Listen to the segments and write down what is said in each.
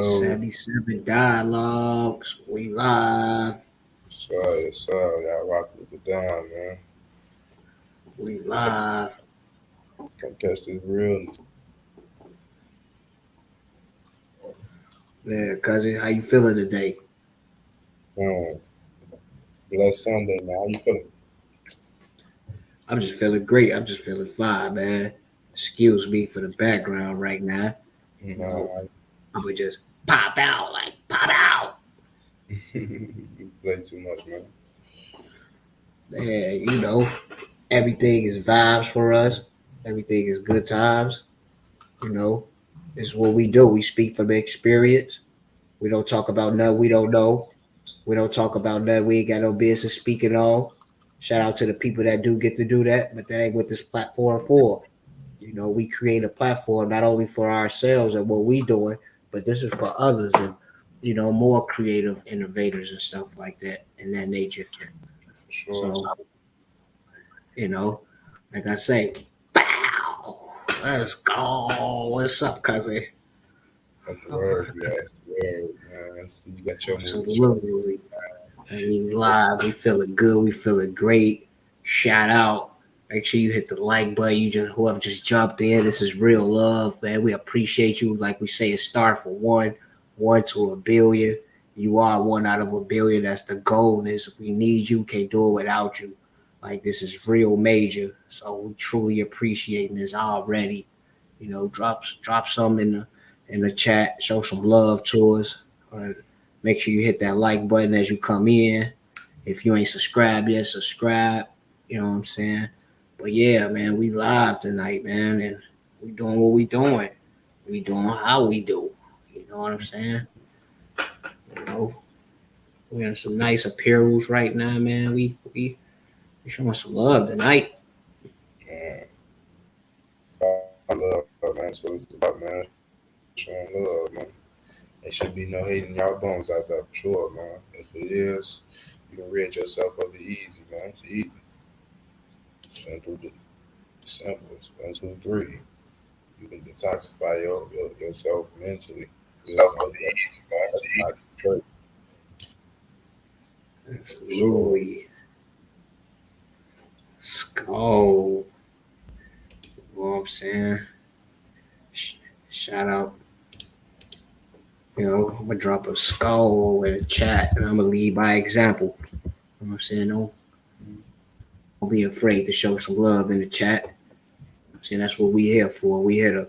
So, 77 Dialogues. We live. y'all rock with the Don, man. We live. Come catch this realness, Yeah, cousin, how you feeling today? man. Blessed Sunday, man. How you feeling? I'm just feeling great. I'm just feeling fine, man. Excuse me for the background right now. You know, Nah, I would just pop out, like pop out. you play too much, man. Yeah, everything is vibes for us. Everything is good times. You know, it's what we do. We speak from experience. We don't talk about nothing we don't know. We don't talk about nothing we ain't got no business speaking on. Shout out to the people that do get to do that, but that ain't what this platform for. We create a platform not only for ourselves and what we doing, but this is for others and more creative innovators and stuff like that in that nature. For sure. So, you know, like I say, bow, let's go. What's up, cousin? Got the word, you asked the word, man. I see you got your movie. Absolutely. And we live. We feeling good. We feeling great. Shout out. Make sure you hit the like button. Whoever just jumped in. This is real love, man. We appreciate you. Like we say, it start for one to a billion. You are one out of a billion. That's the goal. Is we need you. Can't do it without you. Like this is real major. So we truly appreciating this already. Drop some in the chat. Show some love to us. Make sure you hit that like button as you come in. If you ain't subscribed yet, subscribe. You know what I'm saying? But yeah, man, we live tonight, man, and we doing what we doing. We doing how we do. You know what I'm saying? You know, we in some nice apparels right now, man. We showing some love tonight. Man, I love, man. That's what it's about, man. Showing love, man. There should be no hating y'all bones out there for sure, man. If it is, you can rid yourself of it easy, man. It's easy. Simple, simple. It's 1, 2, 3. You can detoxify yourself mentally. Good, no drugs. That's not true. For sure. Absolutely. Skull. You know what I'm saying? Shout out. I'm gonna drop a skull in the chat and I'm gonna lead by example. You know what I'm saying? Don't be afraid to show some love in the chat. I'm saying that's what we here for. We here to,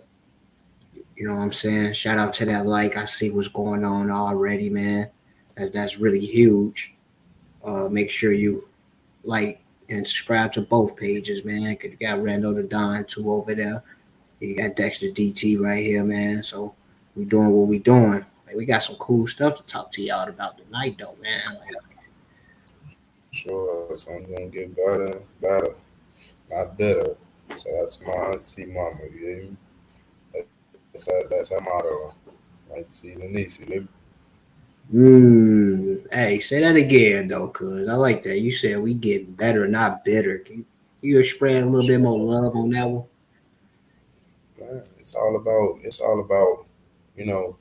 you know what I'm saying? Shout out to that like. I see what's going on already, man. That's really huge. Make sure you like and subscribe to both pages, man. Cause you got Randall the Don too over there. You got Dexter DT right here, man. So we doing what we doing. Like, we got some cool stuff to talk to y'all about tonight, though, man. Like, Sure. It's only gonna get better, not better. So that's my auntie mama, you hear me? That's her motto. Auntie Lanisi. hey, say that again, though, cuz I like that. You said we get better, not bitter. Can you spread a little bit more love on that one? Man, it's all about, you know,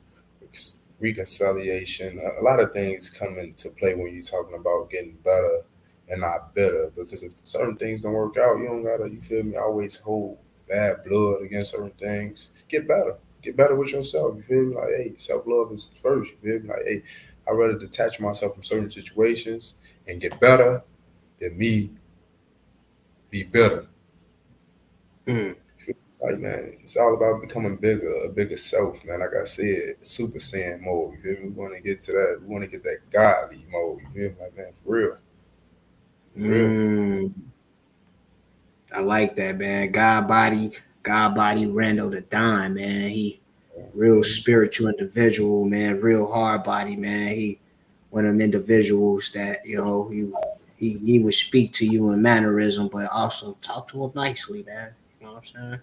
reconciliation. A lot of things come into play when you're talking about getting better and not better. Because if certain things don't work out, you don't gotta, you feel me, always hold bad blood against certain things. Get better. Get better with yourself. You feel me? Like, hey, self love is first. You feel me? Like, hey, I'd rather detach myself from certain situations and get better than me be better. Mm. Like, man, it's all about becoming bigger, a bigger self, man. Like I said, Super Saiyan mode. You feel me? We want to get to that. We want to get that godly mode. You feel me? Like, man, for real, for real. Mm. I like that, man. God body, Randall the Don, man. He real Mhm. spiritual individual, man. Real hard body, man. He one of them individuals that he would speak to you in mannerism, but also talk to him nicely, man. You know what I'm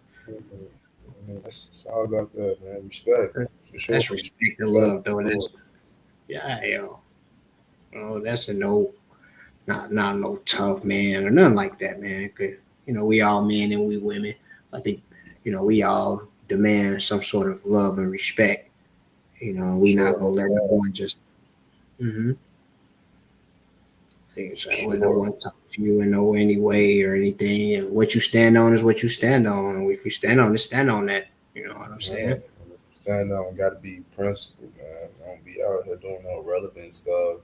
That's it's all about that, man. Respect, saying? for sure. That's respect and Respect, love, though. for sure. That's yeah, hell. That's a no, not no tough man or nothing like that, man. 'Cause, we all men and we women. I think we all demand some sort of love and respect. You know, we not Sure, gonna let no one just. Mm-hmm. So I don't sure. want to talk to you in no any way or anything. And what you stand on is what you stand on. If you stand on it, stand on that. You know what I'm saying? Man, stand on, got to be principled, man. Don't be out here doing no relevant stuff.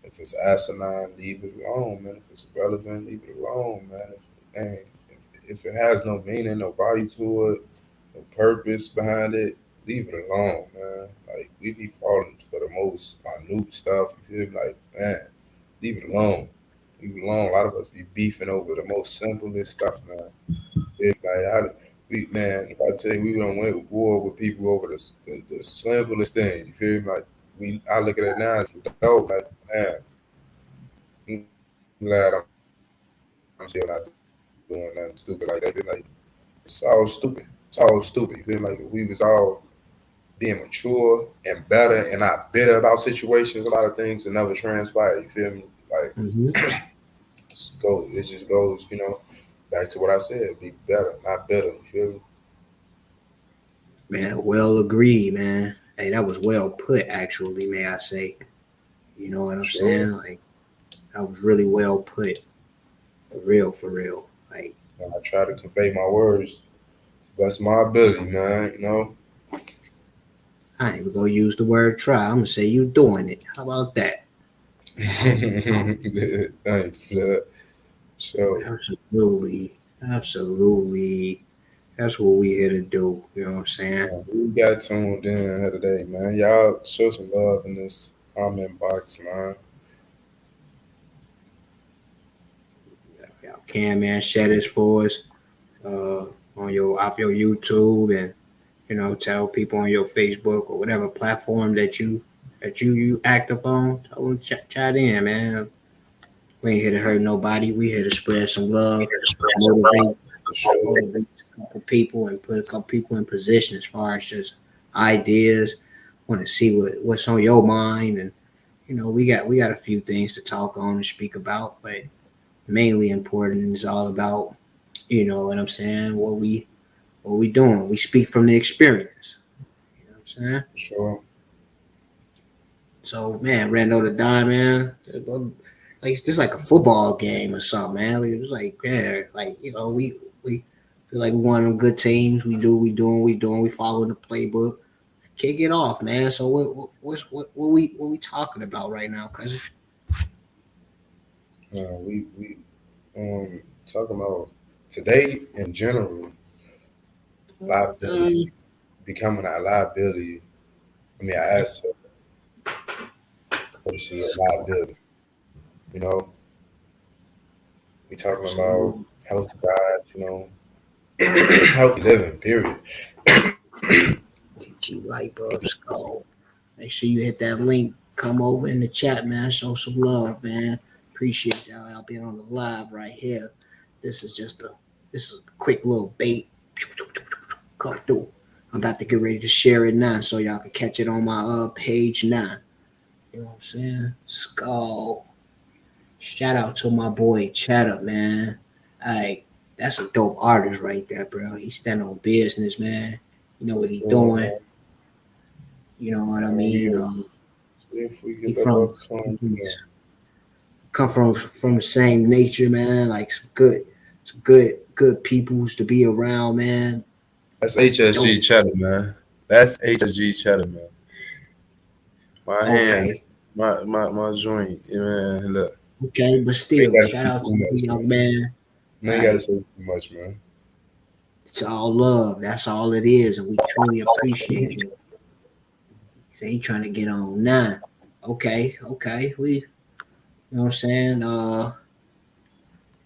If it's asinine, leave it alone, man. If it's relevant, leave it alone, man. Man, if it has no meaning, no value to it, no purpose behind it, leave it alone, man. Like we be falling for the most minute stuff. You feel me? Like, man, leave it alone. Leave it alone. A lot of us be beefing over the most simplest stuff, man. Man, if I tell you we don't went to war with people over the simplest things, you feel me? Like I look at it now as an adult, like man, I'm glad I'm still not doing nothing stupid like that. Like it's all stupid. It's all stupid. You feel me? Like if we was all being mature and better and not bitter about situations, a lot of things that never transpire. You feel me? Like Mm-hmm. it just goes, back to what I said, be better, not better. You feel me? Man, well agreed, man. Hey, that was well put, actually, may I say. You know what I'm Sure. saying? Like, that was really well put. For real, for real. Like, And I try to convey my words. That's my ability, man. I ain't even gonna use the word try. I'm gonna say you doing it. How about that? Thanks, blood. So, Absolutely. Absolutely. That's what we here to do. You know what I'm saying? we got tuned in here today, man. Y'all show some love in this comment box, man. Y'all can, man, share this for us uh, on your off your YouTube and tell people on your Facebook or whatever platform that you active on. Tell them chat in, man. We ain't here to hurt nobody. We here to spread some love, motivate, For sure. motivate a couple people, and put a couple people in position as far as just ideas. Want to see what's on your mind, and we got a few things to talk on and speak about, but mainly important is all about what I'm saying. What we doing? We speak from the experience. You know what I'm saying? For sure. So man, Rando the Die, man. Like it's just like a football game or something, man. Like, it was like, yeah, like we feel like we one of them good teams. We following the playbook. Kick it off, man. So what we talking about right now? Cause We talking about today in general, liability, becoming a liability. I mean, I asked her, she a liability. You know, we talking about absolutely. healthy diet, healthy living, period. TG light bulbs go. Make sure you hit that link. Come over in the chat, man. Show some love, man. Appreciate y'all out being on the live right here. This is just a quick little bait. Come through. I'm about to get ready to share it now so y'all can catch it on my page now. You know what I'm saying? Skull. Shout out to my boy Chat Up, man. Hey, that's a dope artist right there, bro. He stand on business, man. You know what he doing. Uh, You know what I and mean? if we He get that from buck song, he's come from the same nature, man. Like some good peoples to be around, man. that's HSG Dope. Cheddar, man. That's HSG Cheddar, man. My hand, Okay. my joint, yeah, man. Look, Okay, but we ain't still, gotta shout say out too to you, much, young man. man. We ain't gotta Hey, say too much, man. it's all love. That's all it is, and we truly appreciate it. He ain't trying to get on now. Okay. You know what I'm saying?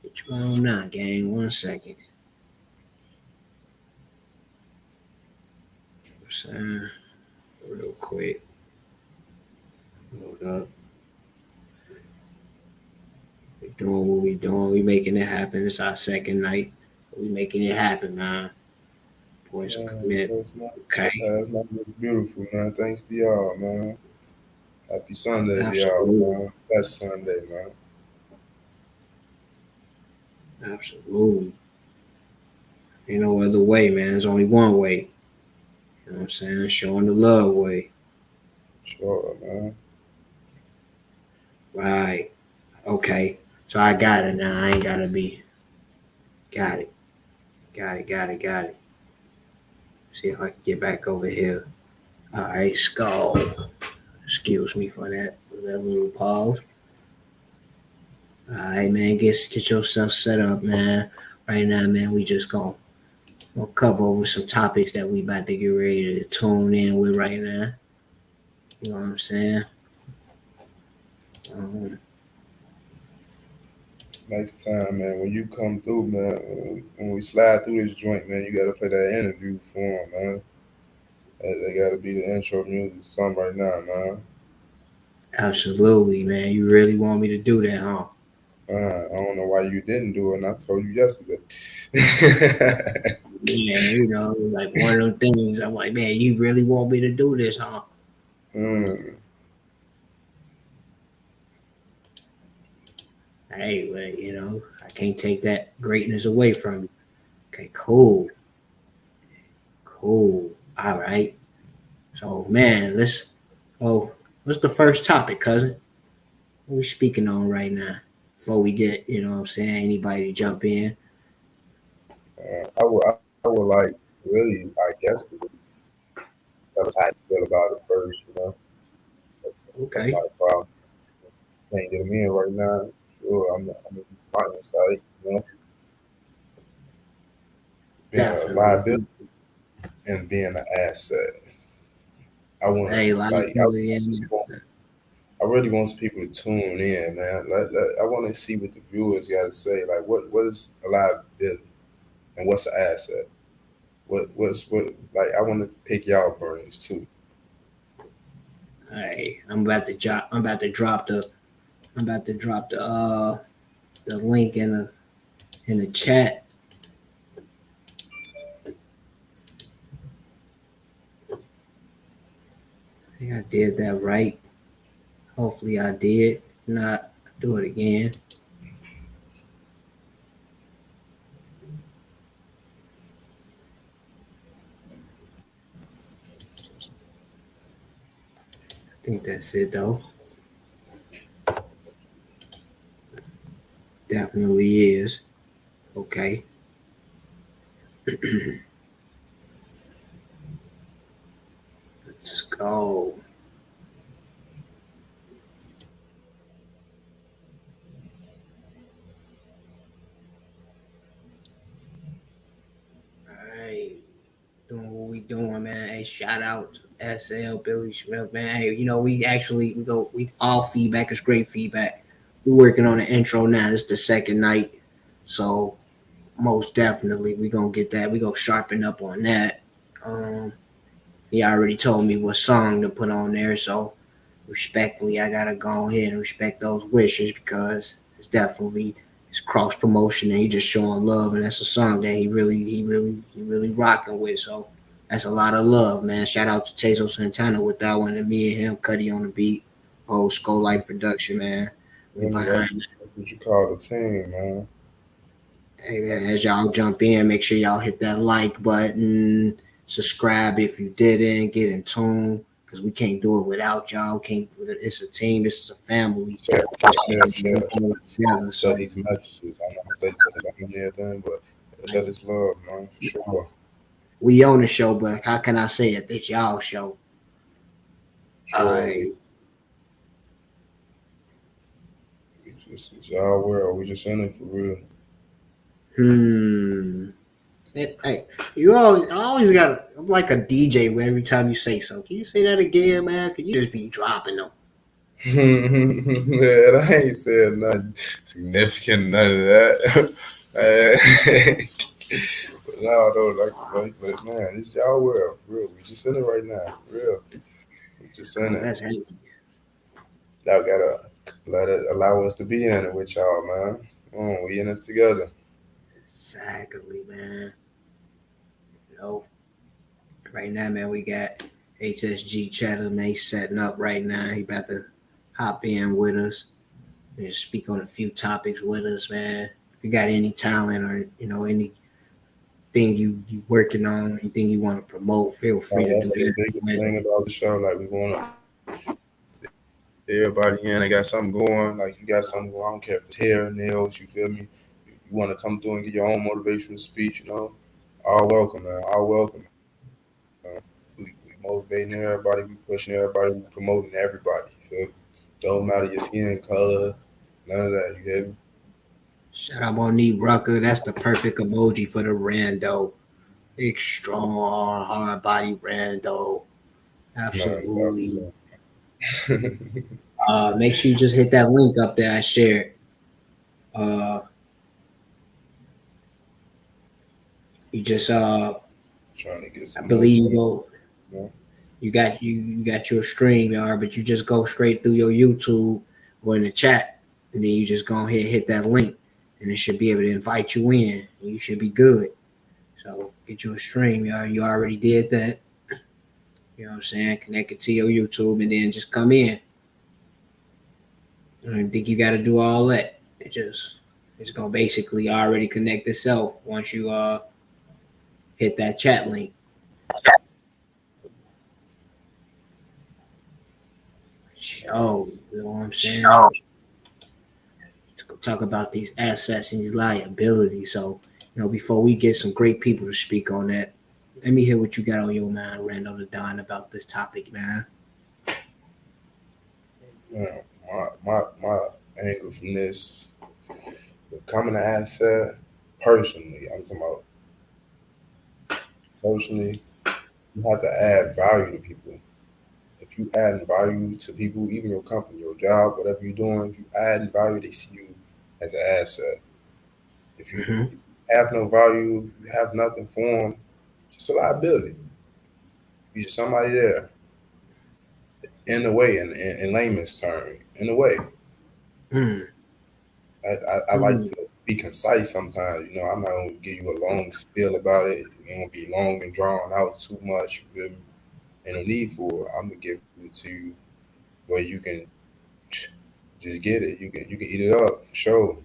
Get you on now, gang. 1 second. You know what I'm saying? Real quick. Hold up. We doing what we doing. We making it happen. It's our second night. We making it happen, man. Boys will commit. Okay. It's not beautiful, man. Thanks to y'all, man. Happy Sunday to y'all, Absolutely. man. That's Sunday, man. Absolutely. Ain't no other way, man. There's only one way. You know what I'm saying? Showing the love way. Sure, man. Right. Okay. So I got it now. I ain't gotta be. Got it. Got it. See if I can get back over here. All right, Skull. Excuse me for that little pause. All right, man. Get yourself set up, man. Right now, man. We just gonna cover over some topics that we about to get ready to tune in with right now. You know what I'm saying? Um, Next time, man, when you come through, man, when we slide through this joint, man, you gotta play that interview for him, man. That gotta be the intro music song right now, man. Absolutely, man. You really want me to do that, huh? I don't know why you didn't do it, and I told you yesterday. Yeah, like one of them things. I'm like, man, you really want me to do this, huh? mm, Hey, well, I can't take that greatness away from you. Okay, cool. Cool. All right. So, man, what's the first topic, cousin? What we speaking on right now? Before we get, what I'm saying, anybody to jump in. I would like really, I guess, to tell us how you feel about it first. That's Okay. not a problem. Can't get them in right now. Sure, I'm my insight. Being a liability Definitely. and being an asset. I want to Hey, like liability and I really want people to tune in, man. I want to see what the viewers got to say. Like, what is a liability and what's an asset? What like? I want to pick y'all brains too. hey, I'm about to drop the link in the chat. I think I did that right. Hopefully I did. If not, do it again. I think that's it though. Definitely is. Okay. Let's go. Alright. Doing what we doing, man. Hey, shout out to SL Billy Smith, man. Hey, we all feedback is great feedback. We're working on the intro now. This is the second night. So most definitely we gonna get that. We gonna sharpen up on that. Um he already told me what song to put on there, so respectfully I gotta go ahead and respect those wishes because it's cross promotion and he just showing love and that's a song that he really rocking with. So that's a lot of love, man. Shout out to Tezo Santana with that one and me and him, Cuddy on the beat. Whole Skull Life production, man. We Really, that's behind. what you call the team, man. Hey man, That's as y'all jump in, make sure y'all hit that like button, subscribe if you didn't, get in tune because we can't do it without y'all. Can't. It's a team. This is a family. Together. share So these messages. I know they put it on everything, but share this love, man, for sure. we own the show, but how can I say it? It's y'all show. All Sure, right. it's our world. We just in it for real. Hey, you always got. I'm like a DJ where every time you say something, can you say that again, man? Could you just be dropping them? Yeah, I ain't said nothing significant, none of that. But no, though, but man, it's y'all world, for real. We just in it right now, for real. We just in Oh, it. that's right. Y'all gotta let it allow us to be in it with y'all, man. We in this together. Exactly, man. You know, right now, man, we got HSG Chatham. He's setting up right now. He about to hop in with us and speak on a few topics with us, man. If you got any talent or anything you working on, anything you want to promote, feel free to do That's the biggest that. thing about the show. Like we want to Everybody in, they got something going. Like you got something going. I don't care if it's hair, nails. You feel me? You want to come through and get your own motivational speech. All welcome, man. All welcome. We motivating everybody. We pushing everybody. We promoting everybody. You feel me? Don't matter your skin color. None of that. You get me? Shout out Monique Rucker. That's the perfect emoji for the rando. Big, strong, hard body rando. Man, Absolutely. stop. Make sure you just hit that link up there I shared. Uh, you just Trying to get I some more believe you time. go You you got your stream, y'all, but you just go straight through your YouTube or in the chat, and then you just go ahead and hit that link, and it should be able to invite you in. And you should be good. So get you a stream, y'all. You already did that. You know what I'm saying? Connect it to your YouTube, and then just come in. I don't think you got to do all that. It's gonna basically already connect itself once you hit that chat link. Show, you know what I'm saying? Let's go talk about these assets and these liabilities. So, before we get some great people to speak on that, let me hear what you got on your mind, Randall the Don, about this topic, man. Man, my angle from this becoming an asset, personally, I'm talking about personally, you have to add value to people. If you add value to people, even your company, your job, whatever you're doing, if you add value, they see you as an asset. If you Mm-hmm. have no value, you have nothing for them, just a liability. You're just somebody there. In a way, in layman's term, in a way. Mm-hmm. I like to be concise sometimes. I'm not gonna give you a long spiel about it. It won't be long and drawn out too much. You feel me? Ain't no need for it. I'm gonna give it to you where you can just get it. You can eat it up for sure.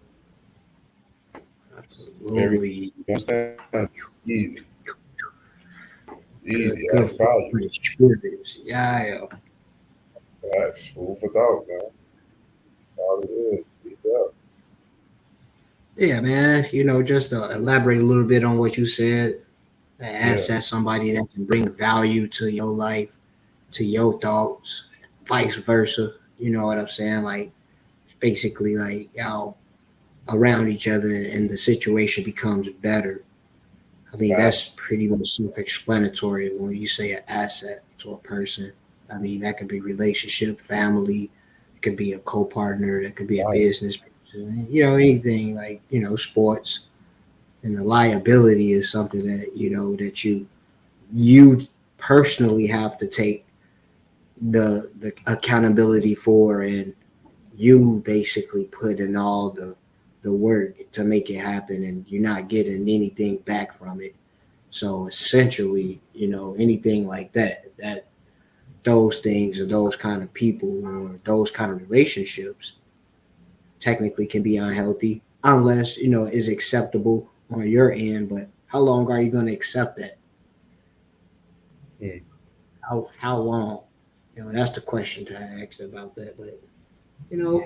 Very Absolutely. you understand? Easy, Good, easy. good Add food for value. the spirits. Yeah. Facts. Food for thought, man. All it is. Eat it up. Yeah, man. Just to elaborate a little bit on what you said, an Yeah. asset, somebody that can bring value to your life, to your thoughts, vice versa. You know what I'm saying? Like, basically, like, y'all around each other and the situation becomes better. I mean, Facts. that's pretty much self-explanatory when you say an asset to a person. I mean, that could be relationship, family, it could be a co-partner, that could be a Life. business person, anything like, sports. And the liability is something that, that you personally have to take the accountability for, and you basically put in all the work to make it happen, and you're not getting anything back from it. So essentially, anything like that those things or those kind of people or those kind of relationships technically can be unhealthy unless, is acceptable on your end. But how long are you going to accept that? Mm. How long? That's the question that I asked about that. But you know,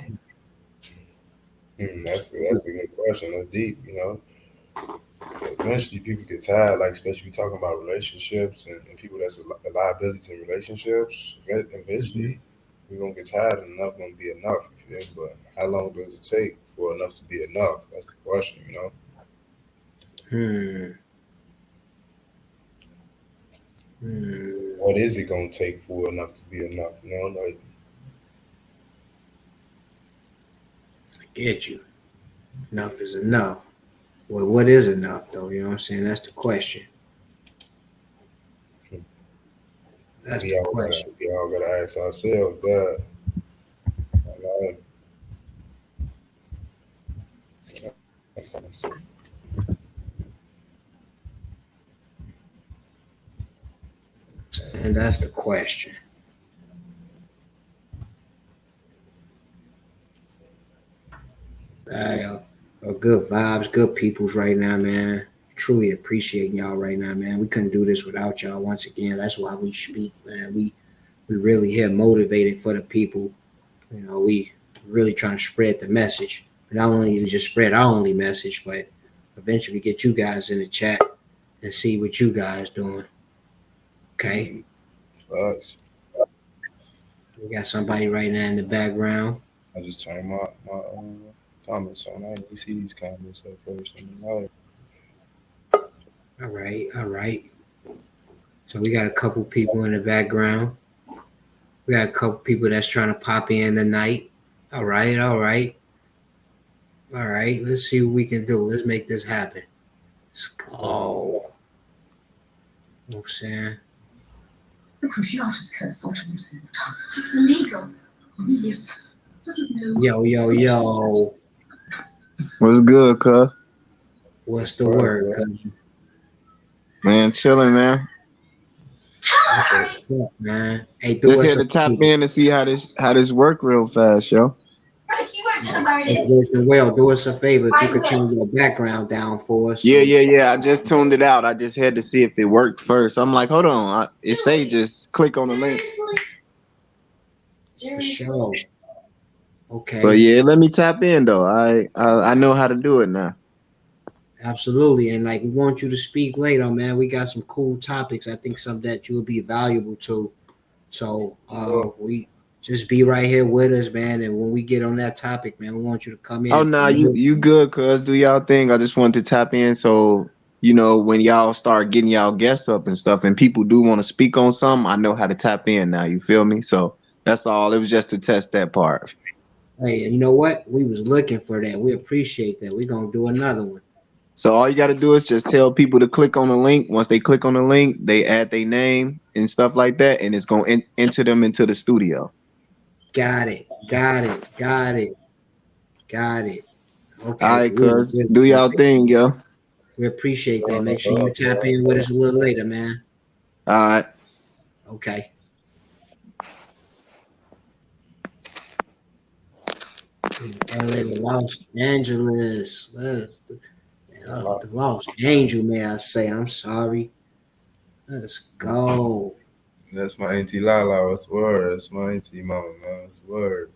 That's a good question. That's deep. Eventually people get tired, like especially talking about relationships and people that's a liability in relationships. mhm. Eventually, we're gonna get tired and enough gonna be enough. You feel me? But how long does it take for enough to be enough? That's the question. Hmm. Hmm. What is it gonna take for enough to be enough? Like I get you. Enough is enough. Well, what is enough though? You know what I'm saying? That's the question. That's the question. we all gotta ask ourselves that. Like, And that's the question. Good vibes, good peoples right now, man. Truly appreciating y'all right now, man. We couldn't do this without y'all. Once again, that's why we speak, man. We really here motivated for the people. You know, we really trying to spread the message. Not only to just spread our only message, but eventually get you guys in the chat and see what you guys doing. Okay. Facts. We got somebody right now in the background. I just turned my comments on. I didn't see these comments at first. All right. So we got a couple people in the background. We got a couple people that's trying to pop in tonight. All right. Let's see what we can do. Let's make this happen. Let's go. You know what I'm saying? It's illegal. Yes. Doesn't know. Yo. What's good, cuz? What's the word, cuz? Man, chilling, man. Man. Hey, Just here to tap in and see how this work real fast, yo. But if you won't tell them where it is. Well, do us a favor if you could turn your background down for us. Yeah. I just tuned it out. I just had to see if it worked first. I'm like, hold on. It say just click on the link. For sure. Okay. But yeah, let me tap in though. I know how to do it now. Absolutely. And like we want you to speak later, man. We got some cool topics. I think some that you'll be valuable to. So we just be right here with us, man. And when we get on that topic, man, we want you to come in. Oh no, you good, cuz do y'all thing. I just wanted to tap in so when y'all start getting y'all guests up and stuff and people do want to speak on something, I know how to tap in now. You feel me? So that's all. It was just to test that part. Hey, you know what? We was looking for that. We appreciate that. We're gonna do another one. So all you got to do is just tell people to click on the link. Once they click on the link, they add their name and stuff like that, and it's going to enter them into the studio. Got it. Okay. All right, cuz. Do y'all thing, yo. We appreciate that. Make sure you tap in with us a little later, man. All right. Okay. LA, Los Angeles. The Lost Angel, may I say. I'm sorry. Let's go. That's my auntie Lala. What's the word? That's my auntie mama, man. What's the word?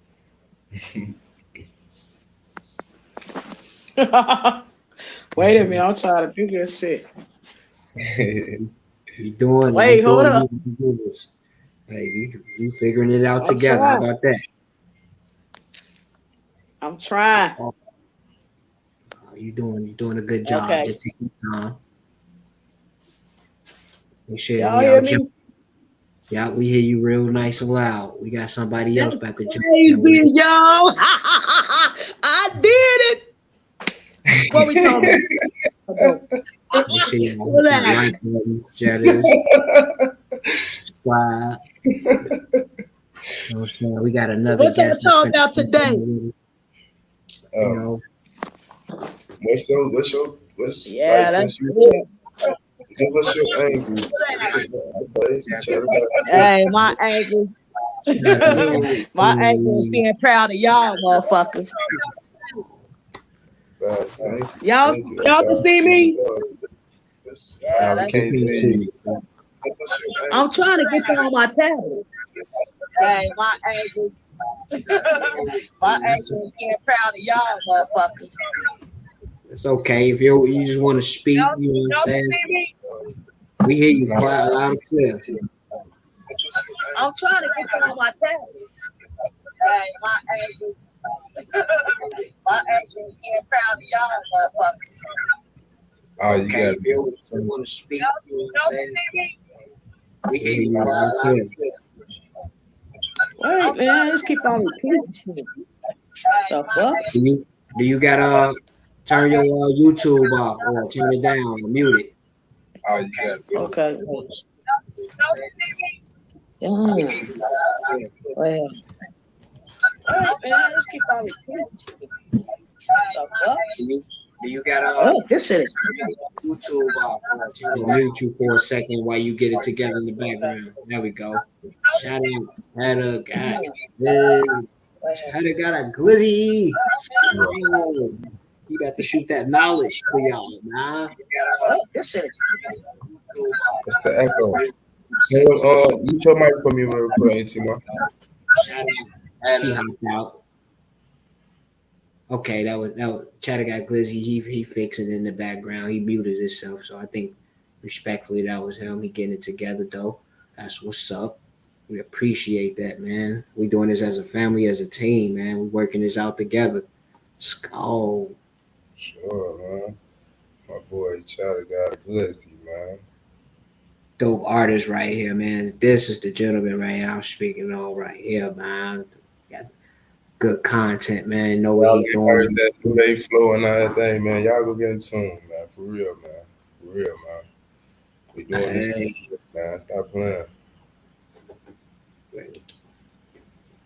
Wait a minute, I'm trying to do this shit. You doing? Wait, hold up. Hey, you figuring it out together. How about that? I'm trying. You're doing a good job. Okay. Just take your time. Make sure y'all hear me? Yeah, we hear you real nice and loud. We got somebody else about to jump. Crazy, yo! I did it. What we talking about? Make sure you like button, share this, subscribe. You know what I'm saying? We got another What y'all guest. talking about today? You know. What's yeah, like, that's good. Give us your angle. Hey, my ankles. My ankles being proud of y'all, motherfuckers. Y'all can see me? Yeah, I can't see you. I'm trying to get you on my tablet. Hey, my ankles. My ankles being proud of y'all, motherfuckers. It's okay. If you just want to speak, you know what I'm saying? We hear you loud and clear. I'm trying to get you on my tablet. Hey, my ankles. My ankles being proud of y'all, motherfuckers. Oh, you Okay, got if you want to speak, you know what I'm saying? We hear you loud and clear. Wait, man, let's keep on repeating shit. The fuck? Do you gotta turn your YouTube off or turn it down or mute it? Oh, you got okay. Damn. Wait. All right, man, let's keep on repeating shit. The fuck? Do you gotta this shit is YouTube off or turn it mute you for a second while you get it together in the background? There we go. Shout out, Hedda got a glizzy. You got to shoot that knowledge for y'all, nah. This shit is What's the echo? You your mic for me real quick, Auntie Ma. Shout out, She hopped out. Okay, that was Chatter got glizzy. He fixed it in the background. He muted himself, so I think respectfully that was him. He getting it together though. That's what's up. We appreciate that, man. We doing this as a family, as a team, man. We working this out together. Let's go. Sure, man. My boy Chatter got a glizzy, man. Dope artist right here, man. This is the gentleman right here I'm speaking on right here, man. Got good content, man. Know what he doing. That new day flow and everything, man. Y'all go get in tune, man. For real, man. For real, man. We doing this, man. Stop playing.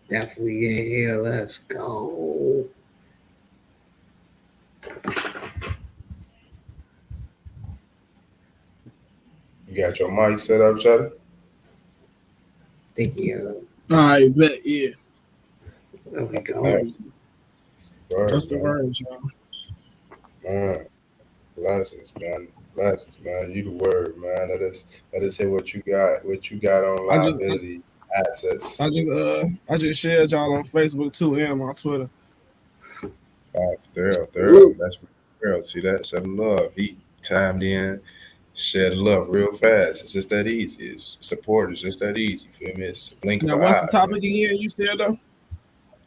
Definitely in here. Let's go. You got your mic set up, Chatter? Thank you. All right, bet, yeah. There we go. That's the word, y'all. Man, blessings, man. Blessings, man. You the word, man. Let us hear what you got on liability assets. I just shared y'all on Facebook too and on Twitter. Facts, thorough. That's real. See that? Some love. He timed in, shared love real fast. It's just that easy. It's support is just that easy. You feel me? It's a blink of an eye. Now, what's the topic again you said though?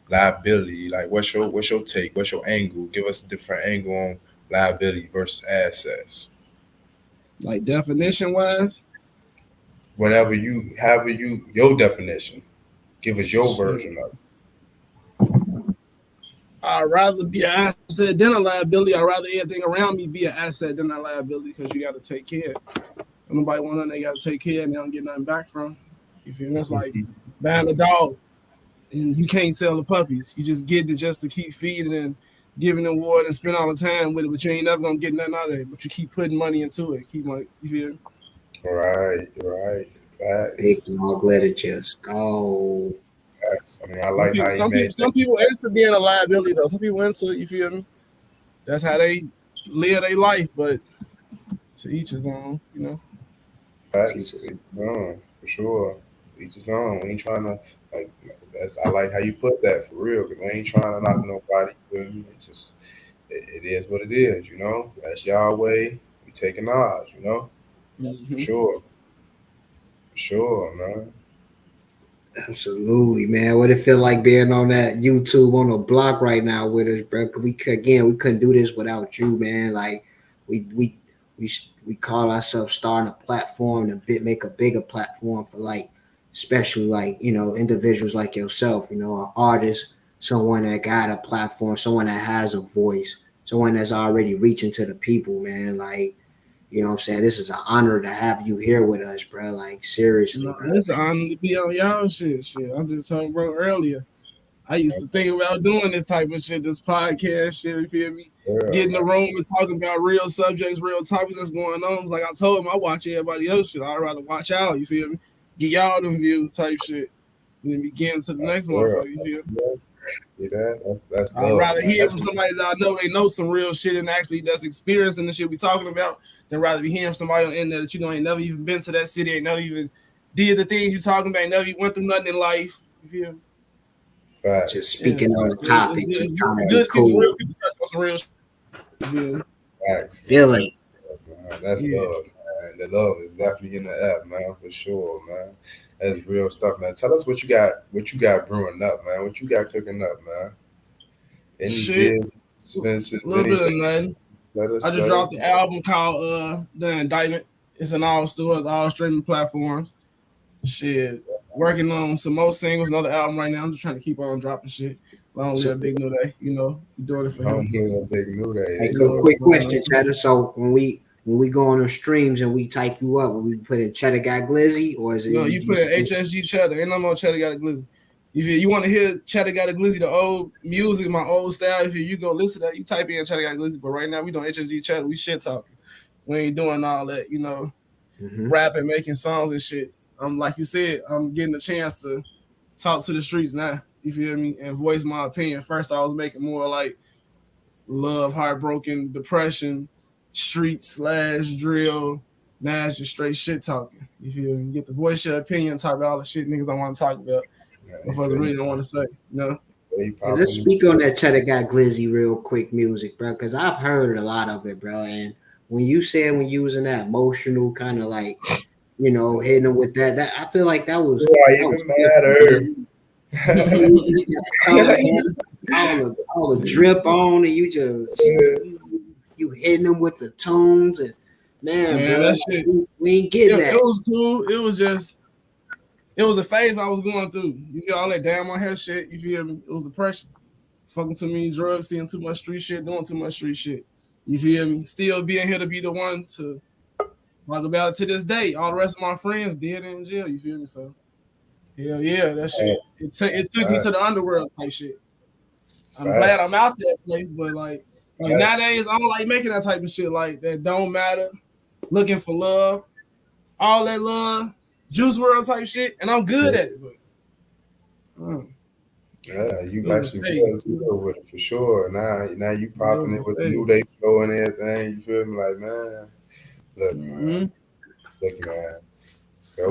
Liability. Like, what's your take? What's your angle? Give us a different angle on liability versus assets. Like definition wise? Whatever your definition. Give us your version of it. I'd rather be an asset than a liability. I'd rather everything around me be an asset than a liability because you got to take care. Nobody want nothing they got to take care and they don't get nothing back from. You feel me? It's like buying a dog and you can't sell the puppies. You just get it just to keep feeding and giving them water and spend all the time with it, but you ain't never going to get nothing out of it. But you keep putting money into it. Keep money. You feel me? Right. Facts. Big dog, let it just go. Facts. I mean, I like how you made some people into being a liability though. Some people into it, you feel me? That's how they live their life, but to each his own, you know. Facts. For sure. Each his own. We ain't trying to I like how you put that for real, because we ain't trying to knock nobody. You feel me? It is what it is, you know. That's y'all way. We taking ours, you know. Mm-hmm. Sure, man. Absolutely, man. What it feel like being on that YouTube on the block right now with us, bro? We couldn't do this without you, man. Like we call ourselves starting a platform to make a bigger platform for like, especially like, you know, individuals like yourself, you know, an artist, someone that got a platform, someone that has a voice, someone that's already reaching to the people, man. Like, you know what I'm saying? This is an honor to have you here with us, bro. Like, seriously. No, it's an honor to be on y'all shit. I'm just talking about earlier. I used to think about doing this type of shit, this podcast shit, you feel me? Yeah. Get in the room and talking about real subjects, real topics that's going on. Like I told him, I watch everybody else shit. I'd rather watch y'all, you feel me? Get y'all them views type shit. And then begin to the next motherfucker, you feel me? Yeah, that's I'd rather hear from somebody that I know they know some real shit and actually that's experiencing the shit we talking about than rather be hearing from somebody on the internet that you know ain't never even been to that city, ain't never even did the things you talking about, ain't never even went through nothing in life. You feel me? Right. Just speaking on the topic, it's trying to good be to see some cool. real people touch on some real shit. Yeah. Facts. Feel it. That's love, man. The love is definitely in the app, man, for sure, man. That's real stuff, man. Tell us what you got brewing up, man. What you got cooking up, man. Any Shit. A little bit of nothing. I just dropped the album called The Indictment. It's in all stores, all streaming platforms. Shit. Working on some more singles, another album right now. I'm just trying to keep on dropping shit. Long live Big New Day, you know, doing it for him. Big New Day. Hey, quick question, Cheddar. So when we go on the streams and we type you up, will we put in Cheddar Got Glizzy, or is it? No, you put in HSG Cheddar. Ain't no more Cheddar Got a Glizzy. If you want to hear Cheddar Got a Glizzy, the old music, my old style, if you go listen to that, you type in Cheddar Got a Glizzy. But right now we doing HSG Cheddar. We shit talking. We ain't doing all that, you know, rapping, making songs and shit. Like you said, I'm getting a chance to talk to the streets now. You feel me? And voice my opinion. First, I was making more like love, heartbroken, depression, street / drill. Now it's just straight shit talking. You feel me? You get to voice your opinion, talk about all the shit niggas I want to talk about. Motherfuckers really don't want to say, And let's speak on that Cheddar Got Glizzy real quick music, bro, because I've heard a lot of it, bro. And when you said when you was in that emotional kind of like, hitting them with that I feel like that was. all the drip on, and you just you hitting them with the tunes, and man bro, that shit. We ain't getting that. It was cool. It was a phase I was going through. You feel all that damn my head shit. You feel me? It was depression. Fucking too many drugs, seeing too much street shit, doing too much street shit. You feel me? Still being here to be the one to talk about it to this day. All the rest of my friends dead in jail. You feel me? So, hell yeah, that shit. It took me to the underworld type shit. I'm glad I'm out that place, but like nowadays, I don't like making that type of shit like that. Don't matter. Looking for love, all that love. Juice WRLD type shit, and I'm good at it. But, yeah, you actually good with it for sure. Now you popping it with the New Day flow and everything. You feel me? Like, man, look, man.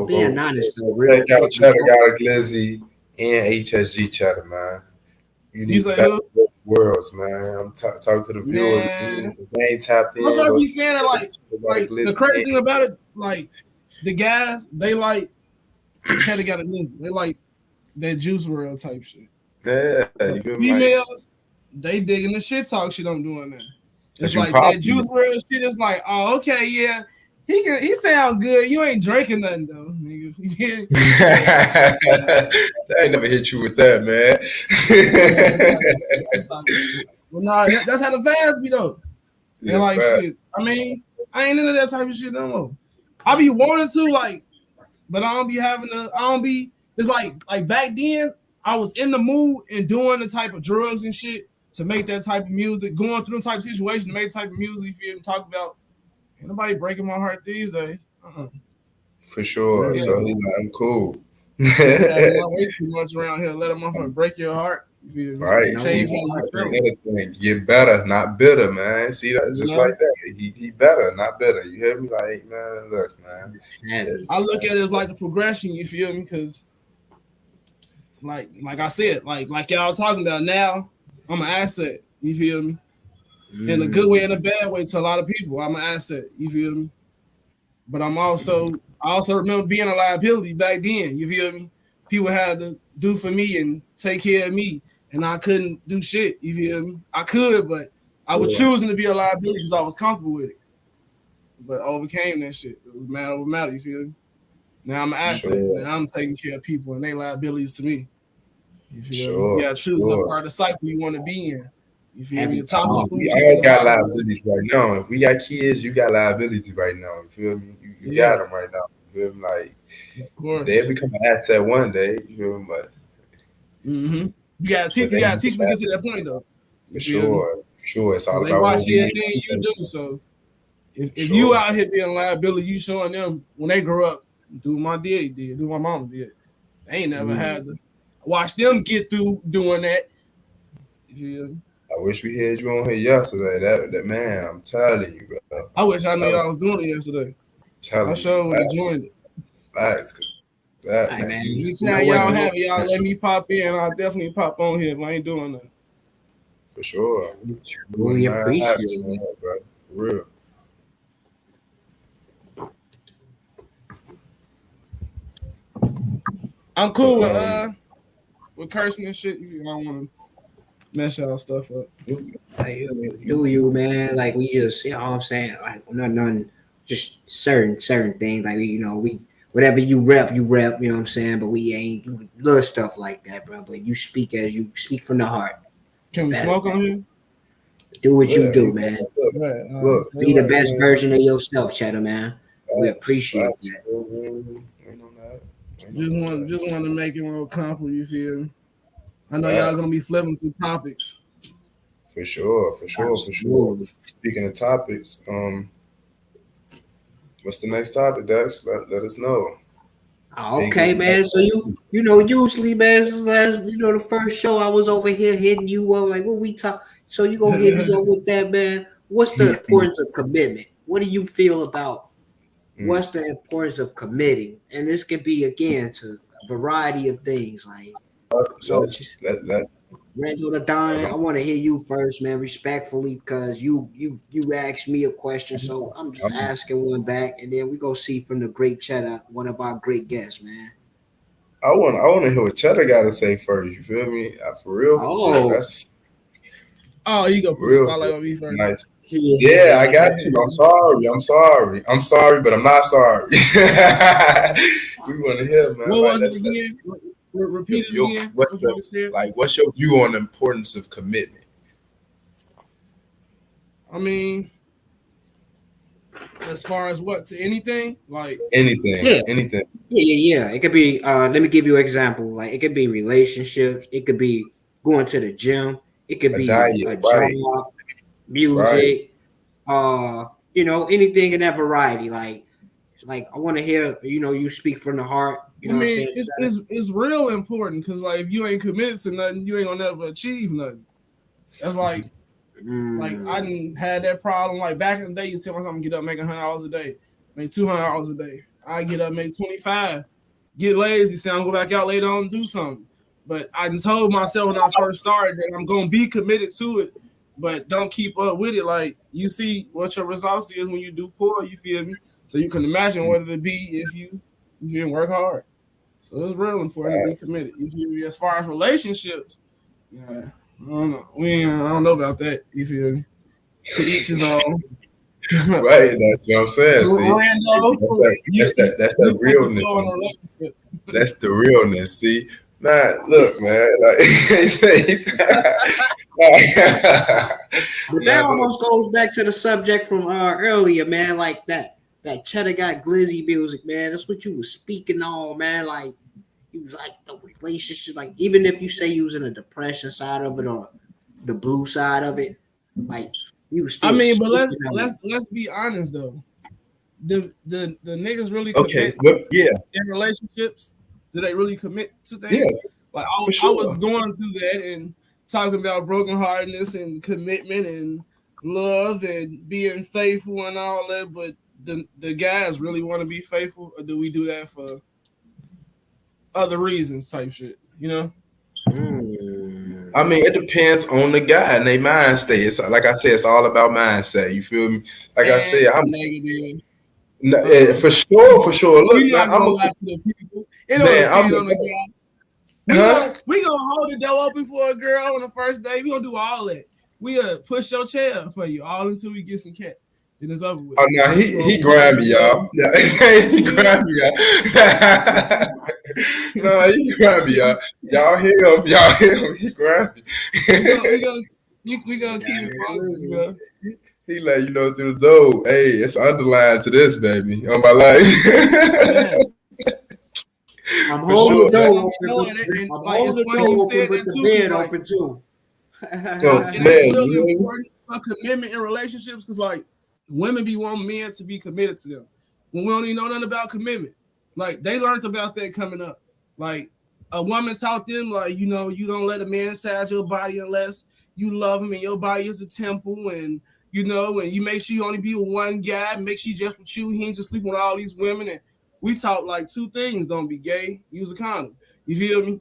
Being honest, though, real Cheddar Got a Glizzy and HSG Cheddar, man. You need better worlds, man. I'm talking to the viewers. They ain't tapped in. What's up? He's saying that like the crazy thing about it, like. The guys, they like Cheddar Got a Glizzy. They like that Juice WRLD type shit. Yeah, females, they digging the shit talk shit I'm doing now. It's like that Juice WRLD shit is like, oh, okay, yeah. He sound good. You ain't drinking nothing though, nigga. I ain't never hit you with that, man. Well, nah, that's how the vibes be though. Yeah, like shit. I mean, I ain't into that type of shit no more. I be wanting to, like, but I don't be having to, it's like back then, I was in the mood and doing the type of drugs and shit to make that type of music, going through the type of situation to make the type of music you feel me talk about. Ain't nobody breaking my heart these days. For sure. Yeah. So he's like, I'm cool. Way too much around here. Let a motherfucker break your heart. Right. Get better, not bitter, man. See that? Just like that. He better, not bitter. You hear me? Like, man, look, man. I look at it as like a progression, you feel me? Because like I said, like y'all talking about now, I'm an asset, you feel me? In a good way and a bad way to a lot of people. I'm an asset, you feel me? But I also remember being a liability back then, you feel me? People had to do for me and take care of me. And I couldn't do shit, you feel me? I could, but I was choosing to be a liability because I was comfortable with it. But I overcame that shit. It was matter over matter, you feel me? Now I'm an asset. Now I'm taking care of people and they liabilities to me. You feel me? You gotta choose what part of the cycle you want to be in. You feel me? We all got liabilities right now. If we got kids, you got liabilities right now. You feel me? You got them right now. You feel me? Like, they'll become an asset one day. You feel me? But you gotta teach me to get to that point though. For sure. It's all about they watch everything you do. So if you out here being a liability, you showing them when they grow up, do what my daddy did, do what my mama did. They ain't never had to watch them get through doing that. Yeah. I wish we had you on here yesterday. That man, I'm telling you, bro. I wish I knew y'all was doing it yesterday. I sure would have joined it. Facts. Man. Anytime y'all have it, y'all let me pop in. I'll definitely pop on here if I ain't doing that. For sure. We appreciate it, bro. For real. I'm cool with cursing and shit. You don't want to mess y'all stuff up. Like, do you, man? Like, we just, you know what I'm saying? Like, none, just certain things. Like, we whatever you rep, you know what I'm saying? But we ain't little stuff like that, bro. But you speak from the heart. Can we smoke on here? Do what you do, man. Look, be the best version of yourself, Cheddar, man. We appreciate that. Just want to make it real comfortable, you feel me? I know y'all gonna be flipping through topics. For sure. Speaking of topics, what's the next topic, Dex? Let us know. Okay, man. So usually, man, the first show I was over here hitting you up like, what we talk. So you gonna hit me up with that, man? What's the importance of commitment? What do you feel about what's the importance of committing? And this could be again to variety of things. Like, so that Randall the Don, I want to hear you first, man, respectfully, because you asked me a question, so I'm just asking one back, and then we go see from the great Cheddar, one of our great guests, man. I want to hear what Cheddar got to say first. You feel me? For real. Oh. That's you go put real spotlight on me first. nice. Yeah, I got you. I'm sorry, but I'm not sorry. We want to hear, man. What was like, it again? Repeat it again. What's your view on the importance of commitment? I mean, as far as what, to anything? Like anything. Yeah. It could be let me give you an example. Like, it could be relationships, it could be going to the gym, it could be a job, music, you know, anything in that variety. Like I want to hear, you know, you speak from the heart. You know, I mean, it's real important, because like if you ain't committed to nothing, you ain't gonna never achieve nothing. That's like I didn't had that problem. Like back in the day, you tell myself I'm get up, make $100 a day, make $200 a day. I get up, make 25, get lazy, say I'm gonna go back out later on and do something. But I told myself when I first started that I'm gonna be committed to it, but don't keep up with it. Like, you see what your results is when you do poor, you feel me? So you can imagine what it'd be if you didn't work hard. So it's real important to be committed. You feel me? As far as relationships, yeah, I don't know. I don't know about that. You feel me? To each his own. Right, that's what I'm saying. See, that's the realness. That's the realness. See, nah, look, man. But that almost goes back to the subject from earlier, man. Like that Cheddar Got Glizzy music, man. That's what you was speaking on, man. Like, you was like the relationship. Like, even if you say you was in a depression side of it or the blue side of it, like, you was still. I mean, but let's be honest though. The niggas really commit in relationships? Do they really commit to things? Yeah, like I was going through that and talking about brokenheartedness and commitment and love and being faithful and all that, but the guys really want to be faithful, or do we do that for other reasons type shit, you know? I mean, it depends on the guy and their mind state. It's like I said, it's all about mindset. You feel me? Like I said, I'm negative. For sure. Look, man, I'm a people. It don't depend on the guy. We gonna hold the door open for a girl on the first day. We gonna do all that. We push your chair for you all until we get some cat. Then it's over with. Oh no, he grabbed me, y'all. He grabbed me, y'all. No, he grabbed me, y'all. Y'all hear him. He grabbed me. we gonna keep it focused, bro. He let you know through the door. Hey, it's underlined to this, baby, on my life. I'm holding the door open. I'm holding the door open, but the bed open too. It's really important for commitment in relationships, because like women be wanting men to be committed to them when we don't even know nothing about commitment. Like, they learned about that coming up. Like, a woman taught them, like, you know, you don't let a man inside your body unless you love him and your body is a temple, and you know, and you make sure you only be with one guy, make sure you just with you, he ain't just sleeping with all these women. And we taught like two things: don't be gay, use a condom. You feel me?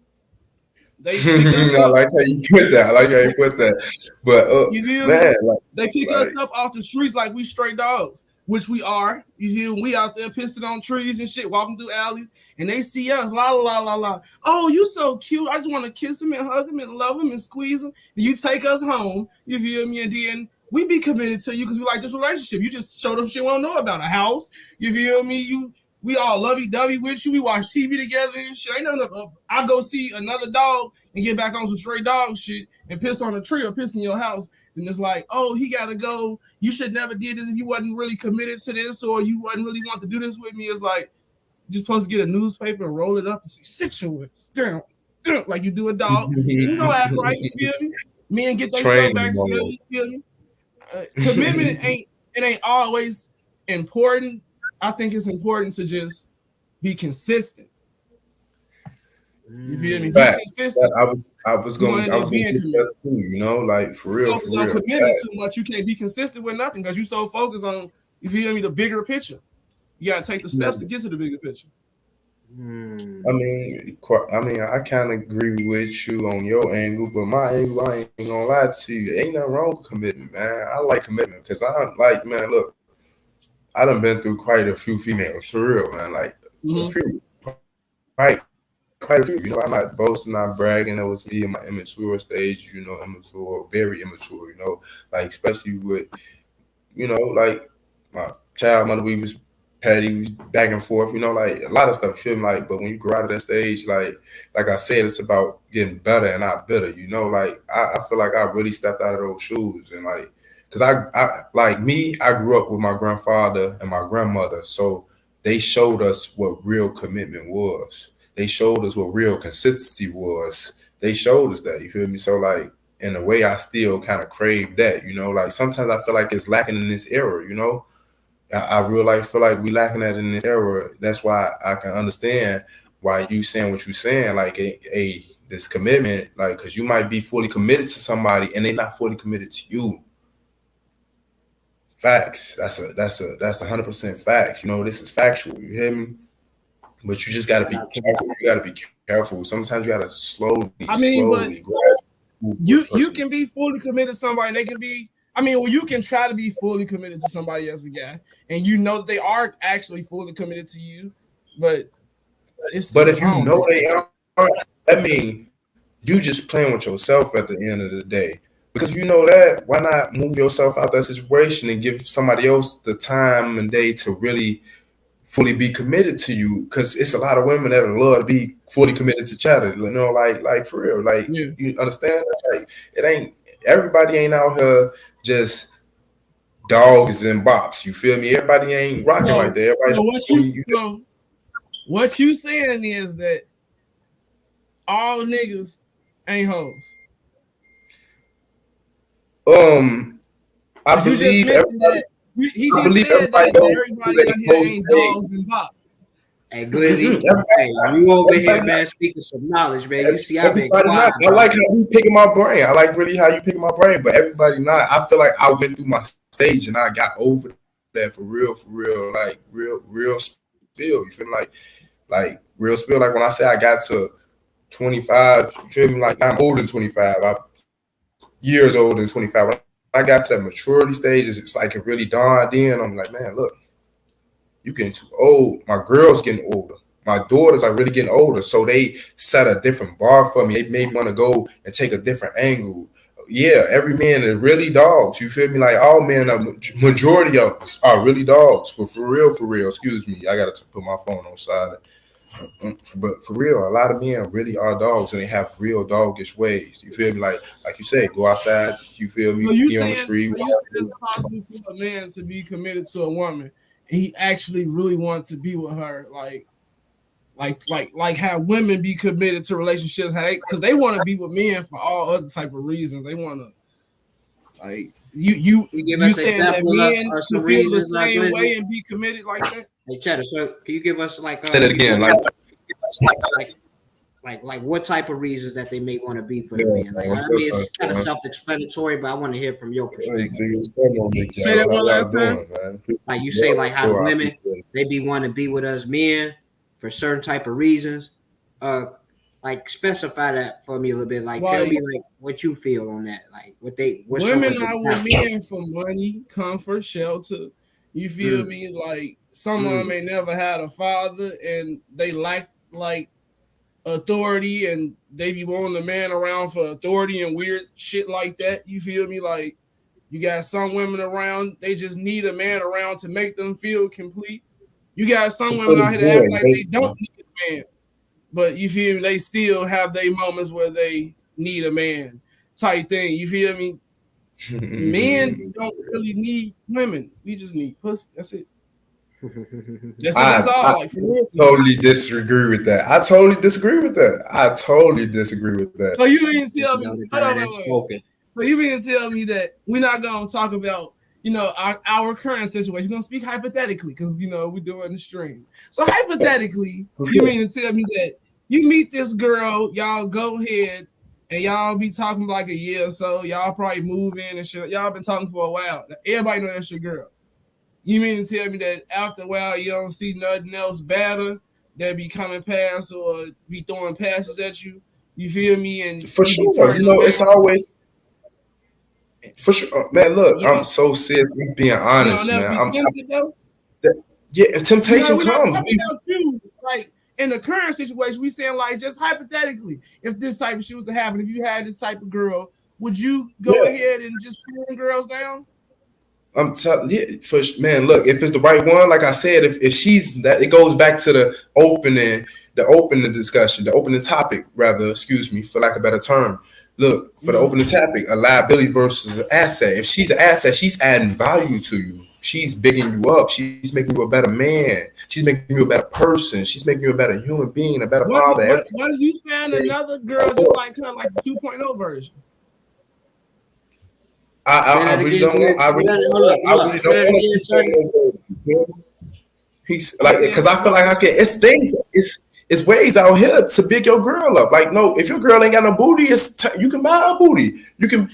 I like how you put that. But you feel man, me? They pick us up off the streets like we stray dogs, which we are. You feel me? We out there pissing on trees and shit, walking through alleys, and they see us, la la la la. Oh, you so cute! I just want to kiss him and hug him and love him and squeeze him. You take us home. You feel me? And then we be committed to you because we like this relationship. You just showed us shit we don't know about, a house. You feel me? We all lovey-dovey with you. We watch TV together and shit. Ain't nothing up. I go see another dog and get back on some stray dog shit and piss on a tree or piss in your house. And it's like, oh, he got to go. You should never did this if you wasn't really committed to this, or you wasn't really want to do this with me. It's like, you're supposed to get a newspaper and roll it up and say, sit your ass down. Like you do a dog. You know, act right. You feel me? Men get those back together. You feel me? Commitment ain't always important. I think it's important to just be consistent. You feel me? Be consistent. I was going to do that too, you know, like for real. Focus on commitment too much. You can't be consistent with nothing because you're so focused on, you feel me, the bigger picture. You gotta take the steps to get to the bigger picture. I mean, I kind of agree with you on your angle, but my angle, I ain't gonna lie to you. Ain't nothing wrong with commitment, man. I like commitment because I'm like, man, look, I done been through quite a few females for real, man. Like a few, right? Quite a few. You know, I'm not boasting, not bragging. It was me in my immature stage. You know, immature, very immature. You know, like especially with, you know, like my child mother, we was petty, we was back and forth, you know, like a lot of stuff. You feel me? Like, but when you grow out of that stage, like I said, it's about getting better and not bitter. You know, like I feel like I really stepped out of those shoes and like, cause I like me, I grew up with my grandfather and my grandmother, so they showed us what real commitment was. They showed us what real consistency was. They showed us that. You feel me? So like in a way, I still kind of crave that. You know, like sometimes I feel like it's lacking in this era. You know, I really feel like we lacking that in this era. That's why I can understand why you saying what you saying. Like a this commitment, like because you might be fully committed to somebody and they're not fully committed to you. Facts. That's 100% facts. You know, this is factual. You hear me? But you just got to be careful. You got to be careful. Sometimes you got to slowly, I mean, slowly. You can be fully committed to somebody. And they can be. I mean, well, you can try to be fully committed to somebody as a guy, and you know that they aren't actually fully committed to you. But it's. But if you know they are, I mean, you just playing with yourself at the end of the day. Because you know that, why not move yourself out that situation and give somebody else the time and day to really fully be committed to you? Because it's a lot of women that love to be fully committed to Chatter. You know, like for real. Like you understand? Like it ain't everybody ain't out here just dogs and bops. You feel me? Everybody ain't rocking like that. Everybody. What you saying is that all niggas ain't hoes. I believe everybody. I believe everybody ain't dogs and bops. Hey, Glizzy, hey, you over here, man, speaking some knowledge, man. You see, I've been quiet. I like how you picking my brain. I like really how you picking my brain, but everybody not. I feel like I went through my stage and I got over that for real, like real spill. You feel me? Like real spill. Like when I say I got to 25, you feel me? Like I'm older than 25. I'm years older than 25. When I got to that maturity stage, it's like it really dawned in. I'm like, man, look. You getting too old. My girl's getting older. My daughters are really getting older. So they set a different bar for me. They made me want to go and take a different angle. Yeah, every man is really dogs. You feel me? Like all men, majority of us are really dogs. For real. Excuse me. I got to put my phone on silent. But for real, a lot of men really are dogs and they have real doggish ways. You feel me? Like you say, go outside. You feel me? So be on the street. It's possible for a man to be committed to a woman. He actually really wants to be with her, like how women be committed to relationships, because they want to be with men for all other type of reasons. They want to, like you saying that men should feel the same way and be committed like that. Hey, Cheddar, so can you give us like say that again, like what type of reasons that they may want to be for the man? Like I mean, it's kind of self-explanatory, but I want to hear from your perspective. Say that one last time. Like you say, like how the women they be want to be with us men for certain type of reasons. Like specify that for me a little bit. Like tell me like what you feel on that. Like women are with men for money, comfort, shelter. You feel me? Like some of them may never had a father and they like authority and they be wanting a man around for authority and weird shit like that. You feel me? Like you got some women around, they just need a man around to make them feel complete. You got some women out here that act like they don't need a man, but you feel me? They still have their moments where they need a man type thing. You feel me? Men don't really need women. We just need pussy. That's it. That's all. I totally disagree with that. I totally disagree with that. So you mean to tell me? So you mean to tell me that we're not gonna talk about our current situation? We're gonna speak hypothetically because we're doing the stream. So hypothetically, you mean to tell me that you meet this girl, y'all go ahead and y'all be talking like a year or so. Y'all probably move in and shit. Y'all been talking for a while. Everybody know that's your girl. You mean to tell me that after a while you don't see nothing else better that be coming past or be throwing passes at you. You feel me? And For you be sure, turning them it's down. always for sure, man. Look, You know- I'm so serious. I'm being You honest, don't never man. be tempted though. Yeah, temptation We're not comes. talking about you. Like in the current situation, we saying like just hypothetically, if this type of shit was to happen, if you had this type of girl, would you go Yeah. ahead and just turn girls down? I'm telling you, man. Look, if it's the right one, like I said, if she's that, it goes back to the opening discussion, the opening topic, rather. Excuse me, for lack of a better term. Look, for the opening topic, a liability versus an asset. If she's an asset, she's adding value to you. She's bigging you up. She's making you a better man. She's making you a better person. She's making you a better human being, a better father. What if you found another girl just like her, like the 2.0 version? I really don't want. I really don't want. He's like, because I feel like I can. It's things. It's ways out here to big your girl up. Like, no, if your girl ain't got no booty, you can buy a booty. You can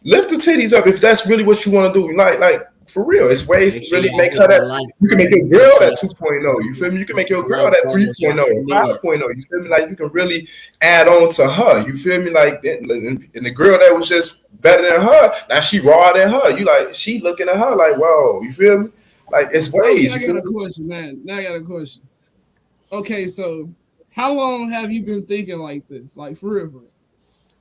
lift the titties up if that's really what you want to do. Like for real, it's ways to really make her that. You can make your girl that 2.0. You feel me? You can make your girl that 3.0 or 5.0. You feel me? Like you can really add on to her. You feel me? Like and the girl that was just better than her, now she raw than her. You like she looking at her like, whoa. You feel me? Like it's ways. I got a question, man. Now I got a question. Okay, so how long have you been thinking like this? Like for real?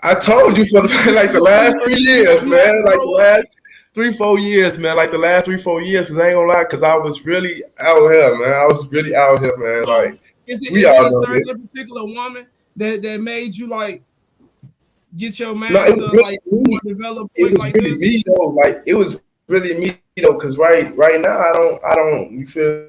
I told you for like the last 3 years, man. Like the last 3-4 years, man. Like the last 3-4 years, cause I ain't gonna lie, cause I was really out here, man. I was really out here, man. Like is it all a certain particular woman that made you like get your man no, it was really like me. develop? It was like really this? me though. Like it was really me though, cause right now I don't. You feel?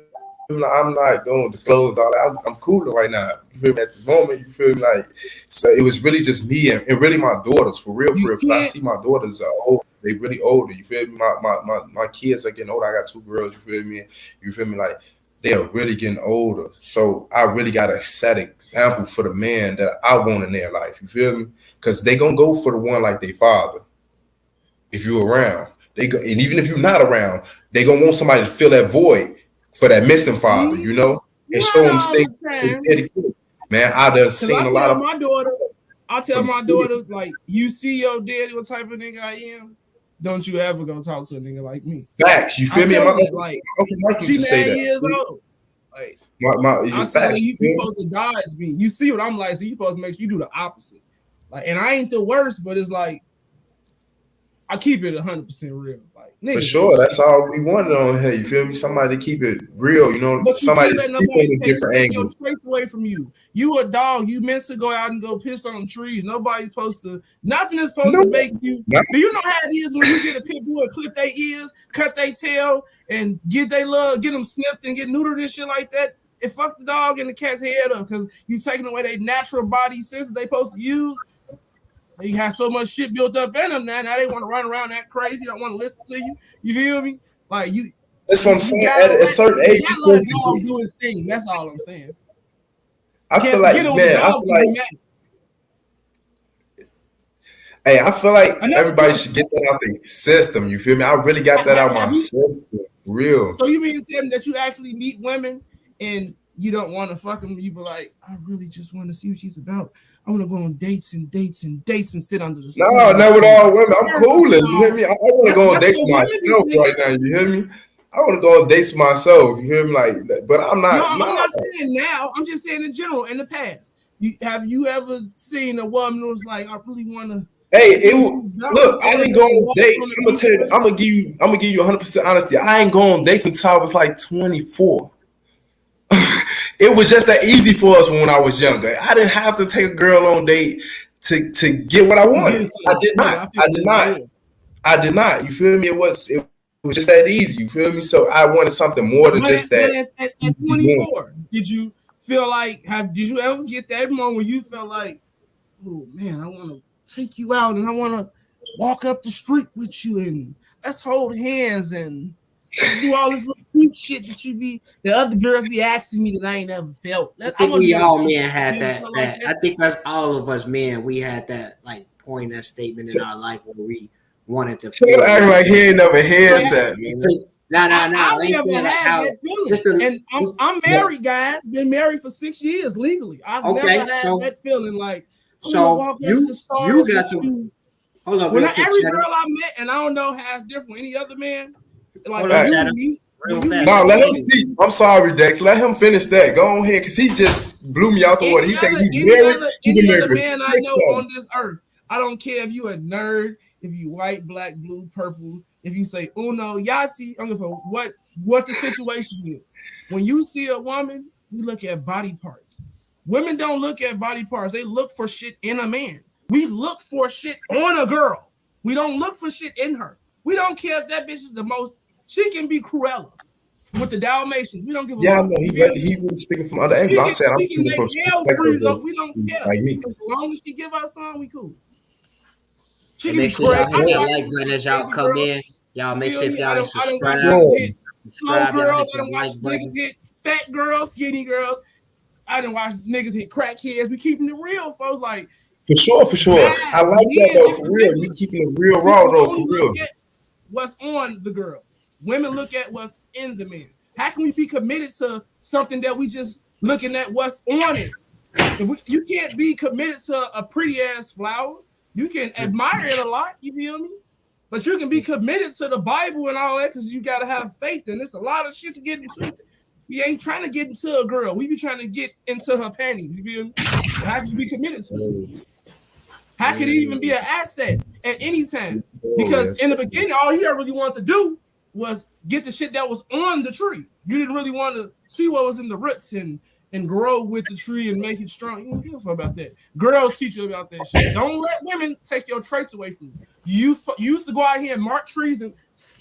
I'm not going to disclose all that. I'm cooler right now. You feel me? At the moment, you feel me? Like, so it was really just me and really my daughters, for real. Because I see my daughters are old. They really older. You feel me? My kids are getting older. I got 2 girls. You feel me? You feel me? Like they are really getting older. So I really got to set an example for the man that I want in their life. You feel me? Because they gonna go for the one like their father. If you're around, and even if you're not around, they gonna want somebody to fill that void. For that missing father, you know, and show him things. Man, I done seen a lot of my daughter. I tell my daughter, like, you see your daddy, what type of nigga I am. Don't you ever go talk to a nigga like me. Facts, you feel me? My uncle she 9 years old. Like, I tell her, you supposed to dodge me. You see what I'm like, so you supposed to make sure you do the opposite. Like, and I ain't the worst, but it's like I keep it 100% real. Like, nigga, for sure, that's all we wanted on here. You feel me? Somebody to keep it real, you know. Somebody to see a different angle. Trace away from you. You a dog. You meant to go out and go piss on trees. Nobody's supposed to. Nothing is supposed to make you. Do you know how it is when you get a pit bull, clip their ears, cut their tail, and get them snipped and get neutered and shit like that? It fuck the dog and the cat's head up because you taking away their natural body senses they supposed to use. You have so much shit built up in them now. Now they want to run around that crazy. Don't want to listen to you. You feel me? Like you. That's what I'm saying. At a certain age, you're supposed to do his thing. That's all I'm saying. I feel like, man. I feel like everybody should get that out their system. You feel me? I really got that out my system. Real. So you mean saying that you actually meet women and you don't want to fuck them? You be like, I really just want to see what she's about. I want to go on dates and sit under the sun. No, not with all women. I'm coolin'. You hear me? I want to go on dates with myself right now. You hear me? I want to go on dates with myself. You hear me? Like, but I'm not. No, I'm not saying now. I'm just saying in general. In the past, have you ever seen a woman who was like, I really want to? Hey, look, I didn't go on dates. I'm gonna tell you. I'm gonna give you 100% honesty. I ain't going on dates until I was like 24. It was just that easy for us when I was younger. I didn't have to take a girl on date to get what I wanted. I did not. You feel me? It was just that easy. You feel me? So I wanted something more than just that. At 24, did you feel like? Did you ever get that moment where you felt like, oh man, I want to take you out and I want to walk up the street with you and let's hold hands and do all this little cute shit that other girls be asking me that I ain't never felt. I think we all men had that. I think that's all of us men. We had that like point, that statement in our life where we wanted to. Act like he ain't never heard that. Man. No. I Ain't never saying like had how. that feeling. And I'm married, guys. Been married for 6 years legally. I've never had that feeling like so you got to hold up when real quick, every Cheddar. girl I met, and I don't know how it's different with any other man. Like Hold up, you, Cheddar. me, Real when you fast. No, let him speak. I'm sorry, Dex. Let him finish that. Go on here, because he just blew me out the water. He said he's married. He's been married for man I 6 know years. on this earth. I don't care if you a nerd, if you white, black, blue, purple, if you say uno, yasi, I don't give a what the situation is. When you see a woman, we look at body parts. Women don't look at body parts. They look for shit in a man. We look for shit on a girl. We don't look for shit in her. We don't care if that bitch is the most. She can be Cruella with the Dalmatians. We don't give a Yeah, I fuck. know. He was speaking from other angles. I said I'm speaking from perspective of we don't care. like me. As long as she give us some, we cool. She And can make be sure y'all crazy. hit that like button as y'all come in. Y'all make sure if y'all subscribe. Slow girls. I don't watch like button. niggas hit fat girls, skinny girls. I didn't watch niggas hit crackheads. We keeping it real, folks. Like For sure. I like that though. For real, you keeping it real raw though. For real. What's on the girl? Women look at what's in the man. How can we be committed to something that we just looking at what's on it? You can't be committed to a pretty ass flower. You can admire it a lot, you feel me? But you can be committed to the Bible and all that because you gotta have faith, and it's a lot of shit to get into. We ain't trying to get into a girl. We be trying to get into her panties. You feel me? How can you be committed to it? How can it even be an asset at any time? Because in the beginning, all he really wanted to do was get the shit that was on the tree. You didn't really want to see what was in the roots and grow with the tree and make it strong. You don't give a fuck about that. Girls teach you about that shit. Don't let women take your traits away from you. You used to go out here and mark trees and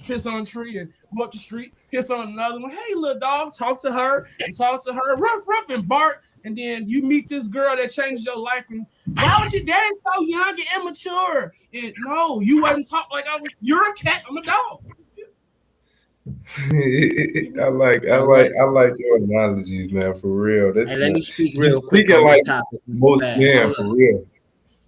piss on a tree and go up the street, piss on another one. Hey, little dog, talk to her, ruff, and bark. And then you meet this girl that changes your life. And why was your daddy so young and immature? And no, you wasn't talk like I was. You're a cat. I'm a dog. I like your analogies, man. For real. Hey, let me speak real quick on this like topic. Most men, for real.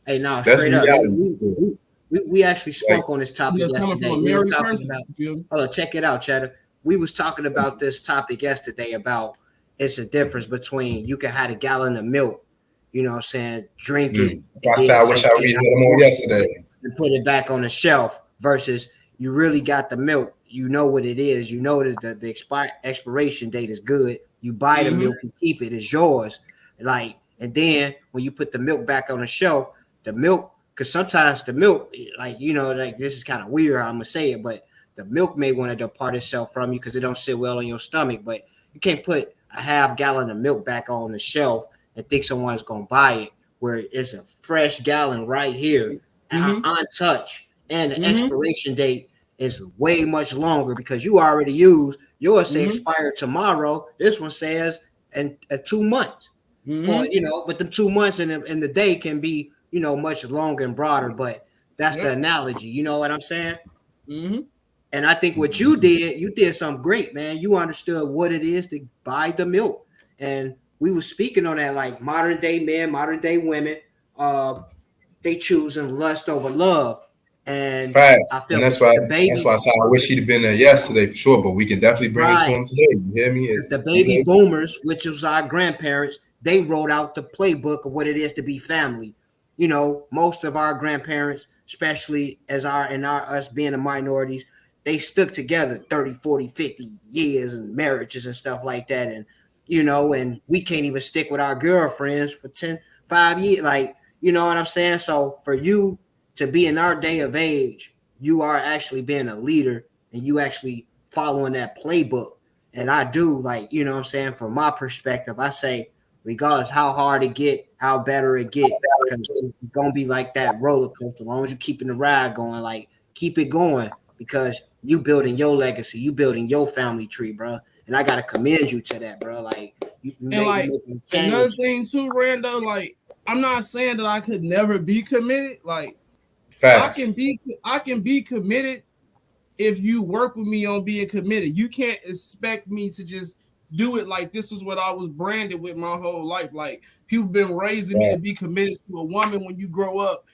Hey, no, that's straight reality. up. We actually spoke on this topic yesterday. We were talking about. Hold on, check it out, Cheddar. We was talking about this topic yesterday about it's a difference between you can have a gallon of milk, you know what I'm saying, drink it. I wish I read them more yesterday. And put it back on the shelf versus you really got the milk. You know what it is. You know that the expiration date is good. You buy the milk, you keep it. It's yours. Like, and then when you put the milk back on the shelf, the milk, because sometimes the milk, like, you know, like this is kind of weird, I'm gonna say it, but the milk may want to depart itself from you because it don't sit well in your stomach. But you can't put a half gallon of milk back on the shelf and think someone's gonna buy it, where it's a fresh gallon right here, untouched, and the expiration date is way much longer because you already used yours. Say expire tomorrow. This one says in 2 months, or, you know, but the 2 months and the day can be, you know, much longer and broader. But that's the analogy. You know what I'm saying? And I think what you did something great, man. You understood what it is to buy the milk. And we were speaking on that, like modern day men, modern day women, they choosing lust over love. And facts. I feel and that's why I wish he'd have been there yesterday for sure, but we can definitely bring it to him today. You hear me? The baby boomers, which was our grandparents, they wrote out the playbook of what it is to be family. You know, most of our grandparents, especially as us being the minorities, they stuck together 30, 40, 50 years and marriages and stuff like that. And, you know, and we can't even stick with our girlfriends for 5 years. Like, you know what I'm saying? So for you to be in our day of age, you are actually being a leader and you actually following that playbook. And I do, like, you know what I'm saying? From my perspective, I say, regardless how hard it get, how better it get, because it's going to be like that roller coaster. As long as you're keeping the ride going, like, keep it going, because you building your legacy, you building your family tree, bro. And I got to commend you to that, bro. Like, you and like another thing too, Rando, like, I'm not saying that I could never be committed. Like, facts. I can be committed if you work with me on being committed. You can't expect me to just do it like this is what I was branded with my whole life. Like, people been raising me to be committed to a woman when you grow up.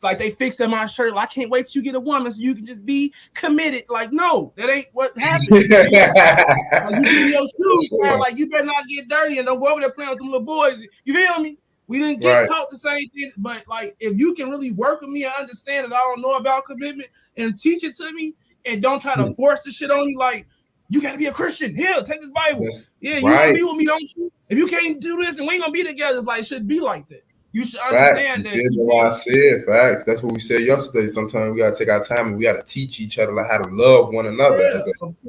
like they fixing my shirt. Like, I can't wait till you get a woman so you can just be committed. Like, no, that ain't what happens. Like, you get in your shoes, man. Like, you better not get dirty and don't go over there playing with them little boys. You feel me? We didn't get taught the same thing, but like, if you can really work with me and understand that I don't know about commitment and teach it to me, and don't try to force the shit on you, like, you got to be a Christian. Here, take this Bible. You want to be with me, don't you? If you can't do this and we ain't gonna be together, it's like, it should be like that. You should understand that. That's what I said. Facts. That's what we said yesterday. Sometimes we gotta take our time and we gotta teach each other like how to love one another. Yeah,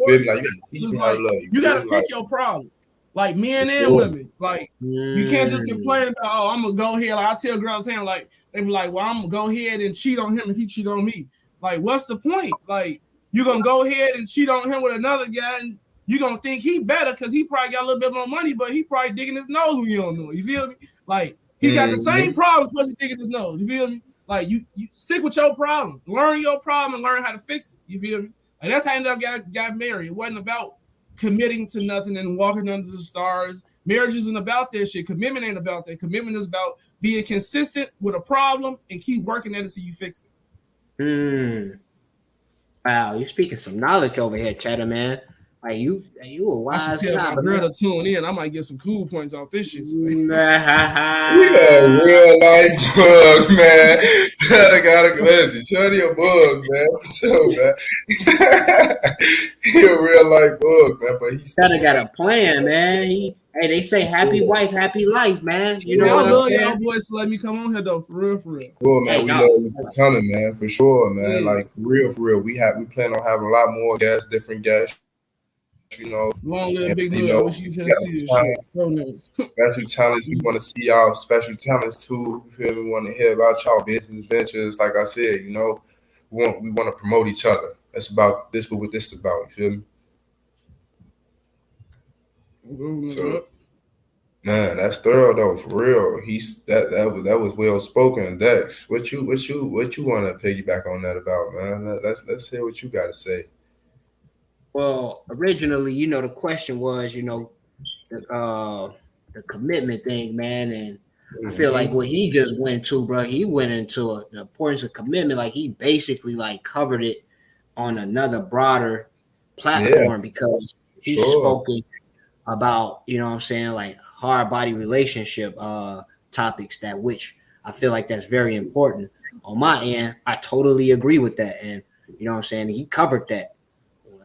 you gotta teach how to love. You gotta pick your problem. Like, men and women. Like, you can't just complain about, oh, I'm gonna go here. Like, I tell girls here, like, they be like, well, I'm gonna go ahead and cheat on him if he cheat on me. Like, what's the point? Like, you're gonna go ahead and cheat on him with another guy, and you're gonna think he better because he probably got a little bit more money, but he probably digging his nose when you don't know. You feel me? Like, he got the same problems, plus he digging his nose. You feel me? Like, you stick with your problem, learn your problem, and learn how to fix it. You feel me? Like, that's how I ended up got married. It wasn't about committing to nothing and walking under the stars. Marriage isn't about that shit. Commitment ain't about that. Commitment is about being consistent with a problem and keep working at it until you fix it. Wow, you're speaking some knowledge over here, Cheddar, man. Like, you a wise I should tell my girl to tune in. I might get some cool points off this shit. We a real life bug, man. Cheddar got a glizzy. Cheddar a bug, man. For sure, man. He a real life bug, man. But he's Cheddar got a plan, man. Hey, they say happy wife, happy life, man. You know what I'm saying? Y'all boys to let me come on here though, for real. Cool, man. We love you for coming, man. For sure, man. Like, for real. We plan on having a lot more guests, different guests. You know, long live Big Nerd. Wish you Tennessee this shit. Special talents. We want to see y'all special talents too. You feel me? We want to hear about y'all business ventures. Like I said, you know, we want to promote each other. That's about this. What this is about. You feel me? So, man, that's thorough though. For real. That was well spoken. Dex, what you want to piggyback on that about, man? Let's hear what you got to say. Well, originally, you know, the question was, you know, the commitment thing, man, and I feel like what he just went to, bro, he went into the importance of commitment. Like, he basically like covered it on another broader platform because he's spoken about, you know what I'm saying, like hard body relationship topics, that which I feel like that's very important. On my end, I totally agree with that, and you know what I'm saying, he covered that.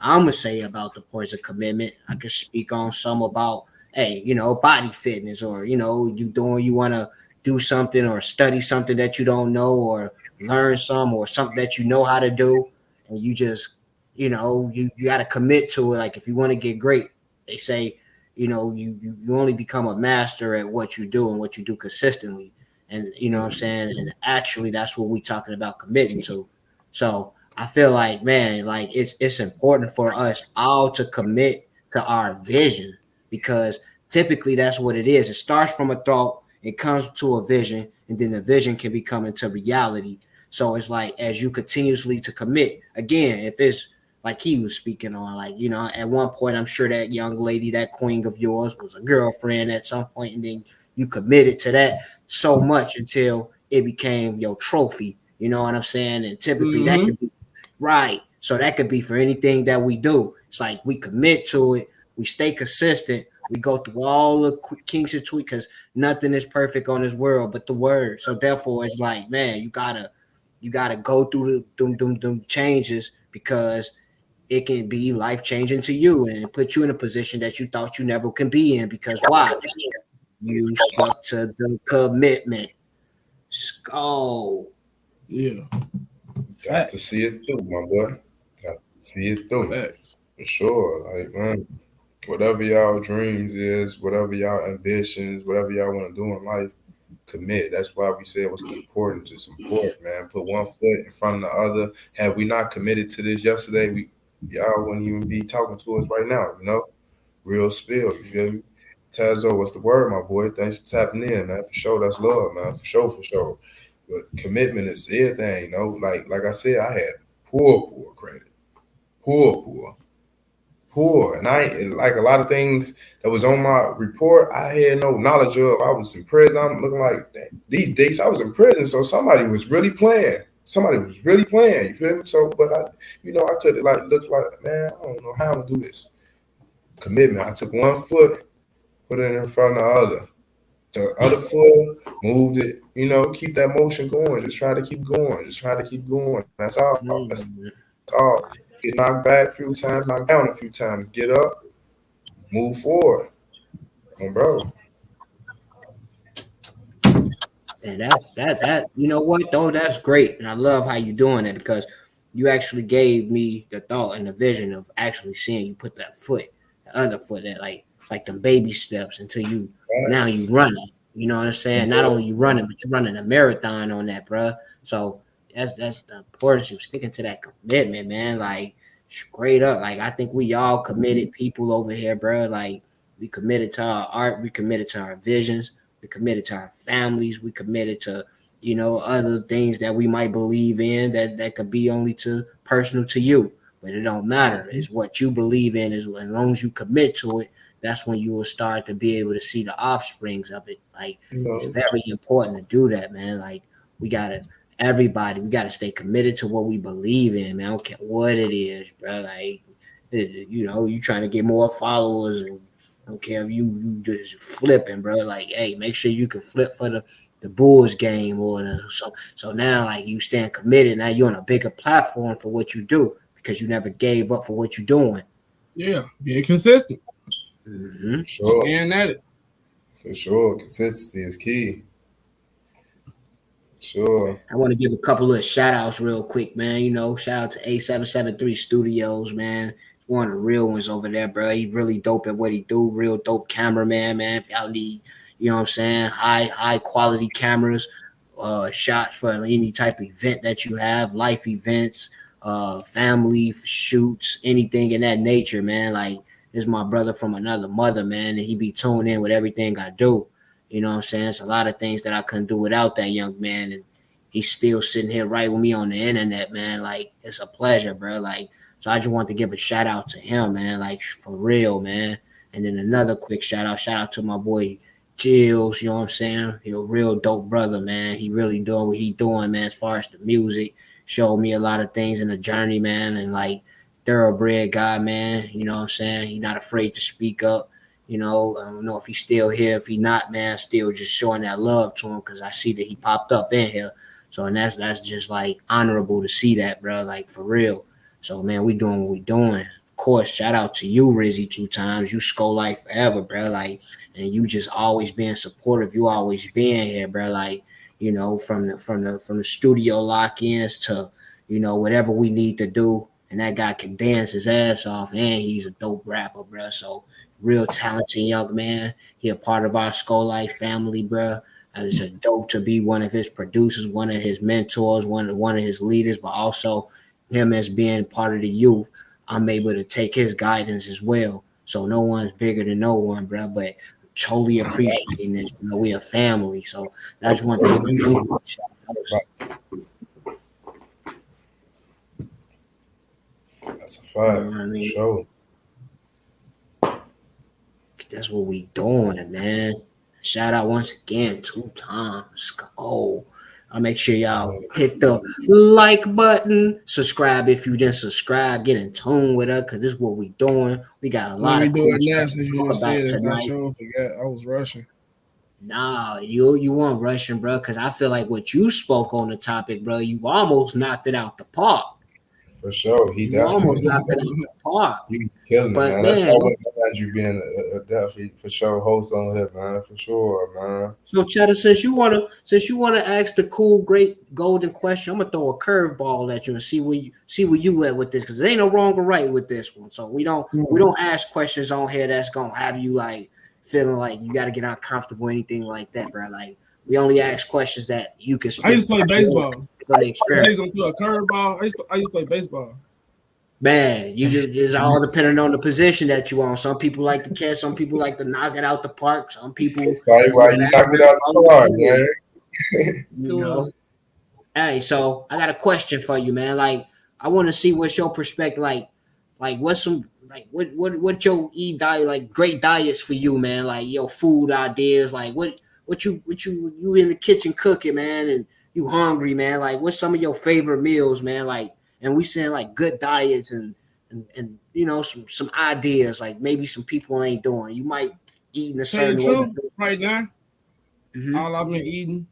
I'm gonna say about the points of commitment, I could speak on some about, hey, you know, body fitness, or you know, you want to do something or study something that you don't know, or learn or something that you know how to do, and you just, you know, you got to commit to it. Like, if you want to get great, they say, you know, you only become a master at what you do and what you do consistently, and you know what I'm saying, and actually that's what we're talking about committing to. So I feel like, man, like it's important for us all to commit to our vision, because typically that's what it is. It starts from a thought, it comes to a vision, and then the vision can become into reality. So it's like, as you continuously to commit, again, if it's like he was speaking on, like, you know, at one point, I'm sure that young lady, that queen of yours, was a girlfriend at some point, and then you committed to that so much until it became your trophy. You know what I'm saying? And typically that could be right. So that could be for anything that we do. It's like we commit to it. We stay consistent. We go through all the kinks and tweaks, because nothing is perfect on this world but the word. So therefore, it's like, man, you gotta go through the changes, because it can be life changing to you and put you in a position that you thought you never can be in. Because why? You stuck to the commitment. Yeah. Got to see it through, my boy. Got to see it through. For sure. Like, man, whatever y'all dreams is, whatever y'all ambitions, whatever y'all want to do in life, commit. That's why we said what's important. Just important, man. Put one foot in front of the other. Had we not committed to this yesterday, y'all wouldn't even be talking to us right now, you know? Real spill, you feel me? Tazo, what's the word, my boy? Thanks for tapping in, man. For sure, that's love, man. For sure. But commitment is everything, you know. Like I said, I had poor credit. Poor poor, and I like a lot of things that was on my report. I had no knowledge of. I was in prison. I'm looking like these days. I was in prison, so somebody was really playing. Somebody was really playing. You feel me? So, but I, I could like look like, man, I don't know how I'm gonna do this. Commitment. I took one foot, put it in front of the other. The other foot, moved it. Keep that motion going. Just try to keep going. Just try to keep going. That's all. That's all. Get knocked back a few times, knocked down a few times. Get up, move forward, bro. And that's that. You know what though? That's great, and I love how you're doing it because you actually gave me the thought and the vision of actually seeing you put that foot, the other foot, that like them baby steps until you now you running. You know what I'm saying? Not only you running, but you're running a marathon on that, bro. So that's the importance of sticking to that commitment, man. Like straight up, like I think we all committed people over here, bro. Like we committed to our art, we committed to our visions, we committed to our families, we committed to other things that we might believe in that could be only to personal to you, but it don't matter. It's what you believe in. Is as long as you commit to it, that's when you will start to be able to see the offsprings of it. Like it's very important to do that, man. Like we gotta stay committed to what we believe in, man. I don't care what it is, bro. Like you trying to get more followers, and I don't care if you just flipping, bro. Like, hey, make sure you can flip for the Bulls game or so now like you stand committed. Now you're on a bigger platform for what you do because you never gave up for what you're doing. Yeah, being consistent. Mm-hmm. Sure. Staying at it. For sure. Consistency is key. Sure. I want to give a couple of shout outs real quick, man. Shout out to A773 Studios, man. One of the real ones over there, bro. He really dope at what he do. Real dope cameraman, man. If y'all need, high quality cameras, shots for any type of event that you have, life events, family shoots, anything in that nature, man. Like, this is my brother from another mother, man, and he be tuned in with everything I do. You know what I'm saying? It's a lot of things that I couldn't do without that young man, and he's still sitting here right with me on the internet, man. Like, it's a pleasure, bro. Like, so I just want to give a shout out to him, man. Like, for real, man. And then another quick shout out to my boy Jills. You know what I'm saying? He's a real dope brother, man. He really doing what he doing, man. As far as the music, showed me a lot of things in the journey, man, and like. Thoroughbred guy, man. You know what I'm saying? He's not afraid to speak up. I don't know if he's still here. If he's not, man, still just showing that love to him because I see that he popped up in here. So, and that's just like honorable to see that, bro. Like for real. So, man, we doing what we doing. Of course, shout out to you, Rizzy, 2 times. You Skull Life forever, bro. Like, and you just always being supportive. You always being here, bro. Like, from the studio lock-ins to whatever we need to do. And that guy can dance his ass off, and he's a dope rapper, bro. So real talented young man. He a part of our Skull Life family, bro. And it's a dope to be one of his producers, one of his mentors, one of his leaders, but also him as being part of the youth. I'm able to take his guidance as well. So no one's bigger than no one, bro. But totally appreciating this. We a family. So that's one thing. That's a fact. You know what I mean? Sure. That's what we doing, man. Shout out once again 2 times. Oh, I'll make sure y'all hit the like button. Subscribe if you didn't subscribe. Get in tune with us because this is what we doing. We got a lot of cool stuff to talk about tonight. I was rushing. Nah, you weren't rushing, bro, because I feel like what you spoke on the topic, bro, you almost knocked it out the park. For sure. He definitely almost knocked it out the park. You killing it, man. That's why you being a definitely for sure host on here, man. For sure, man. So Cheddar, since you wanna ask the cool, great golden question, I'm gonna throw a curveball at you and see where you at with this, because there ain't no wrong or right with this one. So we don't ask questions on here that's gonna have you like feeling like you got to get uncomfortable, anything like that, bro. Like we only ask questions that you can. I used to play baseball. I used to play a curveball. I used to play baseball. Man, it's all depending on the position that you on. Some people like to catch, some people like to knock it out the park. Some people why you knock it out the park, man. You know. Hey, so I got a question for you, man. Like, I want to see what's your perspective. Like what's some what your eat diet, like great diets for you, man, like your food ideas, like what you in the kitchen cooking, man, and you hungry, man, like what's some of your favorite meals, man, like, and we saying like good diets and you know some ideas like maybe some people ain't doing. You might eat in a certain way. Right now, all I've been eating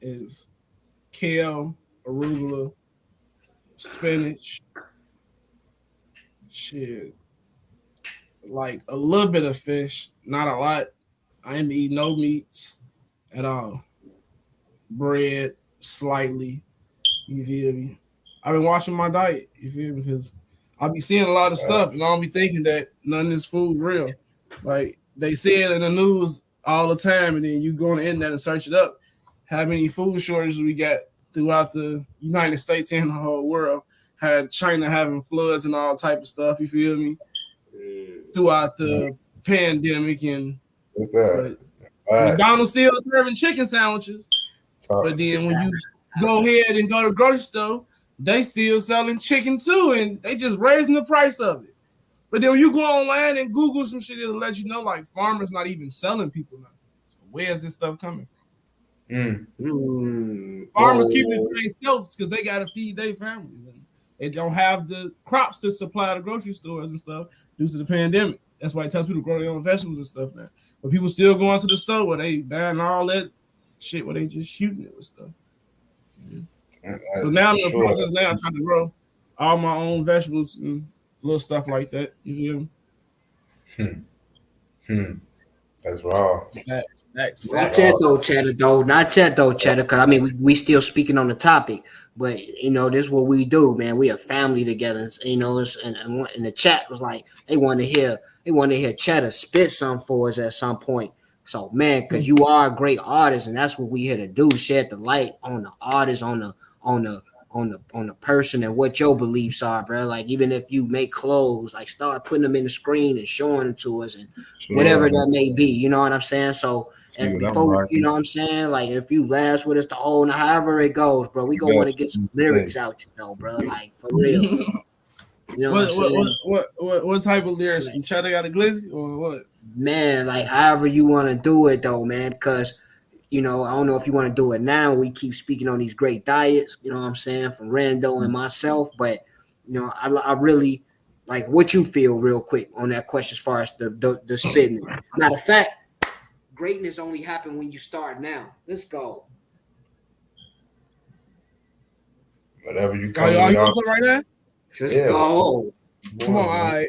is kale, arugula, spinach, shit, like a little bit of fish, not a lot. I ain't eating no meats at all. Bread, slightly. You feel me? I've been watching my diet. You feel me? Because I be seeing a lot of stuff, and I don't be thinking that none of this food real. Like they say it in the news all the time, and then you go on the internet and search it up. How many food shortages we got throughout the United States and the whole world? Had China having floods and all type of stuff. You feel me? Throughout the pandemic and McDonald's still serving chicken sandwiches, but then when you go ahead and go to the grocery store, they still selling chicken too, and they just raising the price of it. But then when you go online and Google some shit, it'll let you know like farmers not even selling people nothing. So where's this stuff coming from? Farmers keeping it for themselves because they gotta feed their families, and they don't have the crops to supply the grocery stores and stuff due to the pandemic. That's why I tell people to grow their own vegetables and stuff now. But people still going to the store where they buying all that shit where they just shooting it with stuff. So now I'm in the process now trying to grow all my own vegetables and little stuff like that. You feel me? That's raw. That's Not yet though, Cheddar. Because I mean, we still speaking on the topic, but you know, this is what we do, man. We a family together. You know, and the chat was like they want to hear Cheddar spit some for us at some point. So man, because you are a great artist, and that's what we here to do: shed the light on the artist, on the person, and what your beliefs are, bro. Like even if you make clothes, like start putting them in the screen and showing them to us, and whatever that may be. You know what I'm saying? So and before, you know what I'm saying? Like if you last with us the whole, however it goes, bro, we gonna want to get some lyrics out, you know, bro. Like for real. You know what type of lyrics? You try to got a glizzy or what? Man, like however you want to do it though, man, because you know, I don't know if you want to do it now. We keep speaking on these great diets, you know what I'm saying, from Rando and myself, but you know, I really like what you feel real quick on that question as far as the spitting. Matter of fact, greatness only happen when you start now. Let's go. Whatever you call you want something right now? Let's go. Come on, all right.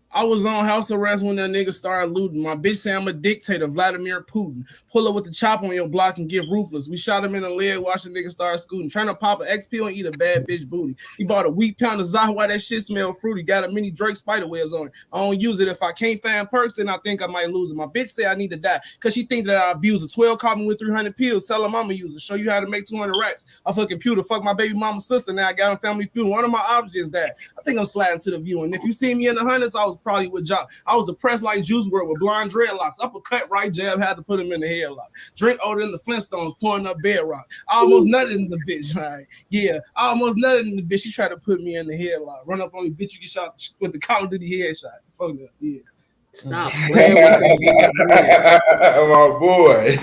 I was on house arrest when that nigga started looting. My bitch say I'm a dictator, Vladimir Putin. Pull up with the chop on your block and get ruthless. We shot him in the leg, watch the nigga start scooting. Trying to pop an XP and eat a bad bitch booty. He bought a weak pound of Zahwa, that shit smell fruity. Got a mini Drake spider webs on it. I don't use it. If I can't find perks, then I think I might lose it. My bitch say I need to die because she think that I abuse it. 12 caught me with 300 pills. Tell her mama use it. Show you how to make 200 racks off her computer. Fuck my baby mama's sister. Now I got a family feud. One of my objects died. I think I'm sliding to the view. And if you see me in the hundreds, I was probably with Jock. I was depressed like Juice WRLD with blonde dreadlocks. Uppercut, right jab, had to put him in the headlock. Drink older than the Flintstones, pouring up bedrock. I almost nutted in the bitch, right? Yeah, I almost nutted in the bitch. She tried to put me in the headlock. Run up on me, bitch, you get shot with the Call of Duty headshot. Fuck that, yeah. Stop playing with that. My boy.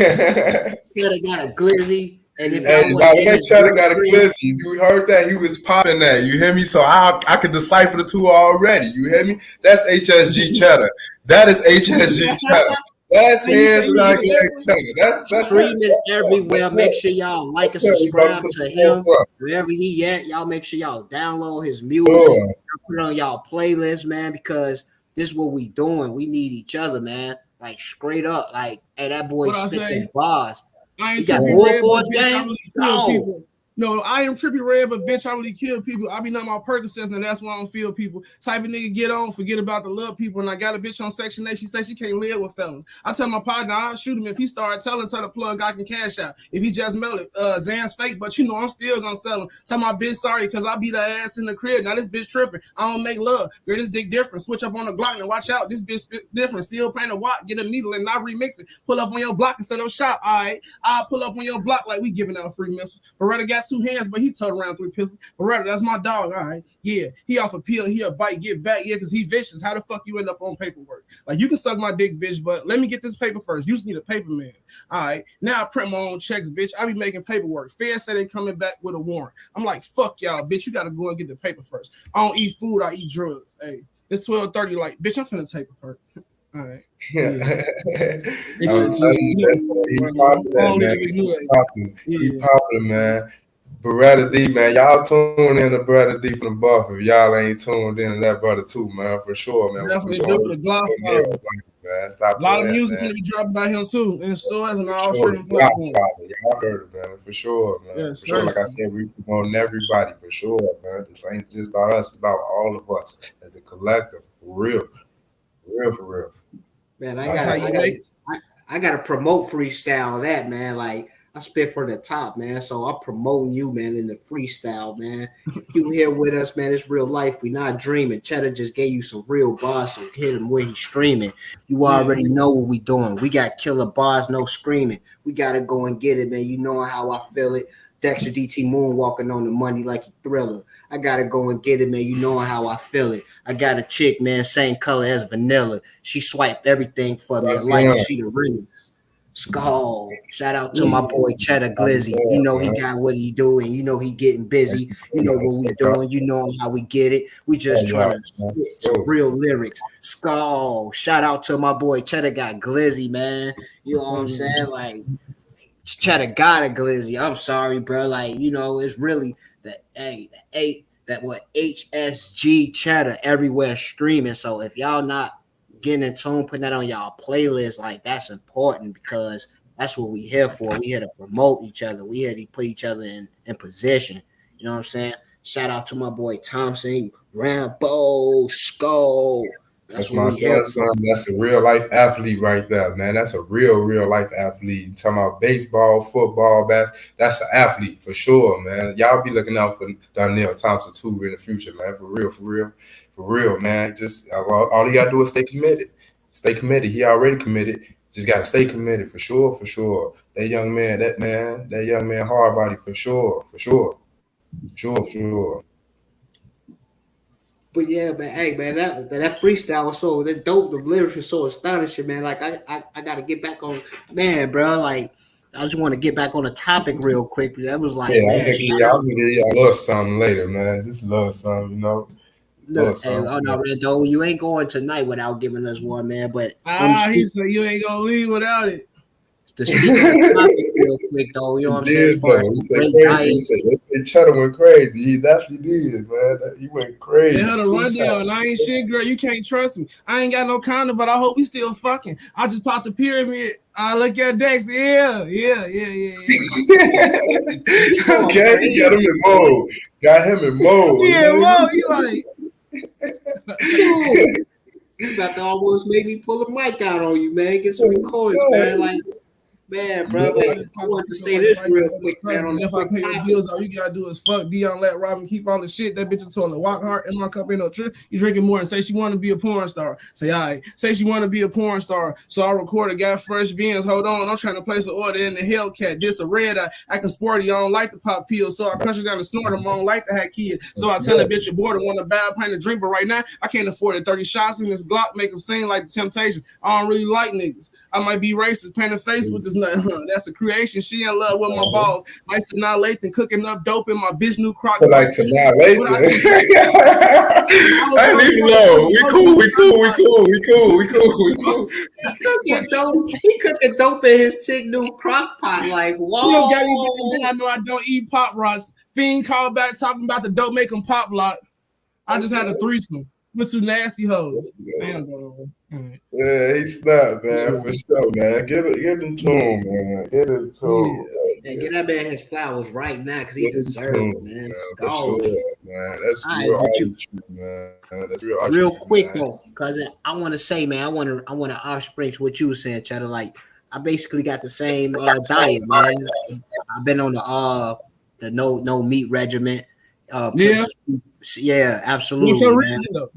Cheddar got a glizzy. And if Cheddar got a glizzy. We heard that he was popping that. You hear me? So I could decipher the two already. You hear me? That's HSG Cheddar. That is HSG Cheddar. That's Headshot Cheddar. That's streaming everywhere. Make sure y'all like and subscribe to him wherever he at. Y'all make sure y'all download his music. Put it on y'all playlist, man, because this is what we doing. We need each other, man. Like straight up. Like, hey, that boy spitting bars. I ain't trippy red, but bitch, I really kill people. No, I am trippy red, but bitch, I really kill people. I be on my Percocets, and that's why I don't feel people. Type of nigga get on, forget about the little people. And I got a bitch on Section 8. She said she can't live with felons. I tell my partner I'll shoot him if he start telling the plug I can cash out. If he just mail it, Zan's fake, but you know I'm still gonna sell him. Tell my bitch sorry because I beat her ass in the crib. Now this bitch tripping. I don't make love. Girl, this dick different. Switch up on the Glock and watch out. This bitch different. Seal paint a watt, get a needle and not remix it. Pull up on your block and set up shop. All right, I'll pull up on your block like we giving out free missiles. Beretta got got 2 hands, but he turned around 3 pistols. But rather, that's my dog. All right, yeah, he off a peel, he a bite, get back, yeah, because he vicious. How the fuck you end up on paperwork? Like, you can suck my dick, bitch, but let me get this paper first. You just need a paper man. All right, now I print my own checks, bitch. I be making paperwork. Feds say they coming back with a warrant. I'm like, fuck y'all, bitch. You gotta go and get the paper first. I don't eat food, I eat drugs. Hey, it's 12:30. Like, bitch, I'm finna take a perk. All right. Yeah. He popular, man. Beretta D, man. Y'all tune in to Beretta D from the buff. If y'all ain't tuned in to that brother too, man, for sure, man. Definitely do the gloss. A lot of music gonna be dropped by him too in stores and all streaming platforms. Y'all heard it, man, for sure, man. Yes, for sure. Like I said, we promoting everybody for sure, man. This ain't just about us, it's about all of us as a collective, for real. For real. Man, I gotta promote freestyle that, man. Like, I spit for the top, man. So I'm promoting you, man, in the freestyle, man. You here with us, man. It's real life. We not dreaming. Cheddar just gave you some real bars, so hit him when he's streaming. You already know what we doing. We got killer bars, no screaming. We gotta go and get it, man. You know how I feel it. Dexter DT moonwalking on the money like a Thriller. I gotta go and get it, man. You know how I feel it. I got a chick, man, same color as vanilla. She swiped everything for me. Like she the real. Skull. Shout out to my boy Cheddar Glizzy. You know he got what he doing. You know he getting busy. You know what we doing. You know how we get it. We just trying to spit some real lyrics. Skull. Shout out to my boy Cheddar got Glizzy, man. You know what I'm saying? Like, Cheddar got a Glizzy. I'm sorry, bro. Like, you know, it's really HSG Cheddar everywhere streaming. So if y'all not getting in tune, putting that on y'all playlist, like, that's important because that's what we here for. We here to promote each other. We here to put each other in position. You know what I'm saying? Shout out to my boy Thompson, Rambo, Skull. That's my son. That's a real life athlete right there, man. That's a real life athlete. You're talking about baseball, football, basketball. That's an athlete for sure, man. Y'all be looking out for Darnell Thompson too in the future, man. For real, man. Just all you gotta do is stay committed. Stay committed. He already committed. Just gotta stay committed for sure. That young man, hard body for sure. But yeah, man, hey, man, that freestyle was so that dope. The lyrics were so astonishing, man. Like, I got to get back on, man, bro. Like, I just want to get back on the topic real quick. That was like, yeah, man, y'all love something later, man. Just love something, you know. Look, hey, oh no, Redo, you ain't going tonight without giving us one, man. But he said you ain't gonna leave without it. To speak on the topic real quick, though, you know what I'm saying? Cheddar went crazy. He definitely did, man. He went crazy. They had a rundown. I ain't shit, girl. You can't trust me. I ain't got no condom, but I hope we still fucking. I just popped the pyramid. I look at Dex. Yeah. Okay, got him in mode. Yeah, well, he like. You about to almost make me pull a mic out on you, man. Get some recordings, man. Like, man, bro, I want to say this real quick, man. If I pay your bills, all you gotta do is fuck Dion, let Robin keep all the shit. That bitch in toilet, walk hard, in my cup ain't no trick. You drinking more and say she want to be a porn star. Say, all right, say she want to be a porn star. So I recorded, got fresh beans. Hold on, I'm trying to place an order in the Hellcat. This a red eye. I can sporty. I don't like the pop pills, so I crush it down and snort them. I don't like the hat kid. So I tell a bitch your boy to want a bad pint of drink, but right now I can't afford it. 30 shots in this Glock make them sing like the Temptation. I don't really like niggas. I might be racist, paint a face with this nut. That's a creation. She in love with my balls. Like Sanaa Lathan cooking up dope in my bitch new crock. Like Sanaa Lathan. I leave it alone. We cool. He cooking dope in his chick new crock pot. Like, whoa. I know I don't eat pop rocks. Fiend called back talking about the dope making pop lock. I just had a threesome with two nasty hoes. Damn, bro. Yeah, he snapped, man, for sure, man. Get him to him, man. Get him to him. Yeah, get that man his flowers right now because he deserves it, man. Sure, man. That's real, man. Real quick, though, because I want to say, man, I want to offspring what you were saying, Cheddar. Like, I basically got the same diet, man. I've been on the no meat regimen. Yeah, absolutely. What's your reason, though?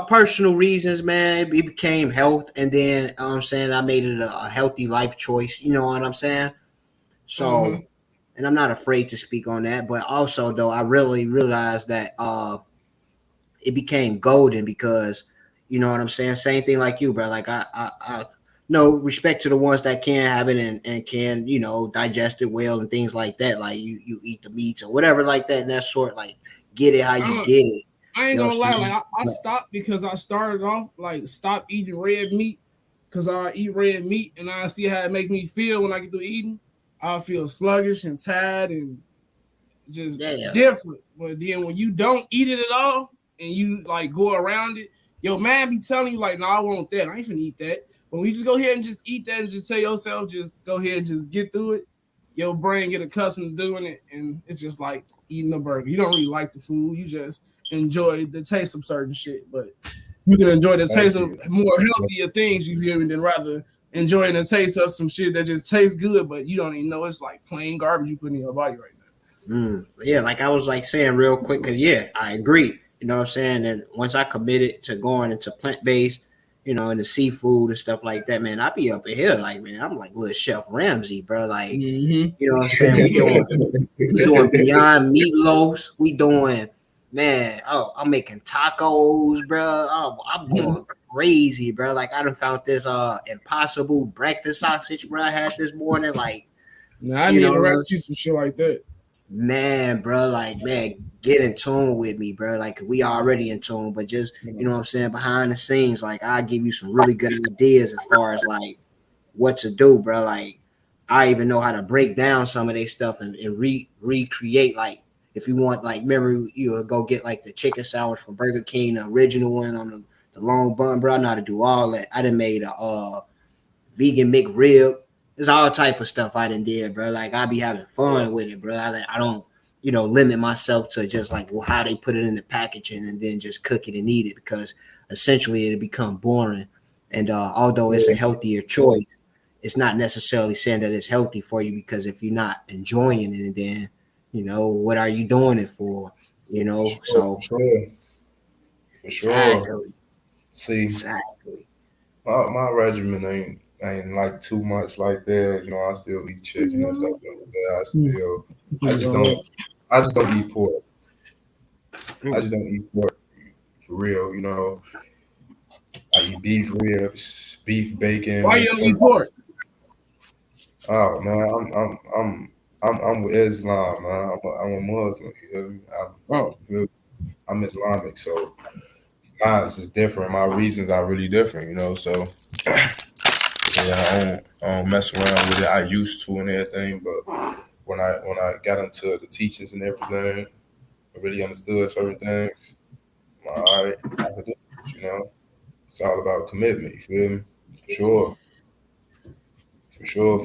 Personal reasons, man. It became health, and then I'm saying I made it a healthy life choice. You know what I'm saying? So and I'm not afraid to speak on that. But also, though, I really realized that it became golden because you know what I'm saying. Same thing like you, bro. Like I no respect to the ones that can have it and can digest it well and things like that. Like you eat the meats or whatever like that and that sort. Like get it how you get it. I ain't You know gonna what I'm lie, saying? like I stopped because I started off like stop eating red meat because I eat red meat and I see how it make me feel when I get through eating. I feel sluggish and tired and just different. But then when you don't eat it at all and you like go around it, your man be telling you like, no, I want that. I ain't finna eat that. But when you just go ahead and just eat that and just tell yourself, just go ahead and just get through it, your brain get accustomed to doing it, and it's just like eating a burger. You don't really like the food, you just enjoy the taste of certain shit, but you can enjoy the taste of more healthier things, you feel me, than rather enjoying the taste of some shit that just tastes good, but you don't even know it's like plain garbage you put in your body right now. Yeah, like I was like saying real quick, because I agree. You know what I'm saying? And once I committed to going into plant-based, and the seafood and stuff like that, man, I be up in here like, man, I'm like little Chef Ramsay, bro. Like, you know what I'm saying? We doing Beyond Meatloafs. We doing, man, I'm making tacos, bro. I'm going crazy, bro. Like I done found this Impossible breakfast sausage, bro. I had this morning. Like, now I need to rescue some shit like that. Man, bro, like, man, get in tune with me, bro. Like, we already in tune, but just, you know what I'm saying, behind the scenes, like, I'll give you some really good ideas as far as, like, what to do, bro. Like, I even know how to break down some of their stuff and recreate, like, if you want, like, remember, you'll go get, like, the chicken sandwich from Burger King, the original one on the long bun, bro. I know how to do all that. I done made a vegan McRib. There's all type of stuff I done did, bro. Like I be having fun with it, bro. I don't, limit myself to just like how they put it in the packaging and then just cook it and eat it because essentially it'll become boring. And although it's a healthier choice, it's not necessarily saying that it's healthy for you because if you're not enjoying it, then what are you doing it for? So for sure. Exactly. See, exactly. My regimen ain't like too much like that. I still eat chicken and stuff like that. I just don't eat pork. I just don't eat pork for real. I eat beef ribs, beef bacon. Why you don't eat pork? Oh man, I'm with Islam, man. I'm a Muslim. You know? I'm Islamic, so mine is different. My reasons are really different. So. Yeah, I don't mess around with it. I used to and everything, but when I got into the teachings and everything, I really understood certain things. All right, I could do it, It's all about commitment. You feel me? For sure.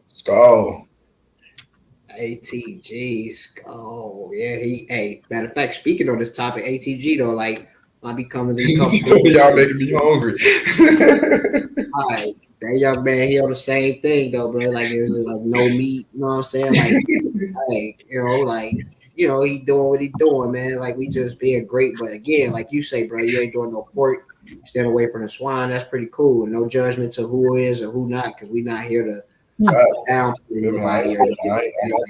Skull. ATG Skull. Yeah, matter of fact, speaking on this topic, ATG though, like I be coming to y'all making me hungry. All right. That young man, he on the same thing though, bro. Like it was like no meat, you know what I'm saying? Like, he doing what he doing, man. Like we just being great, but again, like you say, bro, you ain't doing no pork. Stand away from the swine. That's pretty cool. No judgment to who is or who not, because we not here to down nobody. I ain't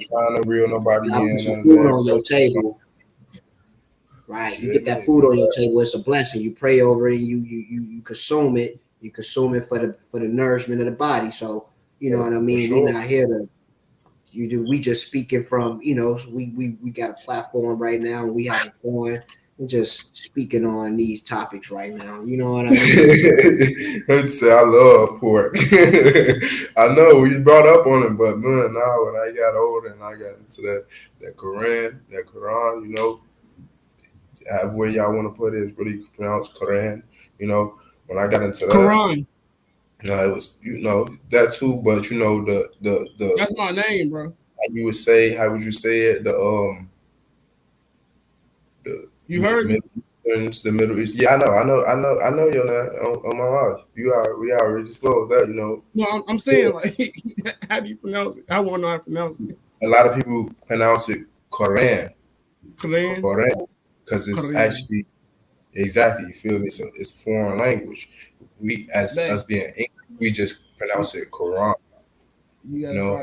trying to reel nobody in. Some food on your table. Right, you get that food on your table. It's a blessing. You pray over it. You consume it. You consume it for the nourishment of the body. So you know what I mean. Sure. We're not here to we just speaking from we got a platform right now and we having fun. We're just speaking on these topics right now. You know what I mean? I love pork. I know we brought up on it, but man, now when I got older and I got into that Quran, however y'all want to put it, it's really pronounced Quran. When I got into that, Quran. It was that too, but the that's my name, bro. How would you say it? You heard me? The Middle East. Yeah, I know your name on my life. We already disclosed that, No, I'm saying like, how do you pronounce it? I want to know how to pronounce it. A lot of people pronounce it Quran. Quran. Because it's actually exactly. You feel me? So it's a foreign language. We as us being English, we just pronounce it Quran. You know,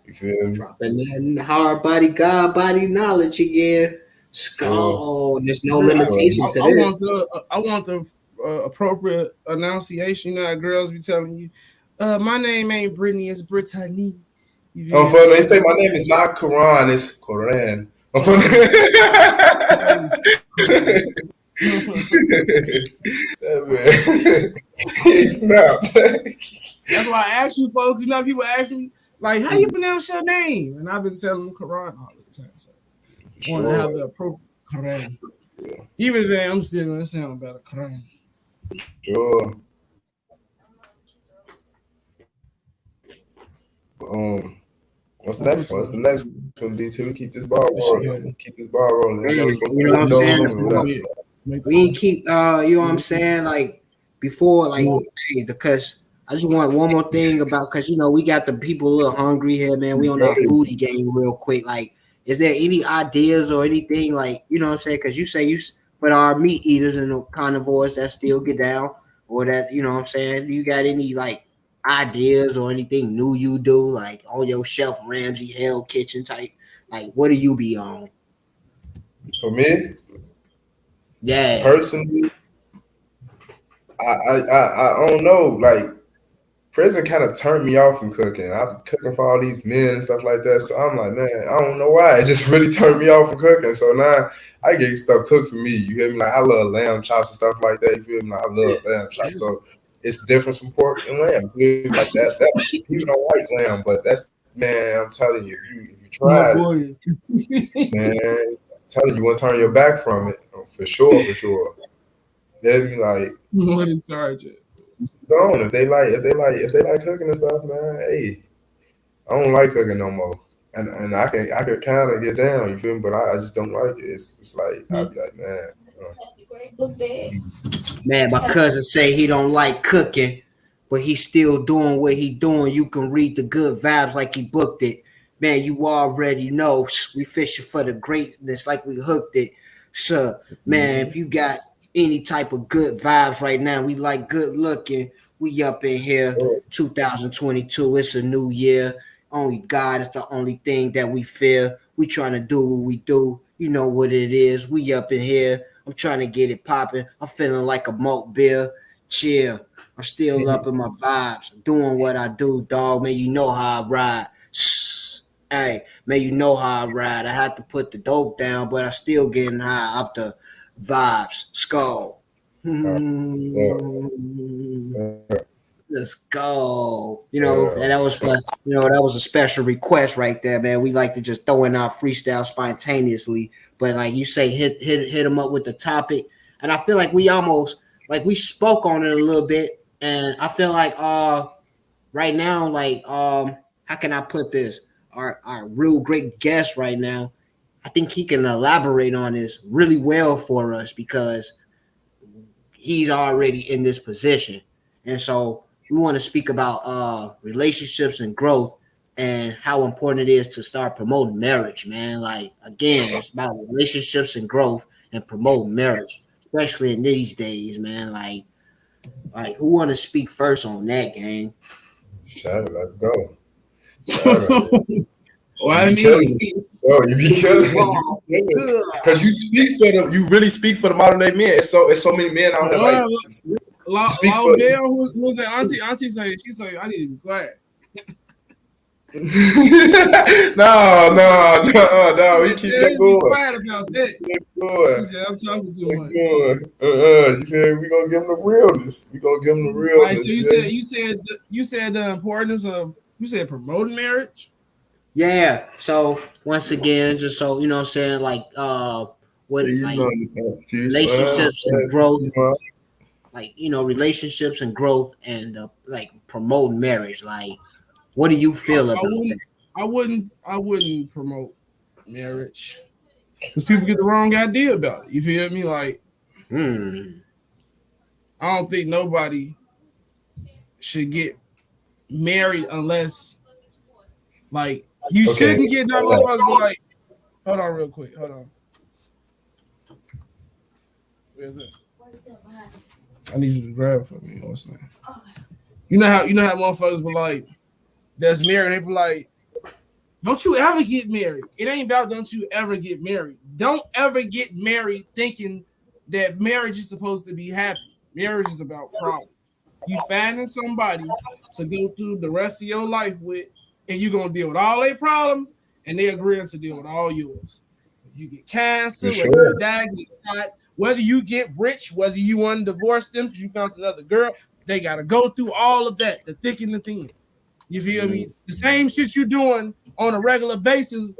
You feel me? Dropping that hard body, God body knowledge again. Skull. There's no Yeah, limitation to I this. want the appropriate enunciation. You know how girls be telling you, my name ain't Brittany, it's Brittany. You feel Oh, me? for they say my name is not Quran, it's Koran. Oh, for that man, he snapped. That's why I ask you, folks. You know, people ask me like, "How you pronounce your name?" And I've been telling them Quran all the time. So I want to have the appropriate Quran. Yeah. Even then, I'm still gonna sound better Quran. Sure. What's the next one? What's the next one? DT, we keep this ball rolling. Let's keep this ball rolling. Man, you know what I'm saying? We ain't keep you know what I'm saying, like before, like hey, because I just want one more thing about, because you know we got the people a little hungry here, man. We on our foodie game real quick. Like, is there any ideas or anything, like, you know what I'm saying? Because you say you for our meat eaters and the carnivores that still get down, or that, you know what I'm saying, you got any like ideas or anything new you do, like on your Chef Ramsay Hell Kitchen type? Like, what do you be on? For me, Yeah, personally, I don't know. Like, prison kind of turned me off from cooking. I'm cooking for all these men and stuff like that. So I'm like, man, I don't know why. It just really turned me off from cooking. So now I get stuff cooked for me. You hear me? Like, I love lamb chops and stuff like that. You feel me? Like, I love lamb chops. So it's different from pork and lamb. You feel me? Like that people don't like lamb, but that's, man, I'm telling you, if you try it, man, I'm telling you, won't turn your back from it. For sure, for sure. They'll be like, What in charge of? zone. If they like cooking and stuff, man, hey, I don't like cooking no more. And I can kind of get down, you feel me? But I just don't like it. It's like I'd be like, man, my cousin say he don't like cooking, but he's still doing what he doing. You can read the good vibes like he booked it. Man, you already know we fishing for the greatness like we hooked it. So, man, if you got any type of good vibes right now, we like good looking. We up in here, 2022. It's a new year. Only God is the only thing that we fear. We trying to do what we do. You know what it is. We up in here. I'm trying to get it popping. I'm feeling like a malt beer. Chill. I'm still up in my vibes. I'm doing what I do, dog. Man, you know how I ride. Hey, man, you know how I ride. I had to put the dope down, but I still getting high off the vibes. Skull. Let's go. You know, and that was for, you know, that was a special request right there, man. We like to just throw in our freestyle spontaneously. But like you say, hit them up with the topic. And I feel like we almost, like, we spoke on it a little bit. And I feel like right now, like, how can I put this? Our real great guest right now, I think he can elaborate on this really well for us, because he's already in this position. And so we want to speak about relationships and growth, and how important it is to start promoting marriage, man. Like, again, it's about relationships and growth and promoting marriage, especially in these days, man. Like who want to speak first on that, gang? Shout, let's go. Why me? Bro, you be killing because you speak for them. You really speak for the modern day men. It's so many men out here. Like, who was that? Auntie say, she say, I need to be quiet. No. We keep it going. Be quiet about that. She said, I'm talking too much. We gonna give them the realness. Right, so you said the importance of, you said promoting marriage. Yeah. So once again, just so you know what I'm saying, like what, like, relationships and growth, like, you know, relationships and growth, and like promoting marriage. Like, what do you feel about that? I wouldn't promote marriage, because people get the wrong idea about it. You feel me? Like, I don't think nobody should get married unless, like, you shouldn't get no motherfuckers. Like, hold on real quick. Hold on. Where's this? I need you to grab for me. What's that? You know how motherfuckers be like, that's married, they be like, don't you ever get married. It ain't about don't you ever get married. Don't ever get married thinking that marriage is supposed to be happy. Marriage is about problems. You finding somebody to go through the rest of your life with, and you're gonna deal with all their problems, and they agreeing to deal with all yours. You get cancer, whether you die, get shot, whether you get rich, whether you want to divorce them because you found another girl, they gotta go through all of that, the thick and the thin. You feel me? The same shit you doing on a regular basis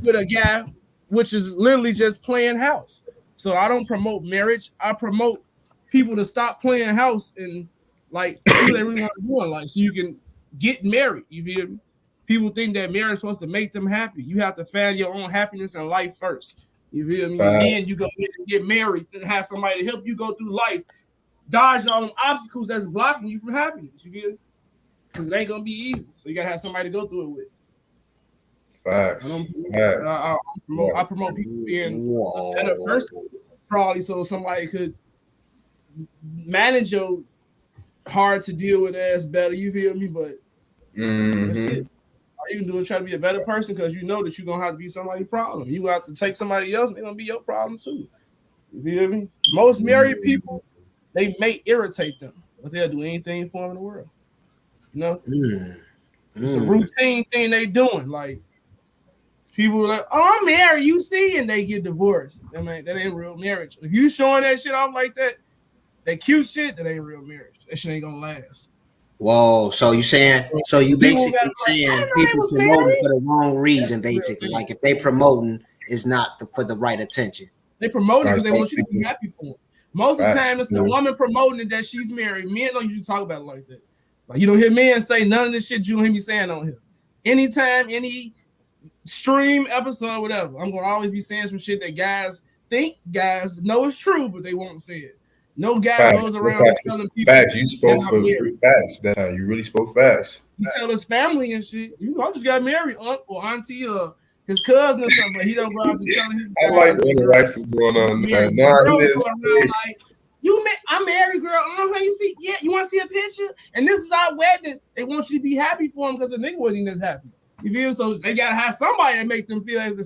with a guy, which is literally just playing house. So I don't promote marriage. I promote people to stop playing house and like see what they really want to do in life, so you can get married. You feel me? People think that marriage is supposed to make them happy. You have to find your own happiness in life first. You feel me? And then you go ahead and get married and have somebody to help you go through life, dodge all them obstacles that's blocking you from happiness. You feel me? Because it ain't gonna be easy. So you gotta have somebody to go through it with. Facts. I promote people being a better person, probably, so somebody could manage your hard to deal with ass better. You feel me? But that's it. All you can do is try to be a better person, because you know that you're gonna have to be somebody's problem. You have to take somebody else, and they're gonna be your problem too. You feel me? Most married people, they may irritate them, but they'll do anything for them in the world. You know, it's a routine thing they doing. Like people are like, "Oh, I'm married," you see, and they get divorced. That ain't real marriage. If you showing that shit off like that cute shit, that ain't real marriage. That shit ain't gonna last. Whoa, so you basically saying people promoting for the wrong reason, basically. Like if they promoting is not for the right attention. They promote it because they want you to be happy for them. Most of the time, it's the woman promoting it that she's married. Men don't usually talk about it like that. Like you don't hear men say none of this shit you don't hear me saying on here. Anytime, any stream episode, whatever, I'm gonna always be saying some shit that guys think guys know is true, but they won't say it. No guy goes around telling people. Facts. You spoke for facts. That's how you really spoke fast. He tell his family and shit. You know, I just got married, or auntie, or his cousin or something. But he don't go out to telling his guys. I like the interactions going on. Like, I'm married, girl. You see, yeah, you want to see a picture? And this is our wedding. They want you to be happy for them because the nigga wasn't as happy. You feel? So they gotta have somebody to make them feel as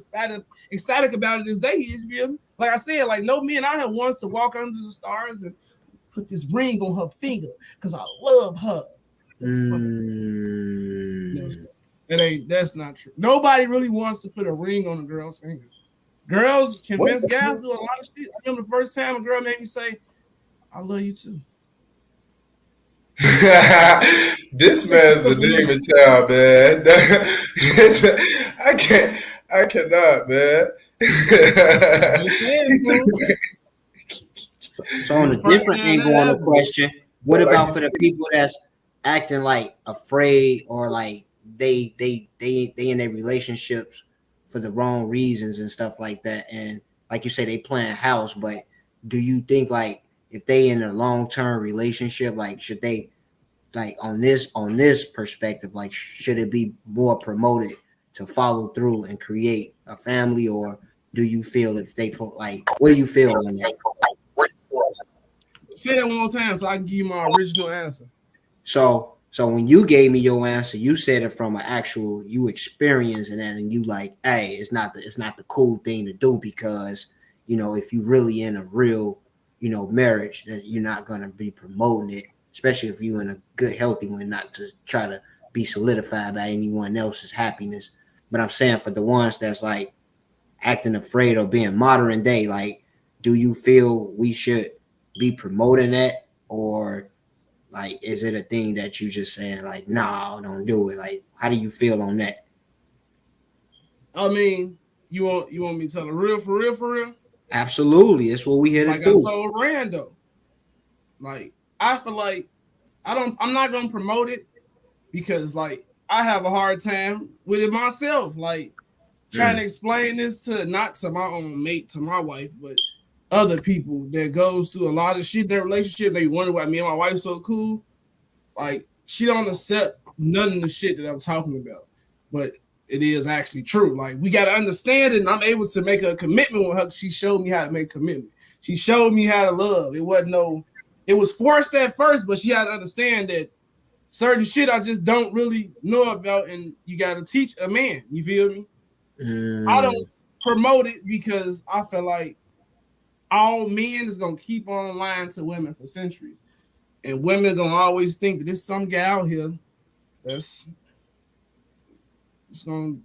ecstatic about it as they is. You feel me? Like I said, like no man out here wants to walk under the stars and put this ring on her finger because I love her. That's not true. Nobody really wants to put a ring on a girl's finger. Girls convince guys do a lot of shit. I remember the first time a girl made me say, "I love you too." This man's a demon child, man. I cannot, man. So on a different angle on the question, what about for the people that's acting like afraid or like they in their relationships for the wrong reasons and stuff like that, and like you say they playing house, but do you think like if they in a long-term relationship, like should they like on this perspective, like should it be more promoted to follow through and create a family, or do you feel if they like what do you feel on that? Say that one more time so I can give you my original answer. So when you gave me your answer, you said it from an actual you experience and then you like, hey, it's not the cool thing to do because you know if you really in a real marriage, that you're not gonna be promoting it, especially if you're in a good healthy one, not to try to be solidified by anyone else's happiness. But I'm saying for the ones that's like acting afraid or being modern day, like, do you feel we should be promoting that, or like is it a thing that you just saying like, no, don't do it? Like, how do you feel on that? I mean, you want me to tell the real for real? Absolutely, that's what we here to do. I told Rando, like I feel like I'm not gonna promote it because like I have a hard time with it myself. Like trying to explain this not to my own mate, to my wife, but other people that goes through a lot of shit in their relationship. They wonder why me and my wife's so cool. Like she don't accept none of the shit that I'm talking about, but it is actually true. Like we got to understand it, and I'm able to make a commitment with her. She showed me how to make a commitment. She showed me how to love. It was forced at first, but she had to understand that certain shit I just don't really know about, and you got to teach a man. You feel me? I don't promote it because I feel like all men is gonna keep on lying to women for centuries, and women gonna always think that there's some guy out here that's gonna.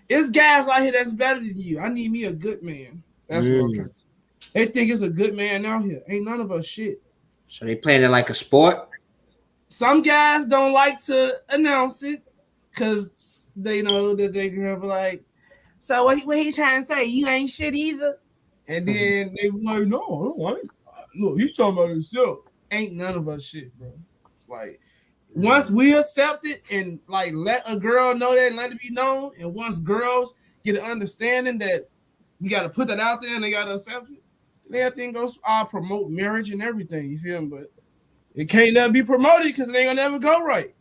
It's guys out here that's better than you. I need me a good man. That's what I'm trying to say. They think it's a good man out here. Ain't none of us shit. So they playing it like a sport? Some guys don't like to announce it because they know that they grew up like, so what he trying to say? You ain't shit either. And then they be like, no, I ain't. Look, he talking about himself. Ain't none of us shit, bro. Like, once we accept it and like let a girl know that and let it be known, and once girls get an understanding that we got to put that out there and they got to accept it, then everything goes. I'll promote marriage and everything. You feel me? But it can't never be promoted because it ain't gonna never go right.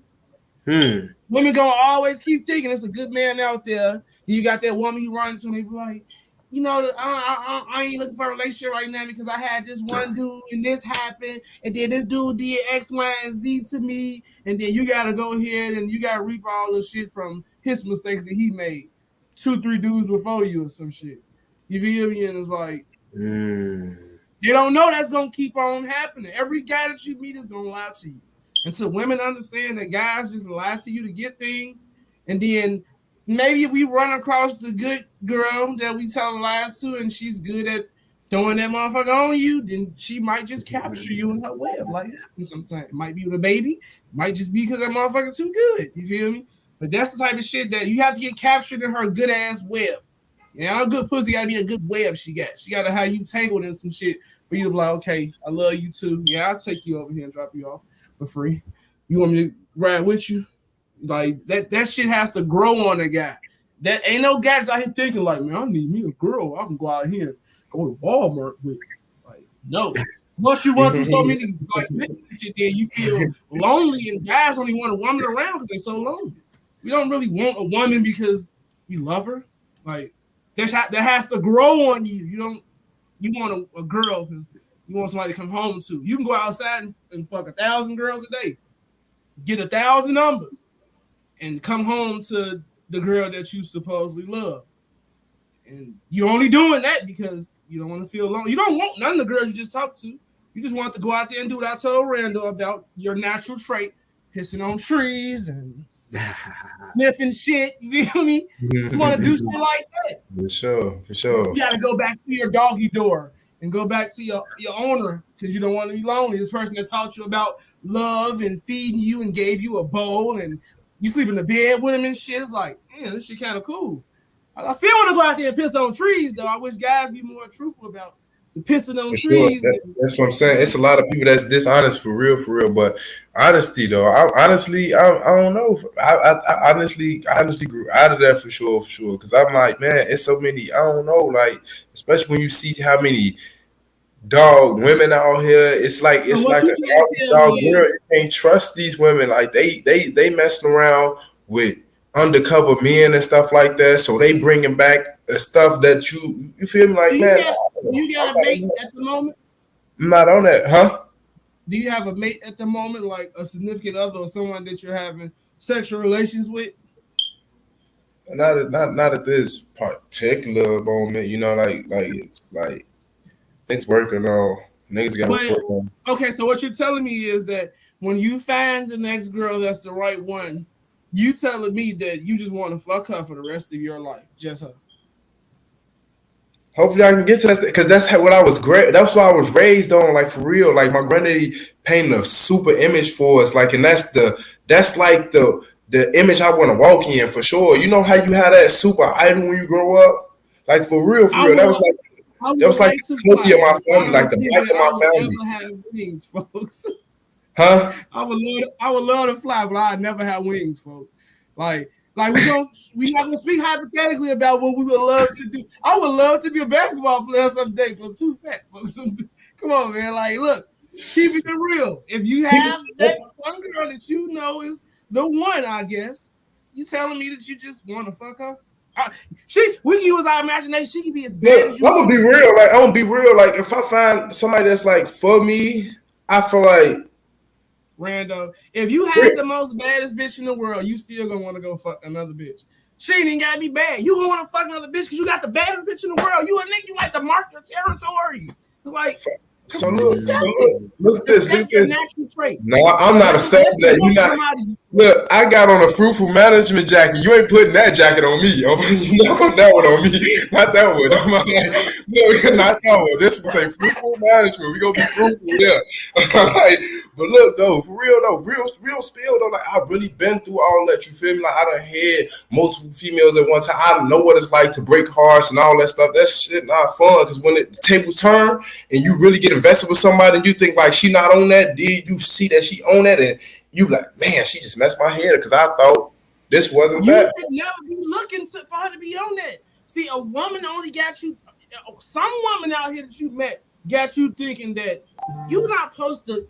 Women gonna always keep thinking it's a good man out there. You got that woman you run into, and they be like, you know, I ain't looking for a relationship right now because I had this one dude and this happened, and then this dude did X, Y, and Z to me, and then you gotta go ahead and you gotta reap all the shit from his mistakes that he made 2-3 dudes before you or some shit. You feel me? And it's like they don't know that's gonna keep on happening. Every guy that you meet is gonna lie to you. Until women understand that guys just lie to you to get things, and then maybe if we run across the good girl that we tell lies to and she's good at throwing that motherfucker on you, then she might just capture you in her web. Like sometimes it might be with a baby, might just be because that motherfucker too good. You feel me? But that's the type of shit that you have to get captured in her good ass web. Yeah, a good pussy gotta be a good web she got. She gotta have you tangled in some shit for you to be like, okay, I love you too. Yeah, I'll take you over here and drop you off for free. You want me to ride with you? Like that shit has to grow on a guy. That ain't no guys out here thinking like, man, I need me a girl. I can go out here and go to Walmart with. Like, no. Once you run through so many like shit, then you feel lonely, and guys only want a woman around because they're so lonely. We don't really want a woman because we love her. Like that has to grow on you. You want a girl because you want somebody to come home to. You can go outside and fuck 1,000 girls a day, get 1,000 numbers, and come home to the girl that you supposedly love. And you're only doing that because you don't want to feel alone. You don't want none of the girls you just talked to. You just want to go out there and do what I told Randall about your natural trait, pissing on trees and sniffing shit. You feel me? Just want to do shit like that. For sure. You got to go back to your doggy door and go back to your owner because you don't want to be lonely. This person that taught you about love and feeding you and gave you a bowl and you sleep in the bed with him and shit. It's like, man, this shit kind of cool. I still want to go out there and piss on trees, though. I wish guys be more truthful about the pissing on trees. Sure. That's what I'm saying. It's a lot of people that's dishonest for real. But honesty, though, I don't know. I honestly grew out of that for sure. Because I'm like, man, it's so many. I don't know. Like, especially when you see how many dog women out here, it's like a dog girl. You can't trust these women. Like they messing around with undercover men and stuff like that. So they bringing back the stuff that you feel me like, man. You got a mate at the moment? I'm not on that, huh? Do you have a mate at the moment, like a significant other or someone that you're having sexual relations with? Not at this particular moment, you know, like it's working on. Niggas got to work on. Okay, so what you're telling me is that when you find the next girl that's the right one, you telling me that you just want to fuck her for the rest of your life, just her. Hopefully I can get to that because that's what I was great. That's what I was raised on, like for real. Like my granddaddy painted a super image for us, like, and that's like the image I want to walk in for sure. You know how you have that super idol when you grow up, like for real. That was like the cookie of my family, like the back of my family. Never have wings, folks. Huh? I would love to fly, but I never have wings, folks. Like we're not gonna speak hypothetically about what we would love to do. I would love to be a basketball player someday, but I'm too fat, folks. Come on, man. Like, look, keep it real. If you have that one girl that you know is the one, I guess, you telling me that you just want to fuck her? We can use our imagination. She can be as bad as you. I'm gonna be real. Like, if I find somebody that's like for me, I feel like Rando, if you had the most baddest bitch in the world, you still gonna want to go fuck another bitch. She ain't gotta be bad. You gonna want to fuck another bitch because you got the baddest bitch in the world. You a nigga, you like to mark your territory. It's like, So look this. your natural trait. No, I'm not accepting that. You not. Look, I got on a fruitful management jacket. You ain't putting that jacket on me. You not putting that one on me. Not that one. I'm like, no, not that one. This one say fruitful management. We gonna be fruitful, yeah. Like, but look though, for real though, real spill though. Like I've really been through all that. You feel me? Like I done had multiple females at one time. I know what it's like to break hearts and all that stuff. That shit not fun because when the tables turn and you really get invested with somebody and you think like she not on that, did you see that she on that and you like, man, she just messed my head because I thought this wasn't that. You should never be looking for her to be on that. See, a woman only got you. Some woman out here that you met got you thinking that you're supposed to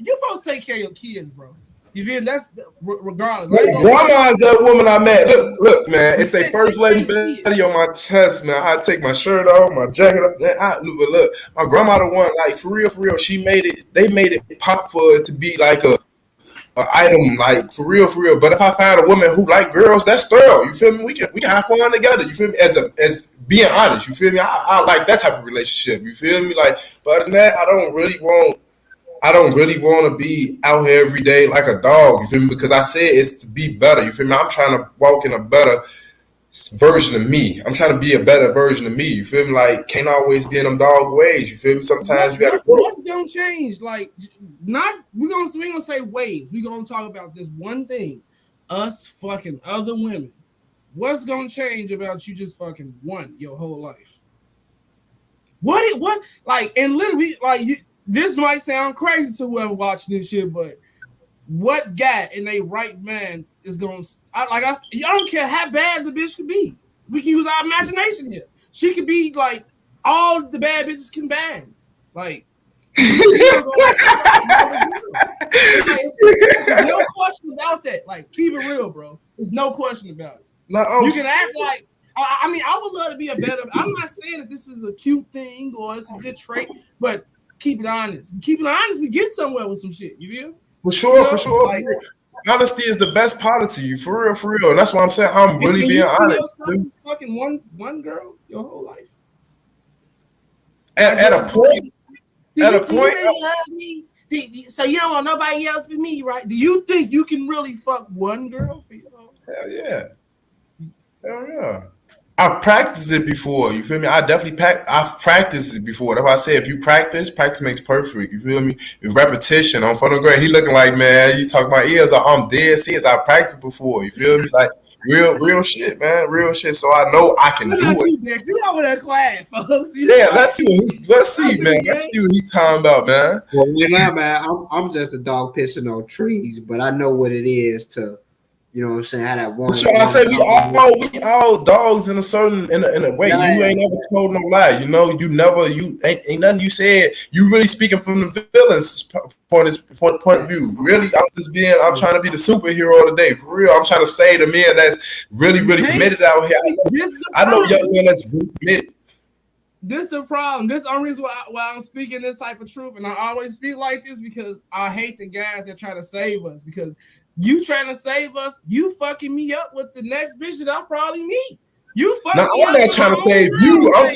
take care of your kids, bro. You feel? That's regardless. Grandma's that woman I met. Look, man. It's a first lady belly on my chest, man. I take my shirt off, my jacket off. But look, my grandma the one, like for real. She made it. They made it pop for it to be like a item, like for real. But if I find a woman who like girls, that's thorough. You feel me? We can have fun together. You feel me? As being honest, you feel me? I like that type of relationship. You feel me? Like, but other than that, I don't really want to be out here every day like a dog. You feel me? Because I said it's to be better. You feel me? I'm trying to walk in a better version of me. I'm trying to be a better version of me. You feel me? Like, can't always be in them dog ways. You feel me? Sometimes you gotta grow. What's gonna change? Like, we ain't gonna say ways. We gonna talk about this one thing: us fucking other women. What's gonna change about you just fucking one your whole life? What? Like, and literally, like you. This might sound crazy to whoever watching this shit, but what guy in a right man is gonna? I don't care how bad the bitch could be. We can use our imagination here. She could be like all the bad bitches combined. Like, there's no question about that. Like, keep it real, bro. There's no question about it. You can act like. I mean, I would love to be a better. I'm not saying that this is a cute thing or it's a good trait, but keep it honest. Keep it honest. We get somewhere with some shit. You feel? For sure. Like, honesty is the best policy. For real. And that's why I'm saying I'm really being honest. Fucking one girl your whole life. At a point. Really love me? So you don't want nobody else but me, right? Do you think you can really fuck one girl for your whole life? Hell yeah. I've practiced it before. You feel me? I've practiced it before. That's why I say if you practice makes perfect. You feel me? With repetition on front of grade, he looking like, man, you talk my ears. I'm dead serious. I practiced before. You feel me? Like real shit, man. Real shit. So I know I can do it. You over there quiet, folks. Let's see, man. Let's see what he's talking about, man. Well, yeah, man. I'm just a dog pissing on trees, but I know what it is to. You know what I'm saying? How that one. So I say we all dogs in a way. Yeah. You ain't never told no lie. You know, ain't nothing you said. You really speaking from the villain's point of view. Really, I'm trying to be the superhero today. For real, I'm trying to say the men that's really committed out here. I know young men that's really committed. This is the problem. This is the only reason why I'm speaking this type of truth, and I always speak like this because I hate the guys that try to save us because. You trying to save us? You fucking me up with the next bitch that I'll probably meet. You fucking. No, I'm not trying to save you. I'm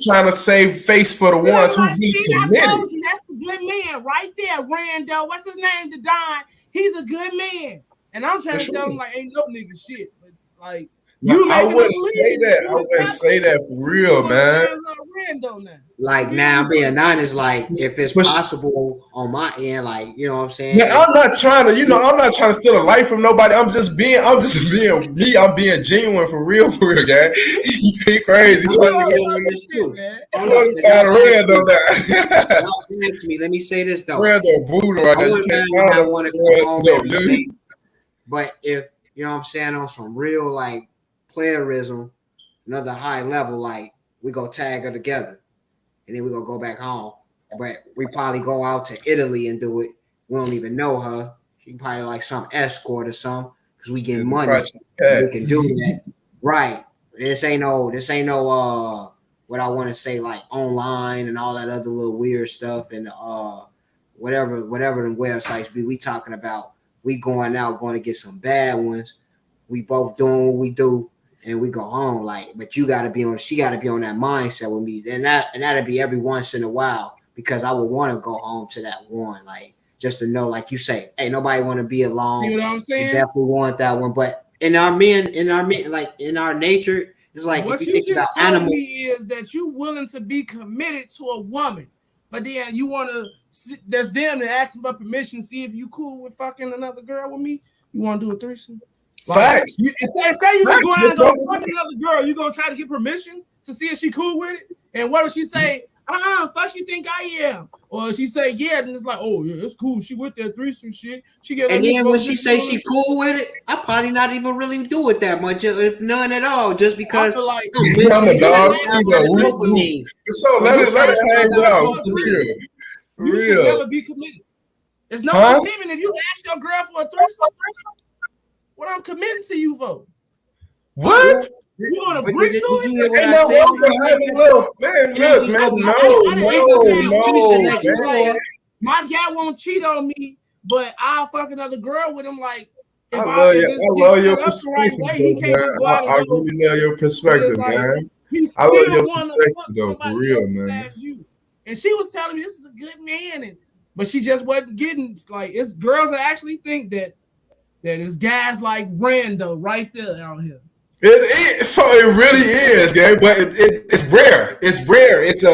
trying to save face for the ones who really committed. I told you that's a good man right there, Rando. What's his name? The Don. He's a good man, and I'm trying to tell him like ain't no nigga shit, but like. I wouldn't say that. I wouldn't say that for real, man. Like now, I'm being honest. Like if it's possible on my end, like you know what I'm saying. Yeah, I'm not trying to steal a life from nobody. I'm just being me. I'm being genuine for real, guy. You crazy. Let me say this though. I want to come home but if you know what I'm saying on some real like. Playerism, another high level, like we go tag her together and then we gonna go back home. But we probably go out to Italy and do it. We don't even know her. She probably like some escort or something because we get money. We can do that. Right. This ain't no what I want to say, like online and all that other little weird stuff and whatever them websites be. We talking about we going out, going to get some bad ones. We both doing what we do, and we go home. Like, but she got to be on that mindset with me, and that'll be every once in a while, because I would want to go home to that one, like, just to know, like you say, hey, nobody want to be alone. You know what I'm saying? You definitely want that one, but in our like in our nature, it's like what if you you think about just told animals, me is that you willing to be committed to a woman, but then you want to. There's them to ask for permission, see if you cool with fucking another girl with me. You want to do a threesome? Facts. Say you just go out and go fuck another girl, you gonna try to get permission to see if she cool with it? And what if she say, fuck you think I am? Or she say, yeah, then it's like, oh yeah, it's cool. She with that threesome shit. She get. And then when she say she cool with it, I probably not even really do it that much, if none at all, just because. I feel like so let it hang out. You should never be committed. There's no commitment if you ask your girl for a threesome. What I'm committing to you for? What? You gonna break to it? Ain't no wrong with having a little man. My guy won't cheat on me, but I'll fuck another girl with him. Like, I love your perspective, man. I really love your perspective, man. I love your perspective, though, for real, man. And she was telling me this is a good man, but she just wasn't getting, like, it's girls that actually think that it's guys like Brando right there out here. It really is, gang, but it's rare. It's rare. It's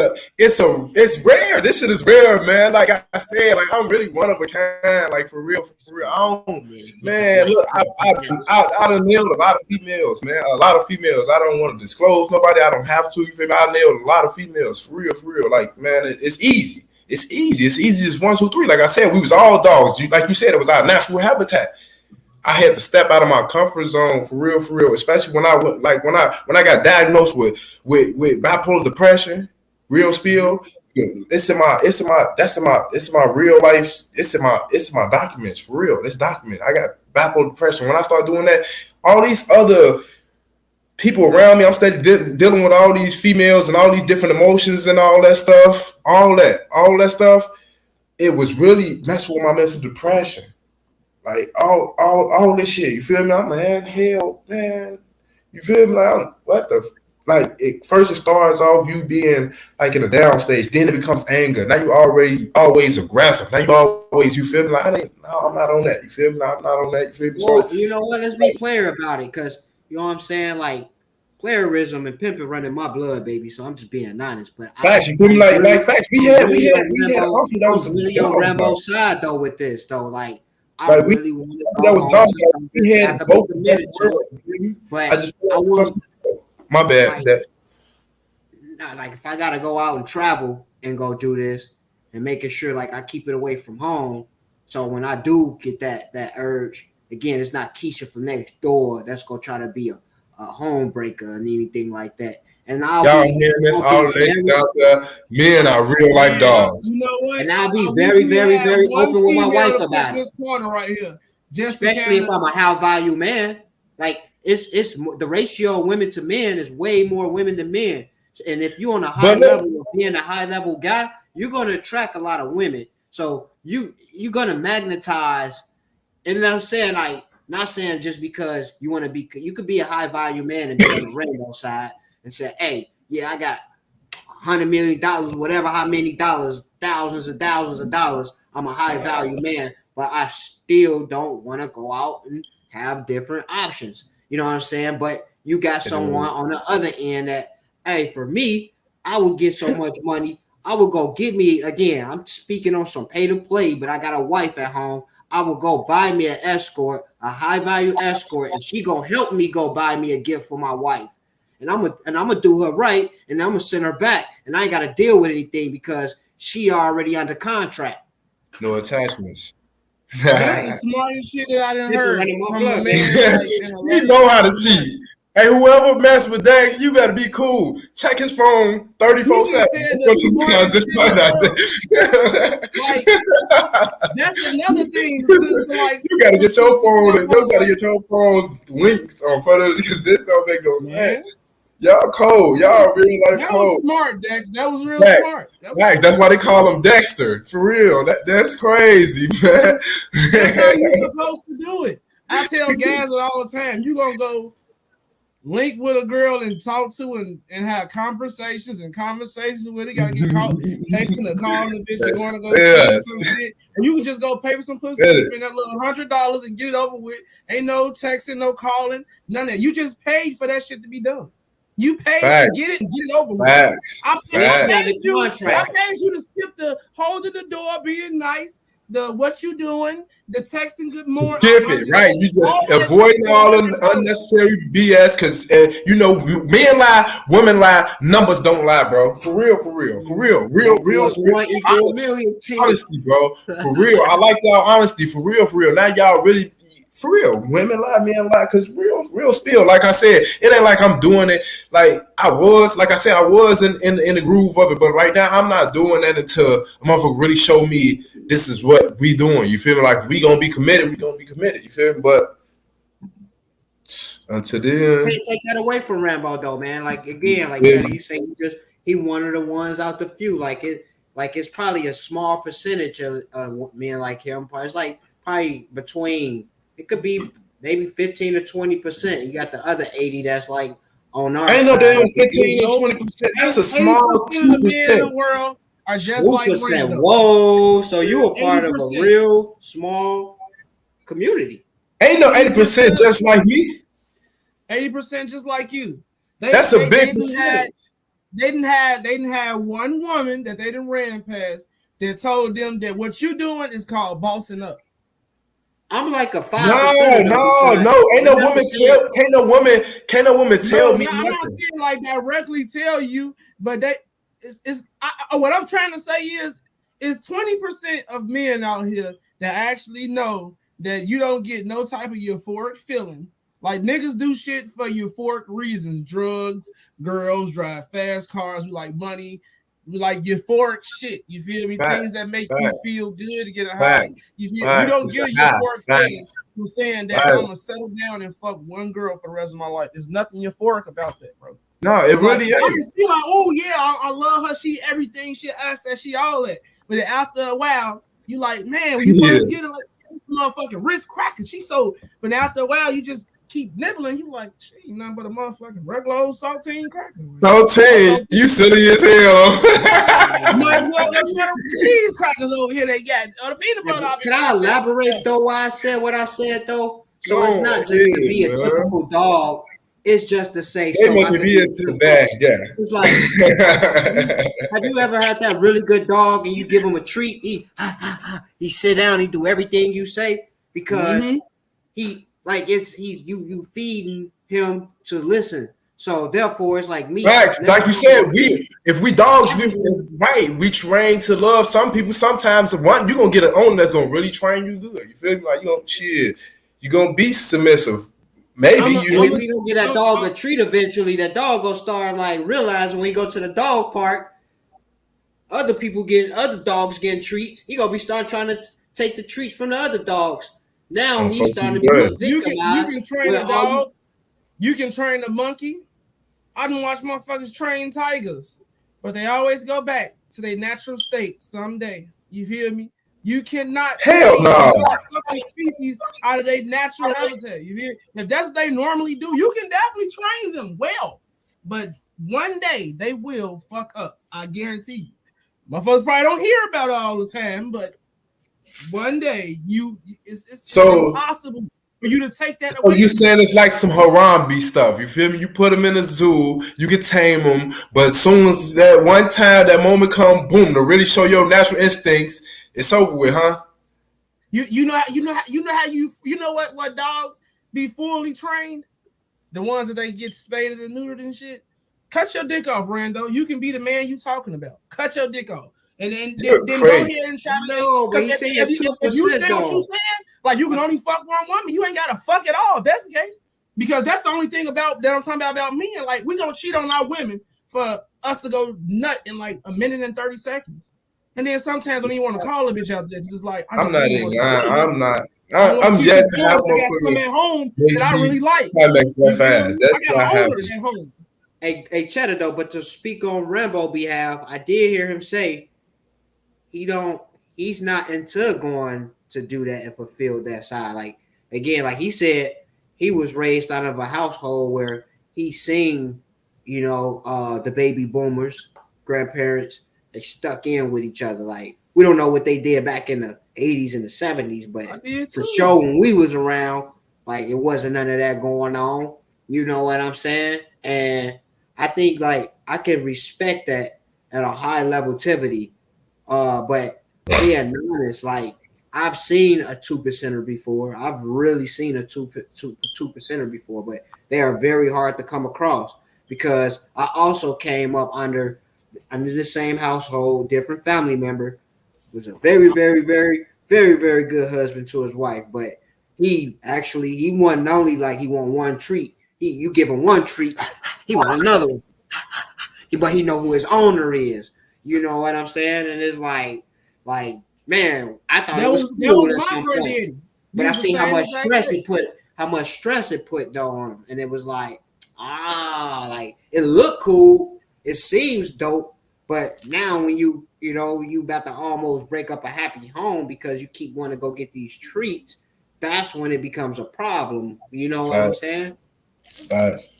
rare. This shit is rare, man. Like I said, like I'm really one of a kind. Like for real. Man, look, I done nailed a lot of females, man. A lot of females. I don't want to disclose nobody. I don't have to. You feel me? I nailed a lot of females, for real. Like, man, it's easy. It's easy as 1, 2, 3. Like I said, we was all dogs. Like you said, it was our natural habitat. I had to step out of my comfort zone for real, especially when I went, like when I got diagnosed with bipolar depression, real spill. It's in my real life. It's in my documents for real. It's documented. I got bipolar depression. When I started doing that, all these other people around me, I'm steady dealing with all these females and all these different emotions and all that stuff. All that stuff. It was really messing with my mental depression. Like all this shit, you feel me? I'm like, hell, man. You feel me? Like, what the? Like, first it starts off you being like in a down stage, then it becomes anger. Now you always aggressive. Now you feel me? Like, I'm not on that. You feel me? I'm not on that. You feel me? Well, so, you know what? Let's be clear about it, because you know what I'm saying. Like, playerism and pimping running my blood, baby. So I'm just being honest. But facts, you feel me? Like facts. We had really on Rambo's side though with this though, like. I like really wanted to we had both committed to it, but I just my bad. Like if I gotta go out and travel and go do this and making sure like I keep it away from home. So when I do get that urge, again, it's not Keisha from next door that's gonna try to be a home breaker and anything like that. And y'all hearing this, all ladies out there, men are real life dogs. You know what? And I'll be very, very, very open with my wife about it. This corner right here, especially if I'm a high value man. Like it's the ratio of women to men is way more women than men. And if you're on a high level of being a high level guy, you're gonna attract a lot of women. So you're gonna magnetize. And I'm saying, like, not saying just because you want to be, you could be a high value man and be on the rainbow side. And say, hey, yeah, I got $100 million, whatever, how many dollars, thousands of dollars. I'm a high value man, but I still don't want to go out and have different options. You know what I'm saying? But you got someone on the other end that, hey, for me, I would get so much money. I would go get me, again, I'm speaking on some pay to play, but I got a wife at home. I would go buy me an escort, a high value escort, and she gonna help me go buy me a gift for my wife. And I'm gonna do her right, and I'm gonna send her back, and I ain't gotta deal with anything because she already under contract. No attachments. That's the smartest shit that I done heard. You know how to cheat. Hey, whoever mess with Dax, you better be cool. Check his phone 24/7. That's another thing. Like, you gotta get your phone. You gotta get your phone's links on photo because this don't make no sense. Y'all cold. Y'all really like That was cold. smart, Dex. That was real Facts. smart. That was Max, that's why they call him Dexter. For real. That's crazy, man. That's how you supposed to do it. I tell guys it all the time. You gonna go link with a girl and talk to and have conversations with it. You gotta get caught texting or calling the bitch you want to go see some shit. And you can just go pay for some pussy and spend that little $100 and get it over with. Ain't no texting, no calling, none of that. You just paid for that shit to be done. You paid to get it and get it over with. I paid you to skip the holding the door, being nice, the what you doing, the texting good morning. Skip it, right? You just avoiding all unnecessary BS because men lie, women lie, numbers don't lie, bro. For real. Real honesty, bro. For real. I like y'all honesty, for real. Now y'all really. For real, women lie, men lie, because real spill. Like I said, it ain't like I'm doing it like I was. Like I said, I was in the groove of it, but right now I'm not doing that until a motherfucker really show me this is what we doing. You feel me? Like we gonna be committed. You feel me? But until then, can't take that away from Rambo though, man. Like again, like you say, he one of the ones out the few. Like it's probably a small percentage of men like him. It's like probably between. It could be maybe 15 to 20%. You got the other 80 that's like on our ain't side. no damn 15 or 20%. That's a small 2%. In the world are just 2%. Like Rambo. Whoa, so you a part 80%. Of a real small community. Ain't no 80% just like me. 80% just like you. That's a big percentage. They didn't have one woman that they didn't ran past that told them that what you doing is called bossing up. I'm like a 5%. No. Ain't no woman tell me I'm nothing. not saying like directly tell you, but that is what I'm trying to say is 20% of men out here that actually know that you don't get no type of euphoric feeling. Like niggas do shit for euphoric reasons, drugs, girls, drive fast cars, we like money. Like euphoric shit, you feel me? Things that make you feel good to get a high. You don't get a euphoric thing from saying that I'm gonna settle down and fuck one girl for the rest of my life. There's nothing euphoric about that, bro. No, it really is. I can feel like, oh yeah, I love her. She everything. She us that she all that. But after a while, you like, man, when you first get it, like motherfucking wrist cracking. She's so. But after a while, you just keep nibbling, you like, she ain't nothing but a motherfucking regular old saltine cracker. Saltine, you silly as hell. Cheese crackers over here they got. The peanut butter. Can I elaborate though why I said what I said though? So it's not just to be a typical dog. It's just to say so. They make me into the bag, yeah. It's like, have you ever had that really good dog and you give him a treat? He sit down, he do everything you say because he. Like he's you feeding him to listen. So therefore it's like me. Facts. Like you said, if we dogs, we train to love some people. Sometimes you're gonna get an owner that's gonna really train you good. You feel me? Like you're gonna be submissive. Maybe you gonna get that dog a treat eventually. That dog gonna start like realizing when you go to the dog park, other dogs getting treats. He gonna be start trying to take the treat from the other dogs. Now he's starting to be victimized. You can train a dog. You can train a monkey. I done watch motherfuckers train tigers, but they always go back to their natural state someday. You feel me? You cannot species out of their natural habitat. You feel? If that's what they normally do, you can definitely train them well. But one day they will fuck up. I guarantee you. Motherfuckers probably don't hear about it all the time, but one day it's impossible for you to take that away. So you saying it's like some Harambe stuff? You feel me? You put them in a zoo, you can tame them, but as soon as that one time that moment come, boom, to really show your natural instincts, it's over with, huh? You know what dogs be fully trained? The ones that they get spaded and neutered and shit. Cut your dick off, Rando. You can be the man you talking about. Cut your dick off. And then go ahead and try to but if you say what you saying, like you can only fuck one woman, you ain't gotta fuck at all. If that's the case, because that's the only thing about that I'm talking about men. Like we gonna cheat on our women for us to go nut in like a minute and 30 seconds, and then sometimes when you want to call a bitch out there, it's just like I'm just at home that I really like. That makes that fast. That's not happening. Hey, Cheddar though, but to speak on Rambo behalf, I did hear him say he's not into going to do that and fulfill that side. Like again, like he said, he was raised out of a household where he seen, the baby boomers, grandparents, they stuck in with each other. Like we don't know what they did back in the 80s and the 70s, but for sure when we was around, like it wasn't none of that going on. You know what I'm saying? And I think like I can respect that at a high leveltivity. But being honest, like I've seen a 2%er before. I've really seen a 2%er before, but they are very hard to come across because I also came up under the same household, different family member, was a very, very, very, very, very good husband to his wife. But he wasn't only like he want one treat. You give him one treat, he want another one. But he know who his owner is. You know what I'm saying? And it's like, man, I thought it was cool at some point. But I seen how much stress it put though on him. And it was like, like it looked cool. It seems dope. But now when you about to almost break up a happy home because you keep wanting to go get these treats, that's when it becomes a problem. You know what I'm saying? Facts.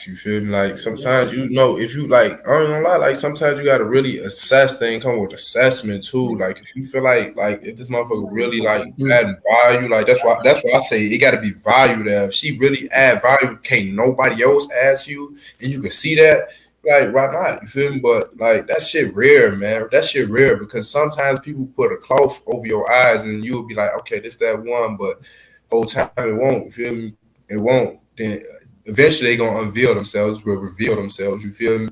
You feel me? Like sometimes if you like, I don't know, like sometimes you gotta really assess things, come with assessment too. Like if you feel like if this motherfucker really like adding value, like that's why I say it gotta be value there. If she really add value, can't nobody else ask you, and you can see that. Like, why not? You feel me? But like that shit rare, man. That shit rare because sometimes people put a cloth over your eyes and you'll be like, okay, this that one, but whole time it won't. You feel me? It won't. Then eventually they gonna reveal themselves. You feel me?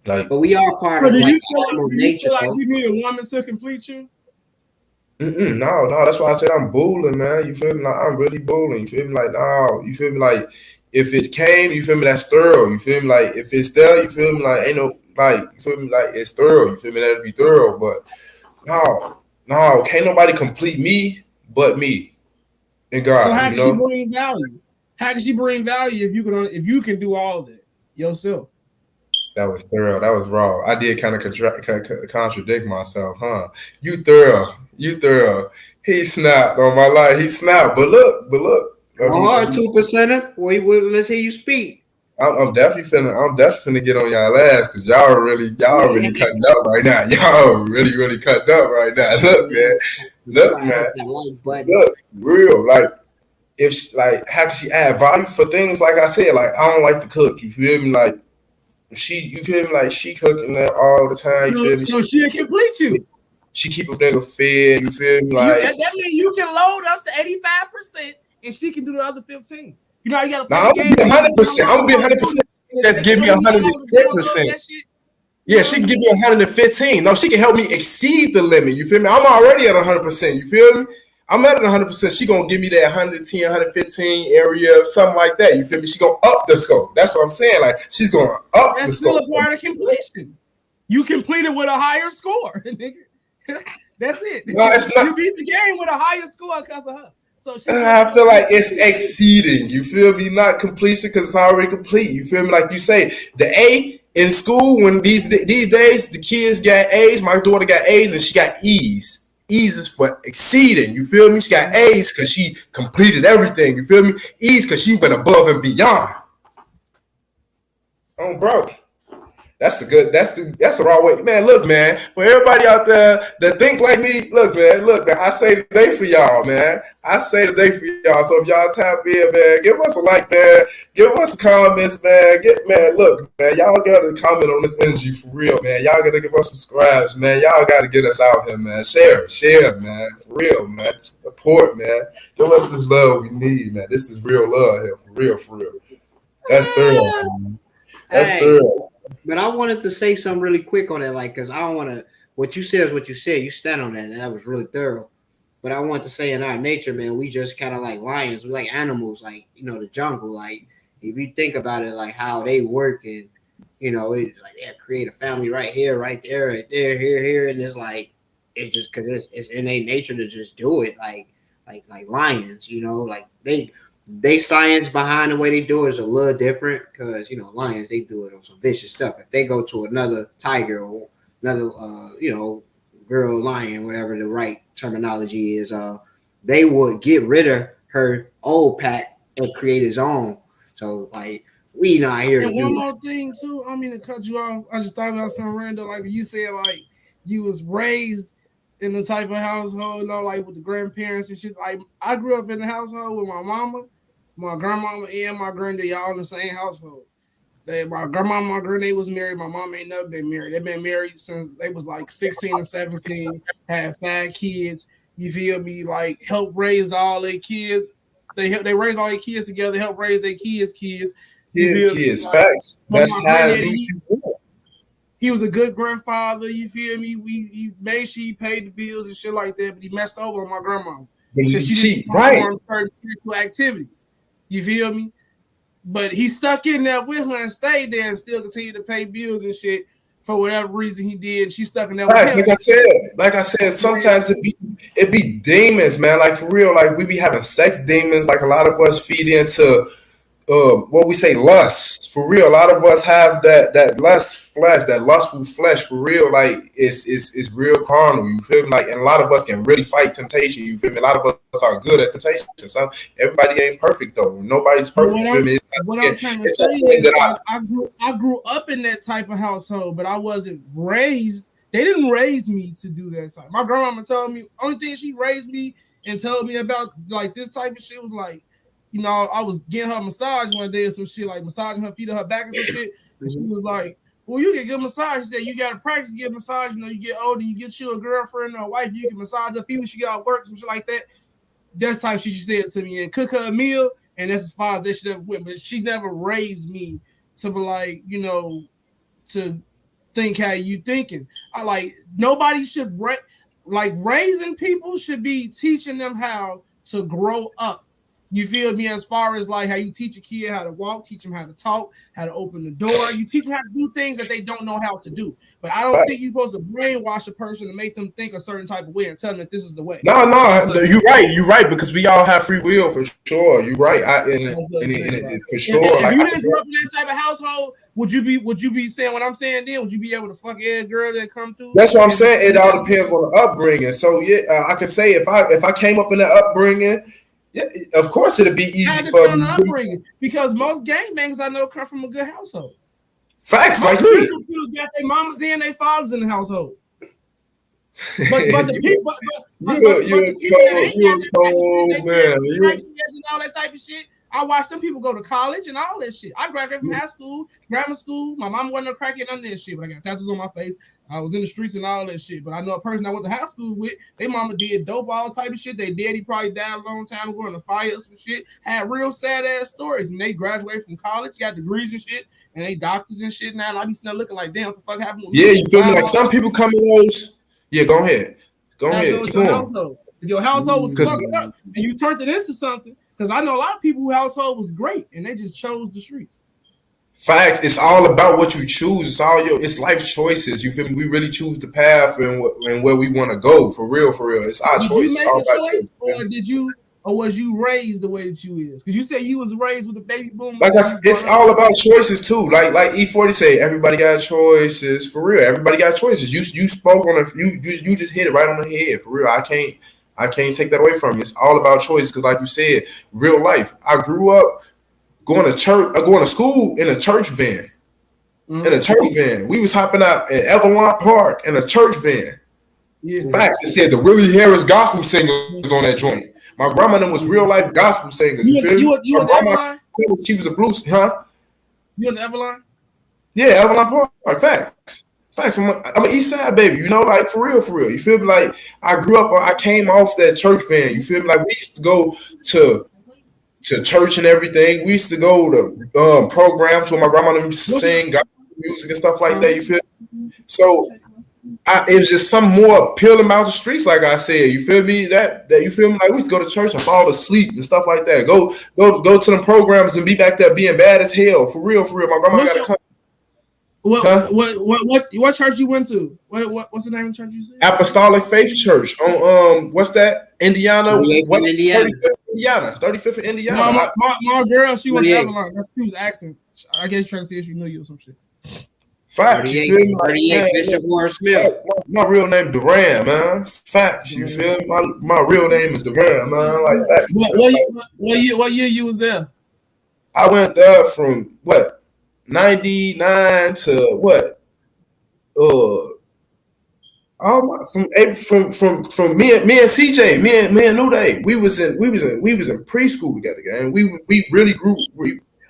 Like, but we are part of like animal nature. Like you need a woman to complete you. No, that's why I said I'm bullying, man. You feel me? Like I'm really bullying. You feel me? Like no, you feel me? Like if it came, you feel me? That's thorough. You feel me? Like if it's there, you feel me? Like ain't no like you feel me? Like it's thorough. You feel me? That'd be thorough. But no, can't nobody complete me but me and God. So how can she bring value? How can she bring value if you can do all of it yourself? That was thorough. That was raw. I did kind of contradict myself, huh? You thorough. He snapped on my life. He snapped. But look. 2%er. Wait, let's hear you speak. I'm definitely finna get on y'all ass because y'all really cutting up right now. Y'all really cutting up right now. Look, man. Look, real. Like, how can she add value for things like I said? Like, I don't like to cook. You feel me? Like, you feel me? Like, she cooking that all the time. You feel me? So she'll complete you. She keep a nigga fed. You feel me? Like that means you can load up to 85%, and she can do the other 15. You know, you gotta. I'm gonna be 100%. I'm gonna be 100%. Just give me 110%. Yeah, she can give me 115. No, she can help me exceed the limit. You feel me? I'm already at 100%. You feel me? I'm at 100%. She gonna give me that 110, 115 area, something like that. You feel me? She gonna up the scope. That's what I'm saying. Like she's gonna up the scope. That's still a part of completion. You completed with a higher score. That's it. No, it's not. You beat the game with a higher score because of her. So I feel like it's exceeding. You feel me? Not completion because it's already complete. You feel me? Like you say, the A in school when these days the kids got A's. My daughter got A's and she got E's. E's is for exceeding. You feel me? She got A's because she completed everything. You feel me? E's because she went above and beyond. Oh, bro. That's the raw way. Man, look, man, for everybody out there that think like me, look, man, I say the day for y'all, man. I say the day for y'all. So if y'all tap in, man, give us a like, man. Give us some comments, man. Look, man, y'all gotta comment on this energy for real, man. Y'all gotta give us some subscribes, man. Y'all gotta get us out here, man. Share, man. For real, man. Support, man. Give us this love we need, man. This is real love here, for real. That's thorough, man. That's thorough. But I wanted to say something really quick on that, like, because I don't want to. What you said is what you said. You stand on that, and that was really thorough. But I want to say, in our nature, man, we just kind of like lions. We like animals, like the jungle. Like if you think about it, like how they work, and it's like they create a family right here, right there, right there, here, and it's like it's just because it's in their nature to just do it, like lions. Like they science behind the way they do it is a little different because lions they do it on some vicious stuff. If they go to another tiger or another girl lion, whatever the right terminology is, they would get rid of her old pack and create his own. So like we not here to And do one that. more thing too, I mean to cut you off. I just thought about something random. Like you said, like you was raised in the type of household, like with the grandparents and shit. Like I grew up in the household with my mama, my grandmama, and my granddad, all in the same household. My grandma and my granddad was married. My mom ain't never been married. They've been married since they was like 16 or 17, had 5 kids. You feel me? Like help raise all their kids. They raise all their kids together, help raise their kids. Kids, Like, facts. That's how it needs to be. he was a good grandfather, you feel me? He made sure he paid the bills and shit like that, but he messed over on my grandma. Because she cheat, didn't right? perform certain sexual activities. You feel me? But he stuck in there with her and stayed there and still continued to pay bills and shit for whatever reason he did. She stuck in there with Right, him. like I said, sometimes it be demons, man. Like for real, like we be having sex demons. Like a lot of us feed into what we say lust. For real, a lot of us have that lustful flesh. For real, like it's real carnal. You feel me? Like, and a lot of us can really fight temptation. You feel me? A lot of us are good at temptation. So everybody ain't perfect though. Nobody's perfect. You feel me? What I'm trying to say is I grew up in that type of household, but I wasn't raised. They didn't raise me to do that type. My grandmama told me, only thing she raised me and told me about like this type of shit was like, I was getting her massage one day or some shit, like massaging her feet or her back and some shit. And she was like, well, you get good massage. She said, you got to practice get massage. You get older, you get you a girlfriend or a wife, you can massage her feet when she got to work, some shit like that. That's the type she said to me and cook her a meal. And that's as far as that shit ever went. But she never raised me to be like, to think how you thinking. I like nobody should raising people should be teaching them how to grow up. You feel me? As far as like how you teach a kid how to walk, teach them how to talk, how to open the door. You teach them how to do things that they don't know how to do. But I don't think you're supposed to brainwash a person and make them think a certain type of way and tell them that this is the way. No, you're right, because we all have free will for sure. You're right. For sure. If you didn't grow up in that type of household, would you be saying what I'm saying then? Would you be able to fuck every girl that come through? That's what I'm saying. It all depends on the upbringing. So yeah, I can say if I came up in that upbringing, yeah, of course it'd be easy for me. Upbringing, because most gangbangs I know come from a good household. Facts, most like me. Got their mamas and their fathers in the household. But the people, but the people that and all that type of shit. I watched them people go to college and all that shit. I graduated from high school, grammar school. My mom wasn't a crackhead, none of that shit, but I got tattoos on my face. I was in the streets and all that shit. But I know a person I went to high school with, their mama did dope, all type of shit. Their daddy probably died a long time ago in a fire or some shit. Had real sad ass stories. And they graduated from college, got degrees and shit, and they doctors and shit now. And I be sitting there looking like, damn, what the fuck happened with me? Yeah, you feel me? Like some people come in those. Yeah, go ahead. Go ahead. Keep going. If your household was fucked up and you turned it into something, because I know a lot of people whose household was great and they just chose the streets. Facts. It's all about what you choose. It's life choices. You feel me? We really choose the path and where we want to go. For real. It's our choice. Did you make a choice, or was you raised the way that you is? Because you said you was raised with a baby boom. Like it's all about choices too. Like E40 say, everybody got choices. For real, everybody got choices. You spoke on it. You just hit it right on the head. For real, I can't take that away from you. It's all about choices. Because like you said, real life. I grew up going to school in a church van. Mm-hmm. In a church van, we was hopping out at Avalon Park in a church van. Yeah. Facts. It said the Willie Harris gospel singer was on that joint. My grandma was real life gospel singers. You on the Avalon? She was a blues, huh? You on the Avalon? Yeah, Avalon Park. Facts. I'm an East Side baby. Like for real. You feel me? Like I grew up. I came off that church van. You feel me? Like we used to go to church and everything. We used to go to programs where my grandma used to sing gospel music and stuff like that. You feel me? So. It was just some more appealing about the streets, like I said. You feel me? That you feel me? Like we used to go to church and fall asleep and stuff like that. Go to them programs and be back there being bad as hell. For real. My grandma got to come. What church you went to? What's the name of the church you said? Apostolic Faith Church on what's that? Indiana. Indiana. Indiana. 35th in Indiana. No, my girl, she went to 28. Avalon. That's what she was asking. I guess trying to see if she knew you or some shit. Facts, you feel me? 38 Bishop Warren Smith. My real name Duran, man. Facts, you feel me? My real name is Duran, man. Like facts. What year you was there? I went there from what 99 to what? From me and CJ, me and New Day, we was in preschool together, gang. We really grew.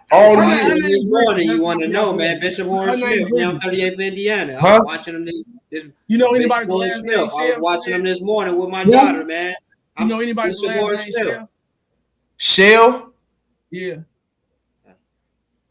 All Watching these. them this morning, you want to know, man. Bishop Warren Smith, down 38th Indiana. I was watching them this. You know anybody Bishop Warren last Smith. name I was Shell? watching them this morning with my daughter, man. You know anybody Bishop last Warren name Smith. Shell? Shell? Yeah.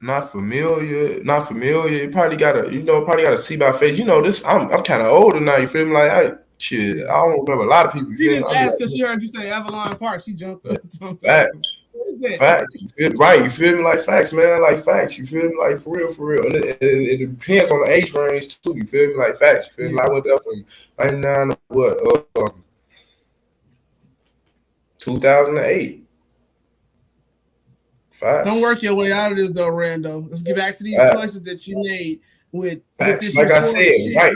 Not familiar. You probably gotta see my face. You know this. I'm kind of older now. You feel me? Like I don't remember a lot of people. She just asked because she heard you say Avalon Park. She jumped up. Facts. What is that? Facts. Right. You feel me? Like facts, man. Like facts. You feel me? Like for real. And it depends on the age range too. You feel me? Like facts. You feel me? I went there from 99 to what? 2008. Facts. Don't work your way out of this though, Rando. Let's get back to these choices that you made with Facts. this. Like I said, right.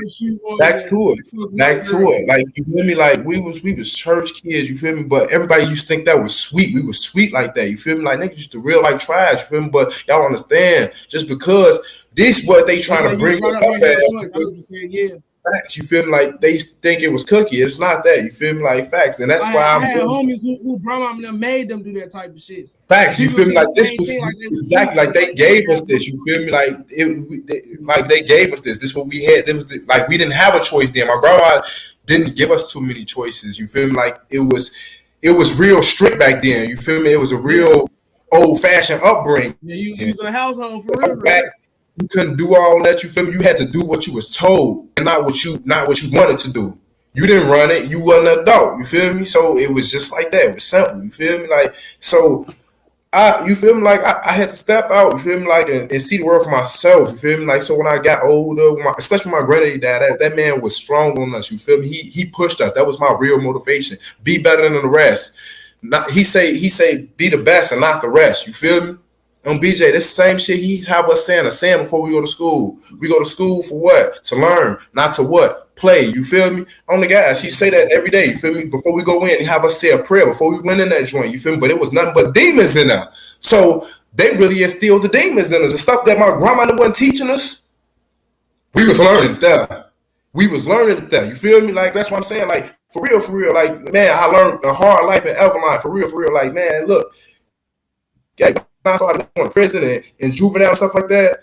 Back to it. Like you feel me? Like we was church kids, you feel me? But everybody used to think that was sweet. We was sweet like that, you feel me? Like niggas used to real like trash, you feel me? But y'all understand, just because this what they trying to bring us up as. Yeah. Facts, you feel me? Like they think it was cookie. It's not that, you feel me? Like facts, and that's why I had homies who brought them made them do that type of shit. Facts, you feel me? Like this was exactly like they gave us this. You feel me? Like like they gave us this. This is what we had. Like we didn't have a choice then. My grandma didn't give us too many choices. You feel me? Like it was real strict back then. You feel me? It was a real old fashioned upbringing. Yeah, you was in a household for real. You couldn't do all that. You feel me? You had to do what you was told and not what you wanted to do. You didn't run it. You wasn't an adult. You feel me? So it was just like that. It was simple. You feel me? Like so. You feel me? Like I had to step out. You feel me? Like and see the world for myself. You feel me? Like so when I got older, especially my granddaddy died, that man was strong on us. You feel me? He pushed us. That was my real motivation. Be better than the rest. He say be the best and not the rest. You feel me? On BJ, this same shit he have us saying before we go to school. We go to school for what? To learn, not to what? Play. You feel me? On the guys, he say that every day. You feel me? Before we go in, he have us say a prayer before we went in that joint. You feel me? But it was nothing but demons in there. So they really instilled the demons in it. The stuff that my grandma wasn't teaching us, we was learning it there. You feel me? Like that's what I'm saying. Like for real. Like man, I learned a hard life in Avalon. For real. Like man, look. Yeah. I started going to prison and juvenile and stuff like that,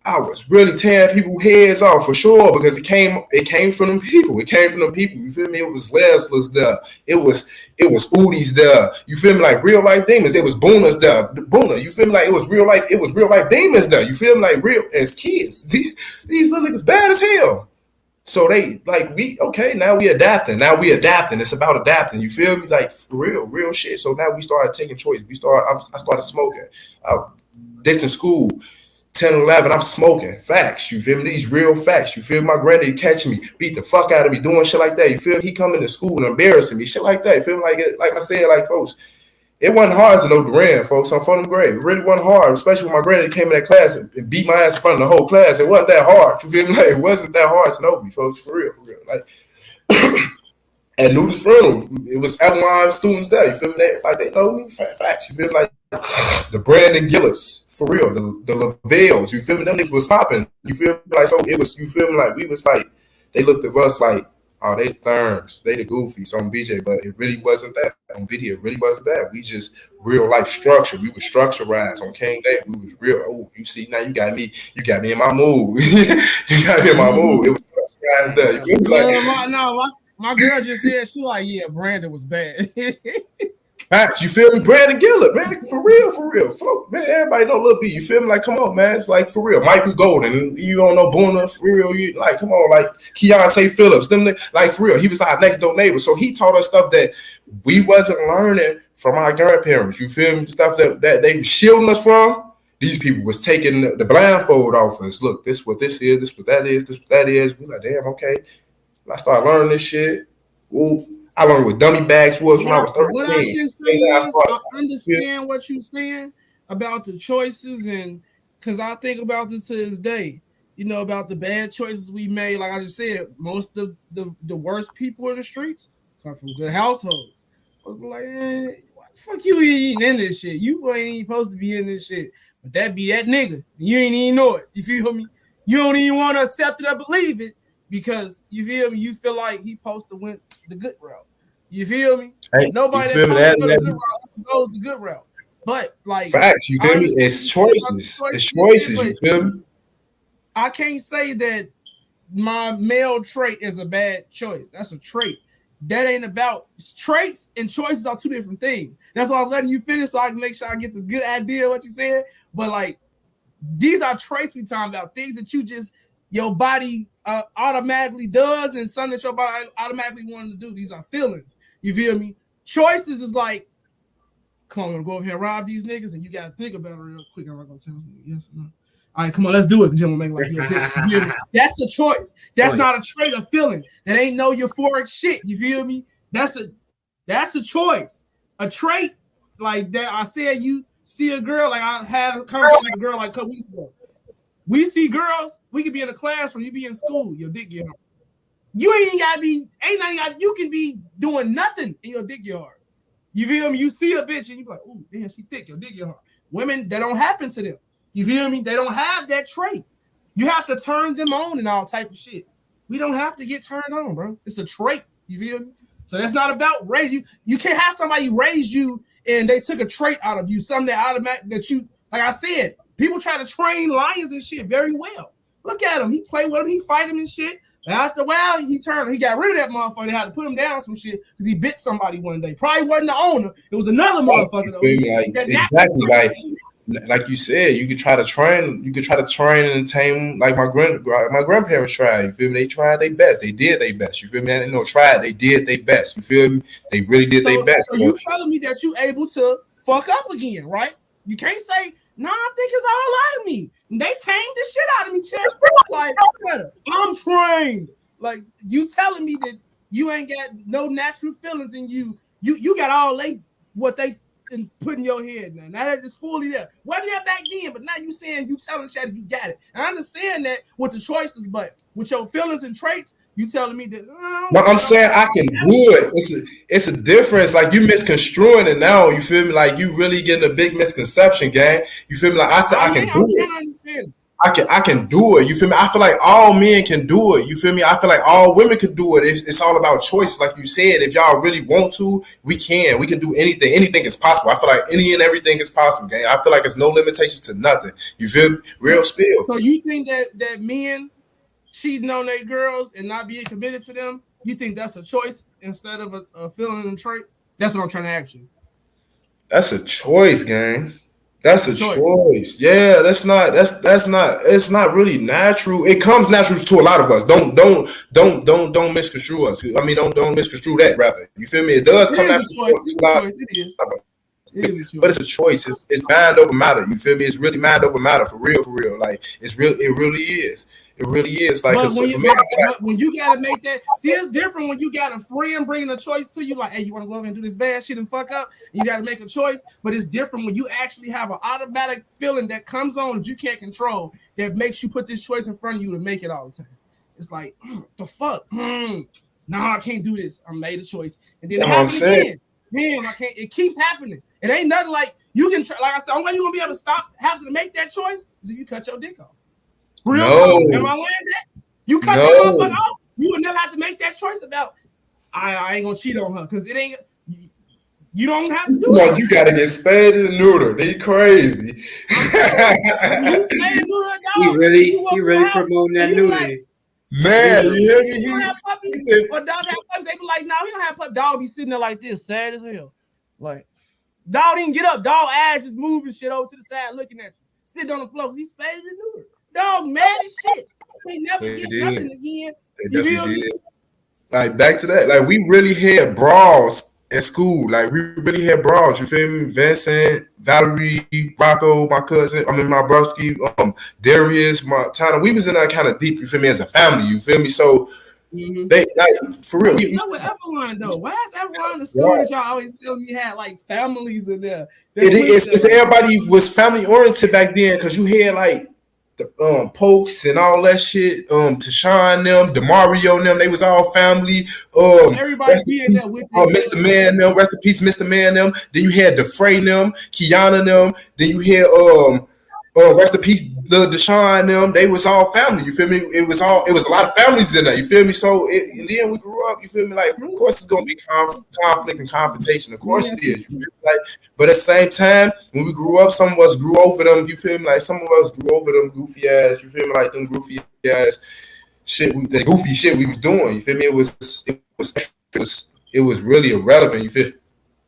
I was really tearing people's heads off for sure because it came from them people. You feel me? It was Leslie's there. It was Udi's there. You feel me? Like real life demons. It was Boona's there. Boona. You feel me? Like it was real life demons there. You feel me? Like real as kids. These little niggas bad as hell. So they like now we adapting. It's about adapting. You feel me? Like for real shit. So now we started taking choice. I started smoking. I ditching school. 10, 11, I'm smoking. Facts. You feel me? These real facts. You feel me? My granddaddy catch me, beat the fuck out of me, doing shit like that. You feel me? He coming to school and embarrassing me. Shit like that. You feel me? Like I said, like folks, it wasn't hard to know Duran, folks. I'm from the grade. It really wasn't hard, especially when my granddaddy came in that class and beat my ass in front of the whole class. It wasn't that hard. You feel me? Like, it wasn't that hard to know me, folks. For real. Like at Newton's funeral, it was Avalon students there. You feel me? Like they know me. Facts. You feel me? Like the Brandon Gillis, for real. The Lavelles. You feel me? Them niggas was popping. You feel me? Like so it was. You feel me? Like we was like they looked at us like, oh, they therms, they the goofies on BJ, but it really wasn't that. On video, it really wasn't that. We just real life structure. We were structurized on King Day. We was real. Oh, you see now, you got me in my mood. You got me in my mood. It was structurized there. You feel me? Like, my girl just said she like, yeah, Brandon was bad. Facts, you feel me? Brandon Gillett, man, for real. Fuck, man, everybody know Lil B. You feel me? Like, come on, man. It's like, for real. Michael Golden, you don't know Boona, for real. You, like, come on, like, Keontae Phillips, them, like, for real. He was our next door neighbor. So he taught us stuff that we wasn't learning from our grandparents. You feel me? Stuff that they were shielding us from. These people was taking the blindfold off us. Look, this what this is, this what that is, this what that is. We like, damn, okay. I started learning this shit. Ooh. I learned what dummy bags was when I was What I 13. can say is I understand what you're saying about the choices, and because I think about this to this day, you know, about the bad choices we made. Like I just said, most of the worst people in the streets come from good households. Folks be like, what the fuck you ain't in this shit? You ain't even supposed to be in this shit. But that be that nigga. You ain't even know it. You feel me? You don't even want to accept it or believe it because you feel me? You feel like he supposed to went the good route. You feel me? Hey, Nobody you feel me? that goes the good route. But like facts, you feel me? It's choices. It's choices, you feel me? I can't say that my male trait is a bad choice. That's a trait. That ain't about traits and choices are two different things. That's why I'm letting you finish so I can make sure I get the good idea of what you said. But like these are traits we talking about, things that you just your body automatically does and something that your body automatically wanted to do. These are feelings. You feel me? Choices is like, come on, I'm gonna go over here and rob these niggas, and you gotta think about it real quick. I'm not gonna tell you yes or no. All right, come on, let's do it. Jim will make like that's a choice. That's not a trait of feeling. That ain't no euphoric shit. You feel me? That's a choice. A trait like that. I said you see a girl, like I had a conversation with a girl like a couple weeks ago. We see girls, we could be in a classroom, you be in school, your dick get hard. You ain't gotta be, you can be doing nothing and your dick get hard. You feel me? You see a bitch and you be like, oh, damn, she thick, your dick get hard. Women, that don't happen to them. You feel me? They don't have that trait. You have to turn them on and all type of shit. We don't have to get turned on, bro. It's a trait. You feel me? So that's not about raise you. You can't have somebody raise you and they took a trait out of you, something that automatic that you, like I said, people try to train lions and shit very well. Look at him. He played with him. He fight him and shit. After a while, he got rid of that motherfucker. They had to put him down on some shit because he bit somebody one day. Probably wasn't the owner. It was another motherfucker. Exactly. Like you said, you could try to train. You could try to train and tame. Like my grandparents tried. You feel me? They tried their best. They did their best. You feel me? They didn't try. They did their best. You feel me? They really did their best. So you telling me that you able to fuck up again, right? You can't say, nah, I think it's all out of me. They tamed the shit out of me, Chess. Like, I'm trained. Like, you telling me that you ain't got no natural feelings in you. You got all what they put in your head now. Now that it's fully there. Wasn't there back then, but now you saying you telling Chad you got it. I understand that with the choices, but with your feelings and traits, you telling me that. No, I'm saying I can do it. It's a difference. Like you misconstruing it now. You feel me? Like you really getting a big misconception, gang. You feel me? Like I said, I can do it. Understand. I can do it. You feel me? I feel like all men can do it. You feel me? I feel like all women can do it. It's all about choice. Like you said, if y'all really want to, we can. We can do anything. Anything is possible. I feel like any and everything is possible, gang. I feel like there's no limitations to nothing. You feel me? Real spill. So you think that men cheating on their girls and not being committed to them, you think that's a choice instead of a feeling and trait? That's what I'm trying to ask you. That's a choice, gang. That's a choice. Yeah, that's not. It's not really natural. It comes natural to a lot of us. Don't misconstrue us. I mean, don't misconstrue that. Rather, you feel me? It does come natural to a lot. It is. But it's a choice. It's mind over matter. You feel me? It's really mind over matter for real. Like it's real. It really is. It really is. Like when you gotta make that, see, it's different when you got a friend bringing a choice to you, like, hey, you want to go over and do this bad shit and fuck up, and you got to make a choice. But it's different when you actually have an automatic feeling that comes on that you can't control that makes you put this choice in front of you to make it all the time. It's like, the fuck, no, I can't do this. I made a choice, and then it happens again. Damn, I can't. It keeps happening. It ain't nothing like you can. Like I said, only way you gonna be able to stop having to make that choice is if you cut your dick off. Real talk. Am I lying that? You cut that motherfucker off, you would never have to make that choice about I ain't gonna cheat on her because it ain't. You don't have to do it. You gotta get spayed and neutered. They crazy. You really promoting that nudity. Man, But dogs have puppies. They be like, no, he don't have puppies. Dog be sitting there like this, sad as hell. Like, dog didn't get up. Dog ass just moving shit over to the side, looking at you. Sitting on the floor because he's spayed and neutered. Dog mad as shit. They never get nothing again. You feel me? Like back to that. Like we really had brawls at school. Like we really had brawls. You feel me? Vincent, Valerie, Rocco, my cousin. I mean my broski, Darius, Montana. We was in that kind of deep. You feel me? As a family. You feel me? So Mhm. They like for real. You know what Everline though? Why is Everline the school that y'all always tell me had like families in there? It's everybody was family oriented back then because you had like the Pokes and all that shit. Tashawn them, DeMario them, they was all family. Everybody being there with Mr. Man them, rest in peace, Mr. Man them. Then you had DeFray them, Kiana them. Then you had rest in peace, the Deshaun them. They was all family. You feel me? It was a lot of families in there. You feel me? So and then we grew up. You feel me? Like, of course, it's gonna be conflict and confrontation. Of course, it is. You feel me? Like, but at the same time, when we grew up, some of us grew over them. You feel me? Like, some of us grew over them goofy ass. You feel me? Like them goofy ass shit. The goofy shit we was doing. You feel me? It was really irrelevant. You feel?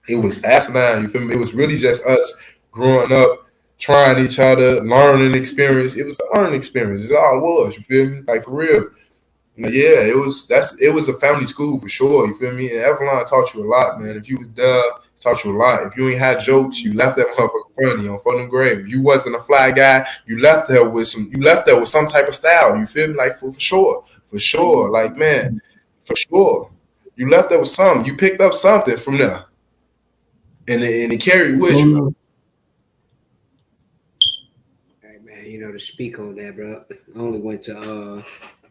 It was asinine. You feel me? It was really just us growing up, trying each other, learning experience. It was a learning experience. It's all it was. You feel me? Like, for real. Yeah, it was a family school for sure. You feel me? And Everline taught you a lot, man. If you was there, it taught you a lot. If you ain't had jokes, you left that motherfucker funny on front of the grave. If you wasn't a fly guy, you left there with some type of style. You feel me? Like for sure. For sure. Like, man, for sure. You left there with something. You picked up something from there. And it carried with you. You know, to speak on that, bro. I only went to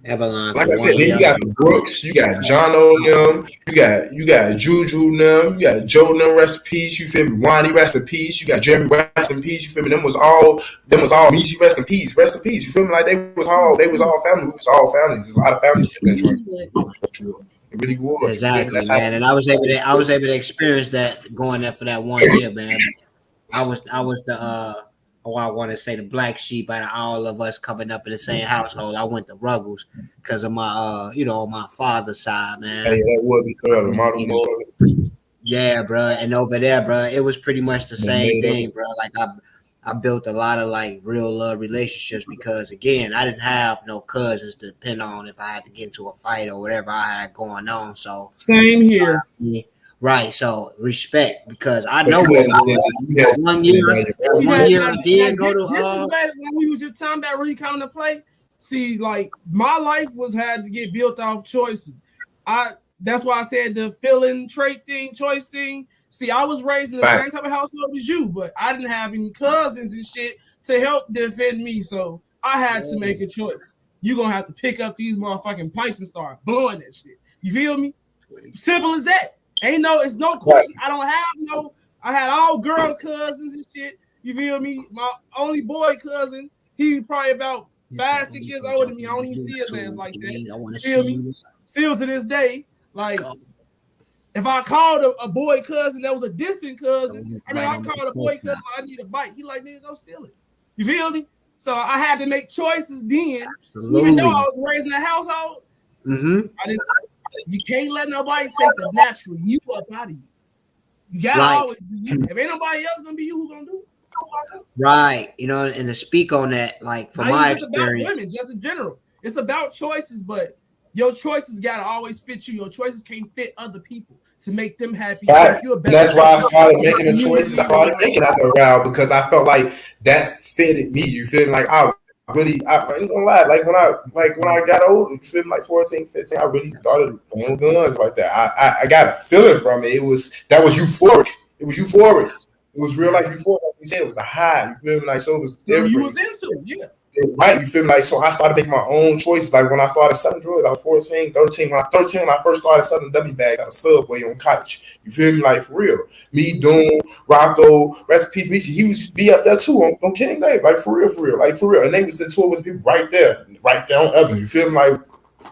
Everline. Like I said, man, you got Brooks, you got John them, you got Juju them, you got Joe them, rest in peace. You feel me? Wani, rest in peace. You got Jeremy, rest in peace. You feel me? Them was all Michi, rest in peace. You feel me? Like they was all family. We was all families. There's a lot of families in that. It really was. Exactly, man. And I was able to experience that going there for that 1 year, man. I was the I want to say the black sheep out of all of us coming up in the same household. I went to Ruggles because of my on my father's side, man. Hey, that wasn't yeah, bro. And over there, bro, it was pretty much the same thing, bro. Like I built a lot of like real love relationships because again, I didn't have no cousins to depend on if I had to get into a fight or whatever I had going on. So same here. Right, so respect because I know what it was. 1 year I did go to. This is when we were just talking about really coming to play. See, like my life had to get built off choices. That's why I said the feeling trait thing, choice thing. See, I was raised in the same type of household as you, but I didn't have any cousins and shit to help defend me, so I had to make a choice. You're gonna have to pick up these motherfucking pipes and start blowing that shit. You feel me? Simple as that. It's no question. I had all girl cousins and shit. You feel me? My only boy cousin, he probably about 5-6 years older than me. I don't even see his ass like that. Feel me? Still to this day, like if I called a boy cousin that was a distant cousin, I called a boy cousin, I need a bite. He like, nigga, go steal it. You feel me? So I had to make choices then. Absolutely. Even though I was raised in a household, you can't let nobody take the natural you up out of you. You gotta always be you. If ain't nobody else gonna be you, who gonna do it? Right. And to speak on that, like from my experience, about women, just in general, it's about choices, but your choices gotta always fit you. Your choices can't fit other people to make them happy. That's why I started making the choices I started making after a while because I felt like that fitted me. You feel like I ain't gonna lie. Like when I got older, you feel like 14, 15, I really started playing guns like that. I got a feeling from it. That was euphoric. It was euphoric. It was real life euphoric. Like you said, it was a high. You feel me? Like so it was different. You was into it, yeah. Right, you feel me? Like, so I started making my own choices. Like, when I started selling drugs, I was 14, 13. When I first started selling dummy bags out of Subway on Cottage. You feel me? Like, for real. Me, Doom, Rocco, rest in peace, Michi. He used to be up there, too, on King Day. Like, for real. Like, for real. And they was in tour with the people right there on Evans. You feel me? Like,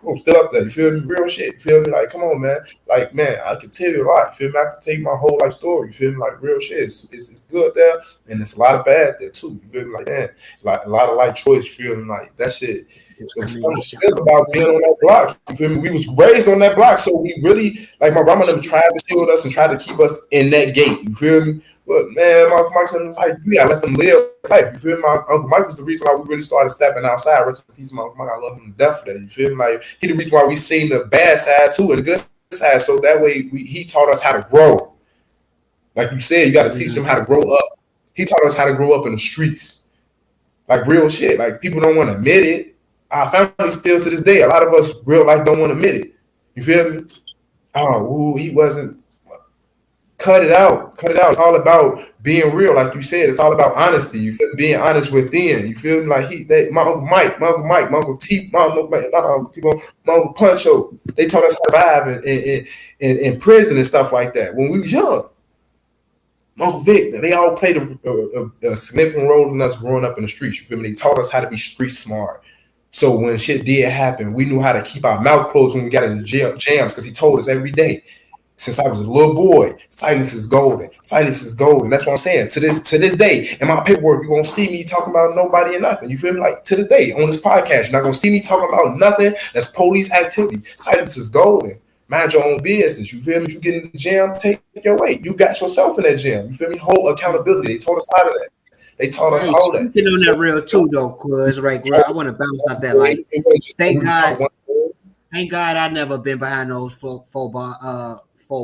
I'm still up there. You feel me? Real shit. You feel me? Like, come on, man. Like, man, I can tell you a lot. You feel me? I can tell you my whole life story. You feel me? Like, real shit. It's good there, and it's a lot of bad there, too. You feel me? Like, man, like, a lot of life choice. You feel me? Like, that shit. It was something about being on that block. You feel me? We was raised on that block, so we really, like, my grandma never tried to shield us and tried to keep us in that gate. You feel me? But man, my Uncle Mike, like, you gotta let them live life. You feel me? My Uncle Mike was the reason why we really started stepping outside. Rest in peace, my Uncle Mike. I love him to death for that. You feel me? Like, he the reason why we seen the bad side too and the good side. So that way, he taught us how to grow. Like you said, you got to teach them how to grow up. He taught us how to grow up in the streets. Like real shit. Like people don't want to admit it. our family still to this day. A lot of us real life don't want to admit it. You feel me? Oh, he wasn't. Cut it out. Cut it out. It's all about being real, like you said. It's all about honesty. You feel being honest within. You feel me? Like my Uncle Mike, my Uncle T, my Uncle Mike, not Uncle T, my Uncle Puncho. They taught us how to survive in prison and stuff like that when we was young. My Uncle Vic, they all played a significant role in us growing up in the streets. You feel me? They taught us how to be street smart. So when shit did happen, we knew how to keep our mouth closed when we got in jams because he told us every day. Since I was a little boy, silence is golden. Silence is golden. That's what I'm saying. To this day, in my paperwork, you're gonna see me talking about nobody and nothing. You feel me? Like to this day, on this podcast, you're not gonna see me talking about nothing that's police activity. Silence is golden. Mind your own business. You feel me? If you get in the gym, take your weight. You got yourself in that gym. You feel me? Hold accountability. They taught us how to that. They taught us all that. Speaking on that real too, though, cuz right, bro. I want to bounce off that. Like, thank God, I never been behind those four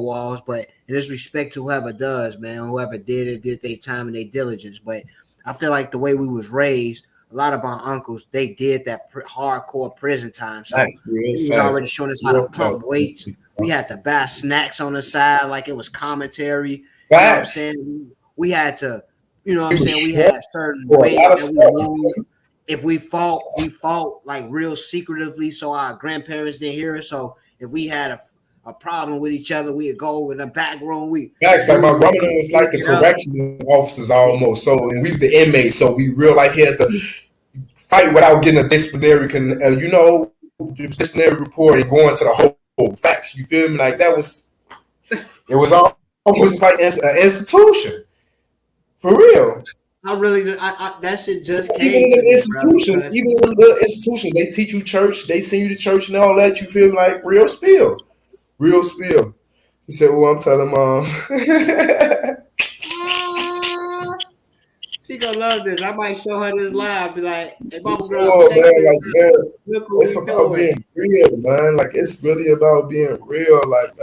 walls, but there's respect to whoever does, man. Whoever did their time and their diligence. But I feel like the way we was raised, a lot of our uncles, they did that hardcore prison time. So he was already showing us how to pump weights. We had to buy snacks on the side like it was commentary. You know what I'm saying? We had to, you know what I'm saying? We had certain ways that we moved. If we fought like real secretively so our grandparents didn't hear us. So if we had a problem with each other, we'd go in the back room. Like my grandmother was like the correctional officers almost. So and we was the inmates. So we real life had to fight without getting a disciplinary, disciplinary report and going to the whole facts. You feel me? Like it was almost just like an institution. For real. That shit just came. Even in the institutions, they teach you church, they send you to church and all that. You feel like real spill. He said, "Well, I'm telling mom." She gonna love this. I might show her this live. Be like, "Hey, mama, girl, it's about being real, man. Like it's really about being real. Like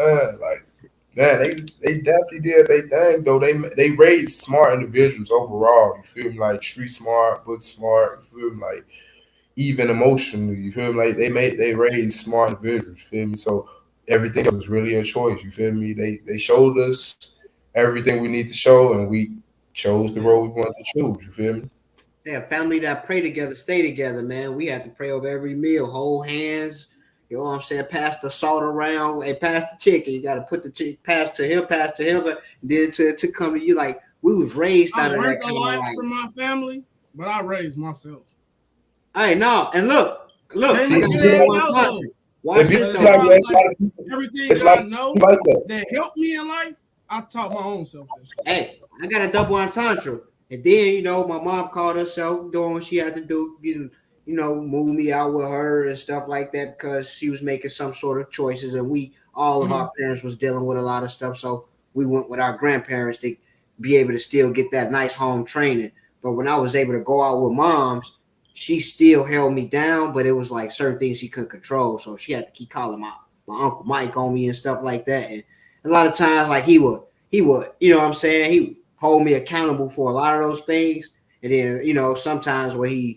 man, they definitely did their thing though. They raised smart individuals overall. You feel me? Like street smart, book smart. You feel me? Like even emotionally. You feel me? Like they raised smart individuals. You feel me? So everything was really a choice. You feel me? They showed us everything we need to show, and we chose the road we wanted to choose. You feel me? Yeah, family that pray together, stay together, man. We had to pray over every meal, hold hands. You know what I'm saying? Pass the salt around. Hey, pass the chicken. You got to put the chicken, pass to him, but then to come to you. Like, we was raised out of that kind of like. From my family, but I raised myself. Hey, no. And look. See, watch this though. Everything I know that helped me in life, I taught my own self this. Hey, I got a double entendre. And then, you know, my mom called herself doing what she had to do, move me out with her and stuff like that because she was making some sort of choices, and all of our parents was dealing with a lot of stuff. So we went with our grandparents to be able to still get that nice home training. But when I was able to go out with moms, she still held me down, but it was like certain things she couldn't control. So she had to keep calling my Uncle Mike on me and stuff like that. And a lot of times, like he would, you know what I'm saying? He would hold me accountable for a lot of those things. And then, sometimes where he'll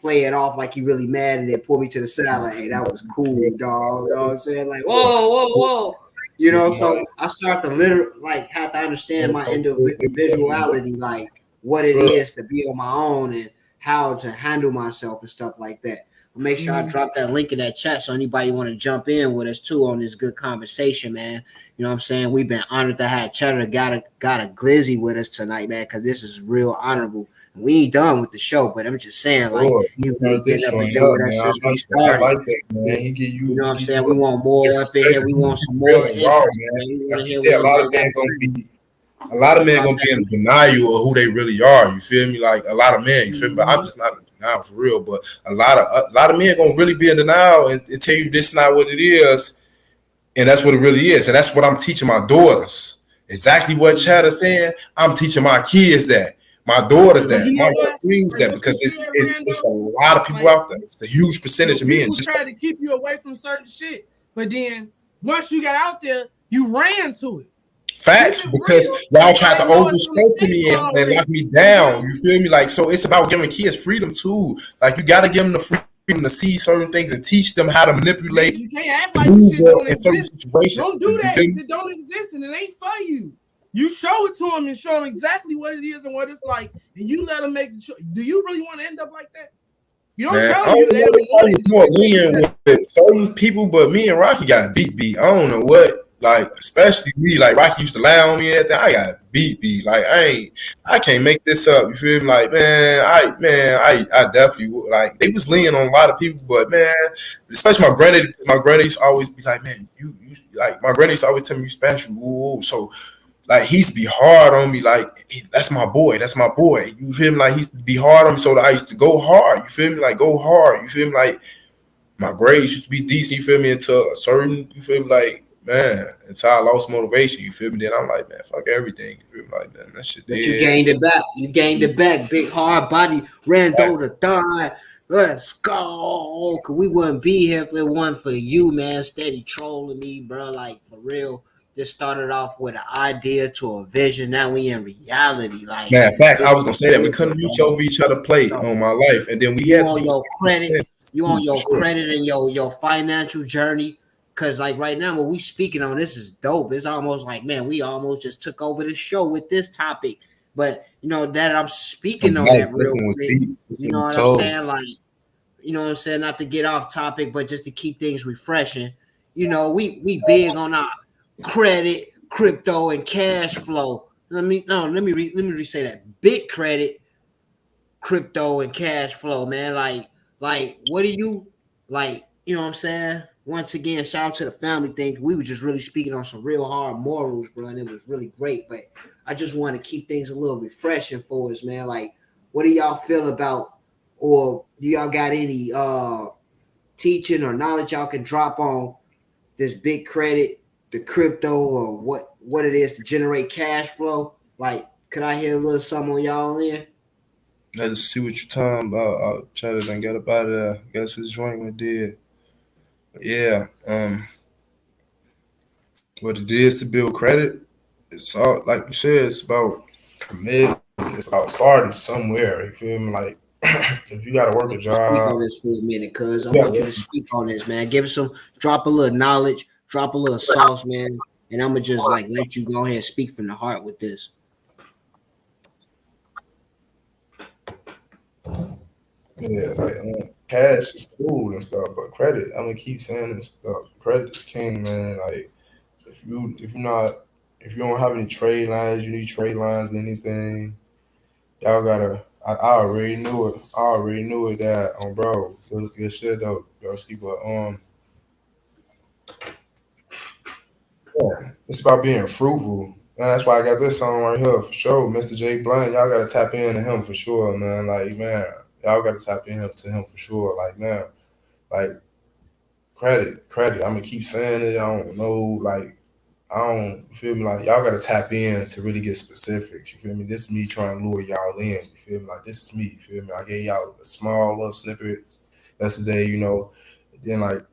play it off like he really mad and then pull me to the side like, hey, that was cool, dog. You know what I'm saying? Like, whoa. So I start to have to understand my individuality, like what it is to be on my own and how to handle myself and stuff like that. I'll make sure I drop that link in that chat so anybody want to jump in with us too on this good conversation, man. You know what I'm saying? We've been honored to have Cheddar got a glizzy with us tonight, man, because this is real honorable. We ain't done with the show, but I'm just saying, like, you've been up in here with us since we started. Like that, man. You know what I'm saying? We want more up in here. We want some more. A lot of men gonna be in denial of who they really are. You feel me? Like a lot of men, you feel me? But I'm just not in denial for real. But a lot of men gonna really be in denial and tell you this is not what it is, and that's what it really is. And that's what I'm teaching my daughters. Exactly what Cheddar saying. I'm teaching my kids that. My daughters that, my friends that, because it's a lot of people out there. It's a huge percentage of men. People try to keep you away from certain shit, but then once you got out there, you ran to it. Facts, because y'all tried to overscope me and lock me down. You feel me? Like, so it's about giving kids freedom too. Like, you gotta give them the freedom to see certain things and teach them how to manipulate. You can't act like this shit don't exist. Situations. Don't do that. It don't exist and it ain't for you. You show it to them and show them exactly what it is and what it's like, and you let them make the choice. Do you really want to end up like that? You don't tell them they don't want it. More lenient with certain people, but me and Rocky got beat. I don't know what. Like, especially me, like Rocky used to lie on me and everything. I got beat. Like, I can't make this up. You feel me? Like, I definitely would. Like, they was leaning on a lot of people, but man, especially my granddad. My granddad used to always be like, man, you like my granddad used to always tell me you special. Ooh. So, like, he used to be hard on me. Like, that's my boy. You feel me? Like, he used to be hard on me, so I used to go hard. You feel me? Like, go hard. You feel me? Like, my grades used to be decent. You feel me? Until a certain, you feel me? Like, man, until I lost motivation, you feel me? Then I'm like, man, fuck everything. You feel me? Like, that shit. But you gained it back. You gained it back. Big hard body, Rando the Don. Let's go. Cause we wouldn't be here if it wasn't for you, man. Steady trolling me, bro. Like, for real. This started off with an idea to a vision. Now we in reality. Like, man, facts. I was gonna say that we couldn't reach over each other plate on my life, and then we had on your credit. You on your credit and your financial journey. Cause like right now, what we speaking on, this is dope. It's almost like, man, we almost just took over the show with this topic. But you know that I'm speaking on that real quick. You know what I'm saying? Like, you know what I'm saying? Not to get off topic, but just to keep things refreshing. You know, we big on our credit, crypto, and cash flow. Let me re-say that. Big credit, crypto, and cash flow, man. Like what do you like? You know what I'm saying? Once again, shout out to the family thing. We were just really speaking on some real hard morals, bro, and it was really great. But I just want to keep things a little refreshing for us, man. Like, what do y'all feel about, or do y'all got any teaching or knowledge y'all can drop on this big credit, the crypto, or what it is to generate cash flow? Like, could I hear a little something on y'all in? Let's see what you're talking about. I'll try to get up out of there. I guess his joint went dead. Yeah, what it is to build credit, it's all like you said. It's about commit. It's about starting somewhere. You feel me? Like, if you got to work a job. Speak on this for a minute, cuz I want you to speak on this, man. Give us drop a little knowledge, drop a little sauce, man, and I'm gonna just like let you go ahead and speak from the heart with this. Yeah, like cash is cool and stuff, but credit, I'm gonna keep saying this stuff. Credit is king, man. Like, if you don't have any trade lines, you need trade lines, anything, y'all gotta. I already knew it. That bro, good shit though, Broski. But yeah, it's about being fruitful. And that's why I got this song right here for sure. Mr. J Blunt, y'all gotta tap into him for sure, man. Like, man. Y'all got to tap into him for sure. Like, man, like, credit. I'm going to keep saying it. I don't know. Like, I don't, you feel me? Like, y'all got to tap in to really get specifics. You feel me? This is me trying to lure y'all in. You feel me? Like, this is me. You feel me? I gave y'all a small little snippet yesterday, you know. Then, like,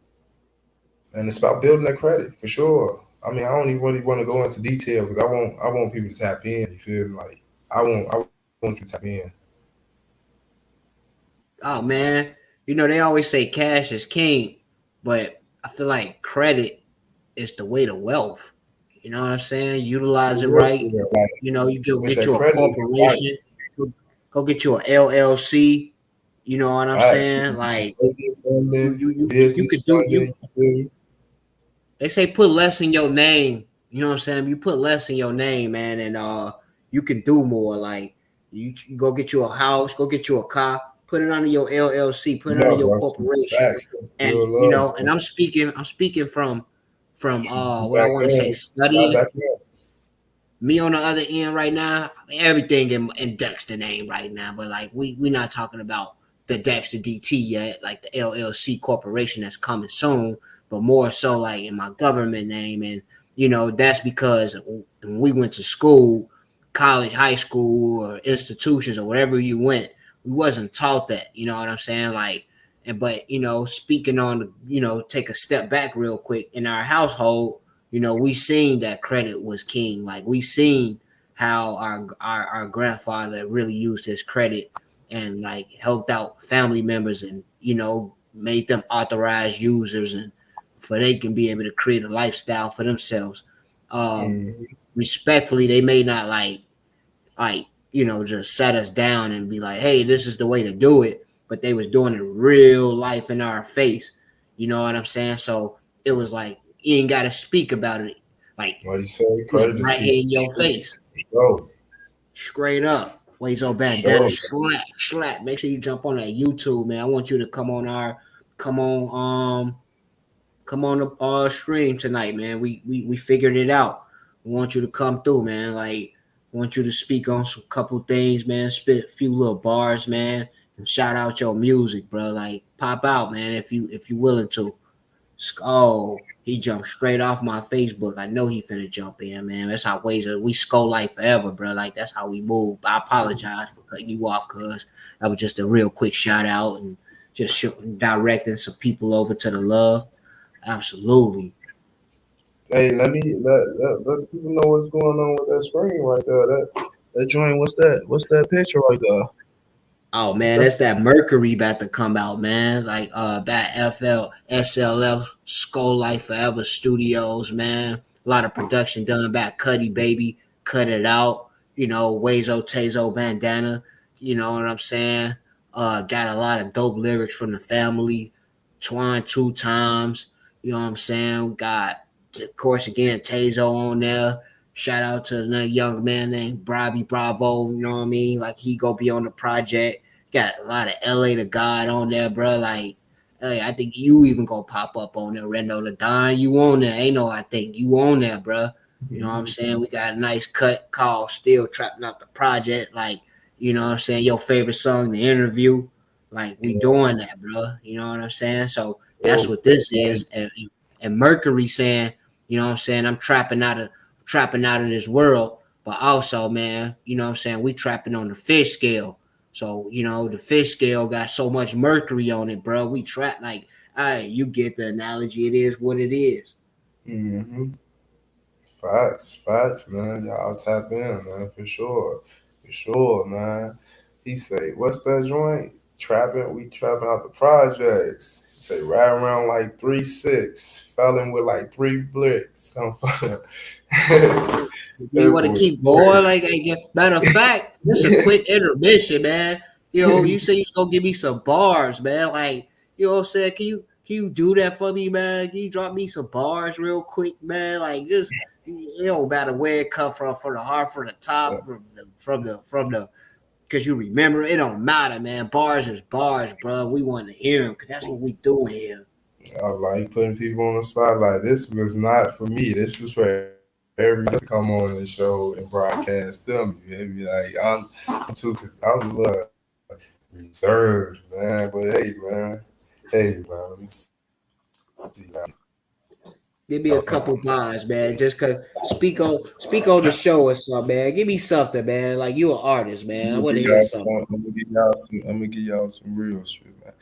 and it's about building that credit for sure. I mean, I don't even really want to go into detail because I want people to tap in. You feel me? Like, I want you to tap in. Oh man, you know they always say cash is king, but I feel like credit is the way to wealth. You know what I'm saying? Utilize it right. You know, you go get you a corporation, go get you an LLC. You know what I'm saying? Like you could do you. They say put less in your name. You know what I'm saying? You put less in your name, man, and you can do more. Like you go get you a house, go get you a car. Put it under your LLC, put it under your corporation, and you know. And I'm speaking from what I want to say, studying. Me on the other end right now, everything in Dexter name right now, but like we not talking about the Dexter DT yet, like the LLC corporation that's coming soon, but more so like in my government name, and you know that's because when we went to school, college, high school, or institutions or wherever you went. We wasn't taught that, you know what I'm saying? Like, but you know, speaking on, you know, take a step back real quick in our household, you know, we seen that credit was king. Like we seen how our grandfather really used his credit and like helped out family members and, you know, made them authorized users and for they can be able to create a lifestyle for themselves. Respectfully, they may not like, you know, just set us down and be like, hey, this is the way to do it. But they was doing it real life in our face. You know what I'm saying? So it was like, you ain't got to speak about it. Like, what you say? Credit right here in your face. Oh. Straight up. Wazo Bandana, slap. Make sure you jump on that YouTube, man. I want you to come on the stream tonight, man. We figured it out. We want you to come through, man. Like, I want you to speak on some couple things, man. Spit a few little bars, man. And shout out your music, bro. Like, pop out, man, if you willing to. Oh, he jumped straight off my Facebook. I know he finna jump in, man. That's how we Skull Life forever, bro. Like, that's how we move. I apologize for cutting you off, cuz that was just a real quick shout out and just directing some people over to the love. Absolutely. Hey, let the people know what's going on with that screen right there. That joint, what's that picture right there? Oh man, that's that Mercury about to come out, man. Like that SLF Skull Life Forever Studios, man. A lot of production done by Cuddy Baby, Cut It Out, you know, Wazo Tazo Bandana, you know what I'm saying? Got a lot of dope lyrics from the family, Twine 2 times, you know what I'm saying? We got, of course, again, Tazo on there. Shout out to another young man named Bobby Bravo, you know what I mean? Like, he go be on the project. Got a lot of LA to God on there, bro. Like, hey, I think you even gonna pop up on there. Rendo the Don, you on there. Ain't no, I think you on there, bro. You know what I'm saying? We got a nice cut called Still Trapping Out the Project. Like, you know what I'm saying? Your favorite song, The Interview. Like, we doing that, bro. You know what I'm saying? So that's what this is. And Mercury saying, you know what I'm saying? I'm trapping out of this world, but also, man, you know what I'm saying? We trapping on the fish scale. So, you know, the fish scale got so much mercury on it, bro. We trap like, hey, you get the analogy. It is what it is. Mm-hmm. Facts, man. Y'all tap in, man, for sure, man. He say, what's that joint? We trapping out the projects. He say, right around like 3-6, fell in with like 3 bricks. I'm fine. You want to keep going? Like, matter of fact, this is a quick intermission, man. You know, you say you're gonna give me some bars, man. Like, you know what I'm saying? Can you do that for me, man? Can you drop me some bars real quick, man? Like, just, it don't matter where it come from the heart, from the top, from the. Because you remember, it don't matter, man. Bars is bars, bro. We want to hear them because that's what we doing here. I like putting people on the spot. Like, this was not for me. This was for everybody to come on the show and broadcast them. Maybe like I'm too, because I'm reserved, man. But hey, man. Let me see, man. Give me a couple bars, man. Just cause speak on the show or something, man. Give me something, man. Like, you an artist, man. I want to hear something. I'm gonna give y'all some real shit, man.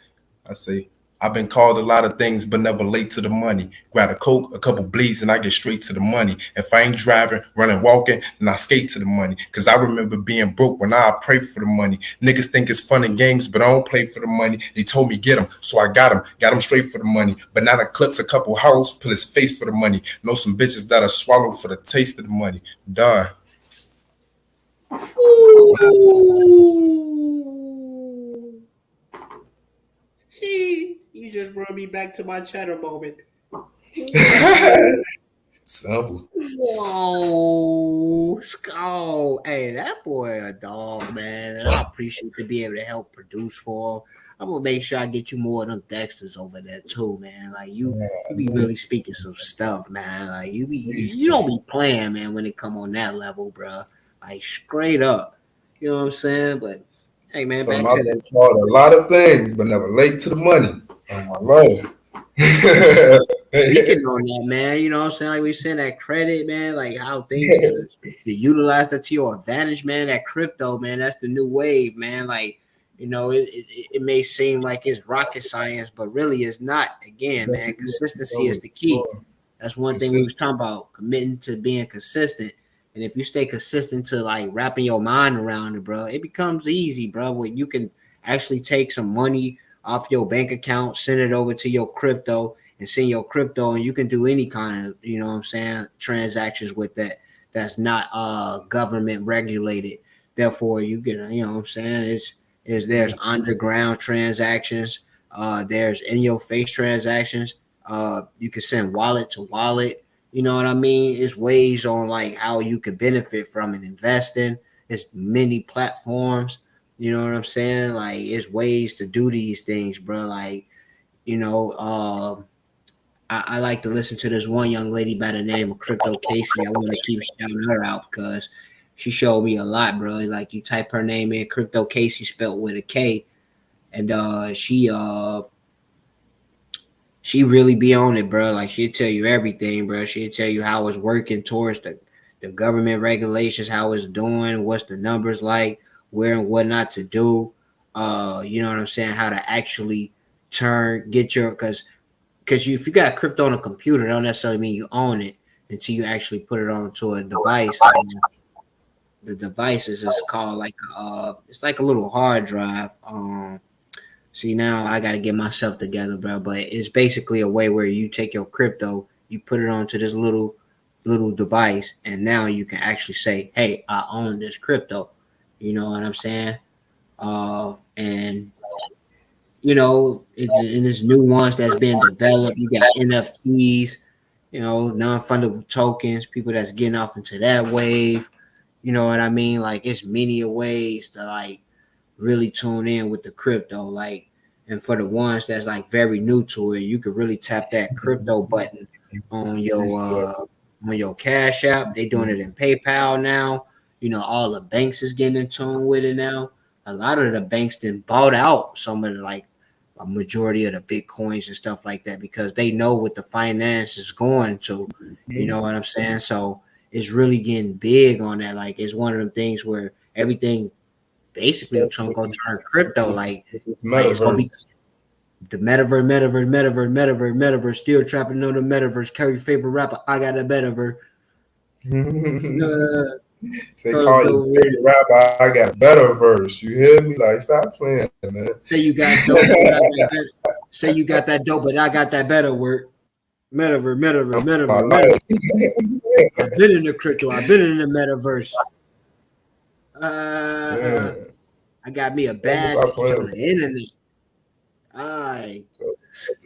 I say, I've been called a lot of things, but never late to the money. Grab a Coke, a couple bleeds, and I get straight to the money. If I ain't driving, running, walking, then I skate to the money. Cause I remember being broke when I pray for the money. Niggas think it's fun and games, but I don't play for the money. They told me get him, so I got him straight for the money. But now I clips a couple hoes, pull his face for the money. Know some bitches that'll swallow for the taste of the money. Done. See, you just brought me back to my cheddar moment. Simple. Whoa, Skull. Hey, that boy a dog, man. And I appreciate to be able to help produce for him. I'm gonna make sure I get you more of them Dexters over there too, man. Like, you be really speaking some stuff, man. Like, you don't be playing, man, when it come on that level, bro. Like, straight up. You know what I'm saying? But hey, man, so I've been called a lot of things, but never late to the money. Oh my Lord. Speaking on that, man, you know what I'm saying? Like, we saying that credit, man, like how things to utilize that to your advantage, man. That crypto, man, that's the new wave, man. Like, you know, it may seem like it's rocket science, but really it's not. Again, man, consistency is the key. That's one thing we was talking about, committing to being consistent. And if you stay consistent to like wrapping your mind around it, bro, it becomes easy, bro. Where you can actually take some money off your bank account, send it over to your crypto, and send your crypto, and you can do any kind of, you know what I'm saying, transactions with that. That's not government regulated. Therefore, you get, you know what I'm saying, there's underground transactions, there's in your face transactions. You can send wallet to wallet. You know what I mean? It's ways on like how you can benefit from and invest in. There's many platforms. You know what I'm saying? Like it's ways to do these things, bro. Like, you know, I like to listen to this one young lady by the name of Crypto Casey. I want to keep shouting her out because she showed me a lot, bro. Like you type her name in, Crypto Casey spelled with a K, and she really be on it, bro. Like she'll tell you everything, bro. She'll tell you how it's working towards the government regulations, how it's doing, what's the numbers like, where and what not to do. You know what I'm saying? How to actually get your because if you got crypto on a computer, don't necessarily mean you own it until you actually put it onto a device. The device is just called like it's like a little hard drive. See, now I got to get myself together, bro. But it's basically a way where you take your crypto, you put it onto this little device, and now you can actually say, "Hey, I own this crypto." You know what I'm saying? And you know, in this new ones that's being developed, you got NFTs, you know, non-fundable tokens, people that's getting off into that wave. You know what I mean? Like it's many ways to like really tune in with the crypto, like, and for the ones that's like very new to it, you could really tap that crypto button on your Cash App. They doing it in PayPal now. You know, all the banks is getting in tune with it now. A lot of the banks then bought out some of the like a majority of the Bitcoins and stuff like that because they know what the finance is going to. You know what I'm saying? So it's really getting big on that. Like it's one of them things where everything basically gonna turn crypto. Like it's gonna be the metaverse. Still trapping on the metaverse. Curry favorite rapper. I got a metaverse. Say call you favorite rapper. I got a better verse. You hear me? Like stop playing, man. Say you got dope. Say you got that dope, but I got that better word. Metaverse. I've been in the crypto. I've been in the metaverse. I got me a bad bitch on the internet. Alright.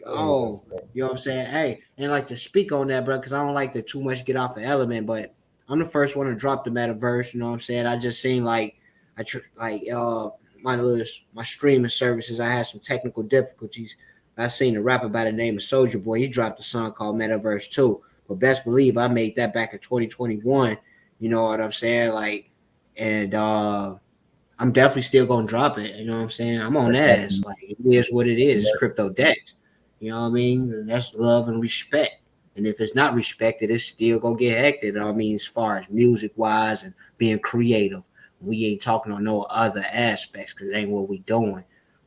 Oh, you know what I'm saying? Hey, and like to speak on that, bro, because I don't like to too much get off the element, but I'm the first one to drop the metaverse. You know what I'm saying? I just seen like my streaming services. I had some technical difficulties. I seen a rapper by the name of Soulja Boy. He dropped a song called Metaverse 2. But best believe I made that back in 2021. You know what I'm saying? Like, and I'm definitely still gonna drop it. You know what I'm saying? I'm on ass. Like it is what it is. It's crypto Dex. You know what I mean? And that's love and respect. And if it's not respected, it's still gonna get hectic. I mean, as far as music wise and being creative, we ain't talking on no other aspects because it ain't what we doing.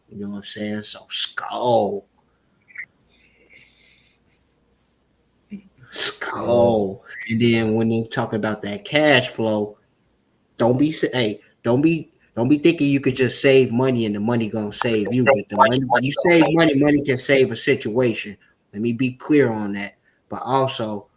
You know what I'm saying? So skull. And then when you talk about that cash flow, don't be thinking you could just save money and the money gonna save you. But the money, when you save money, money can save a situation. Let me be clear on that. But also,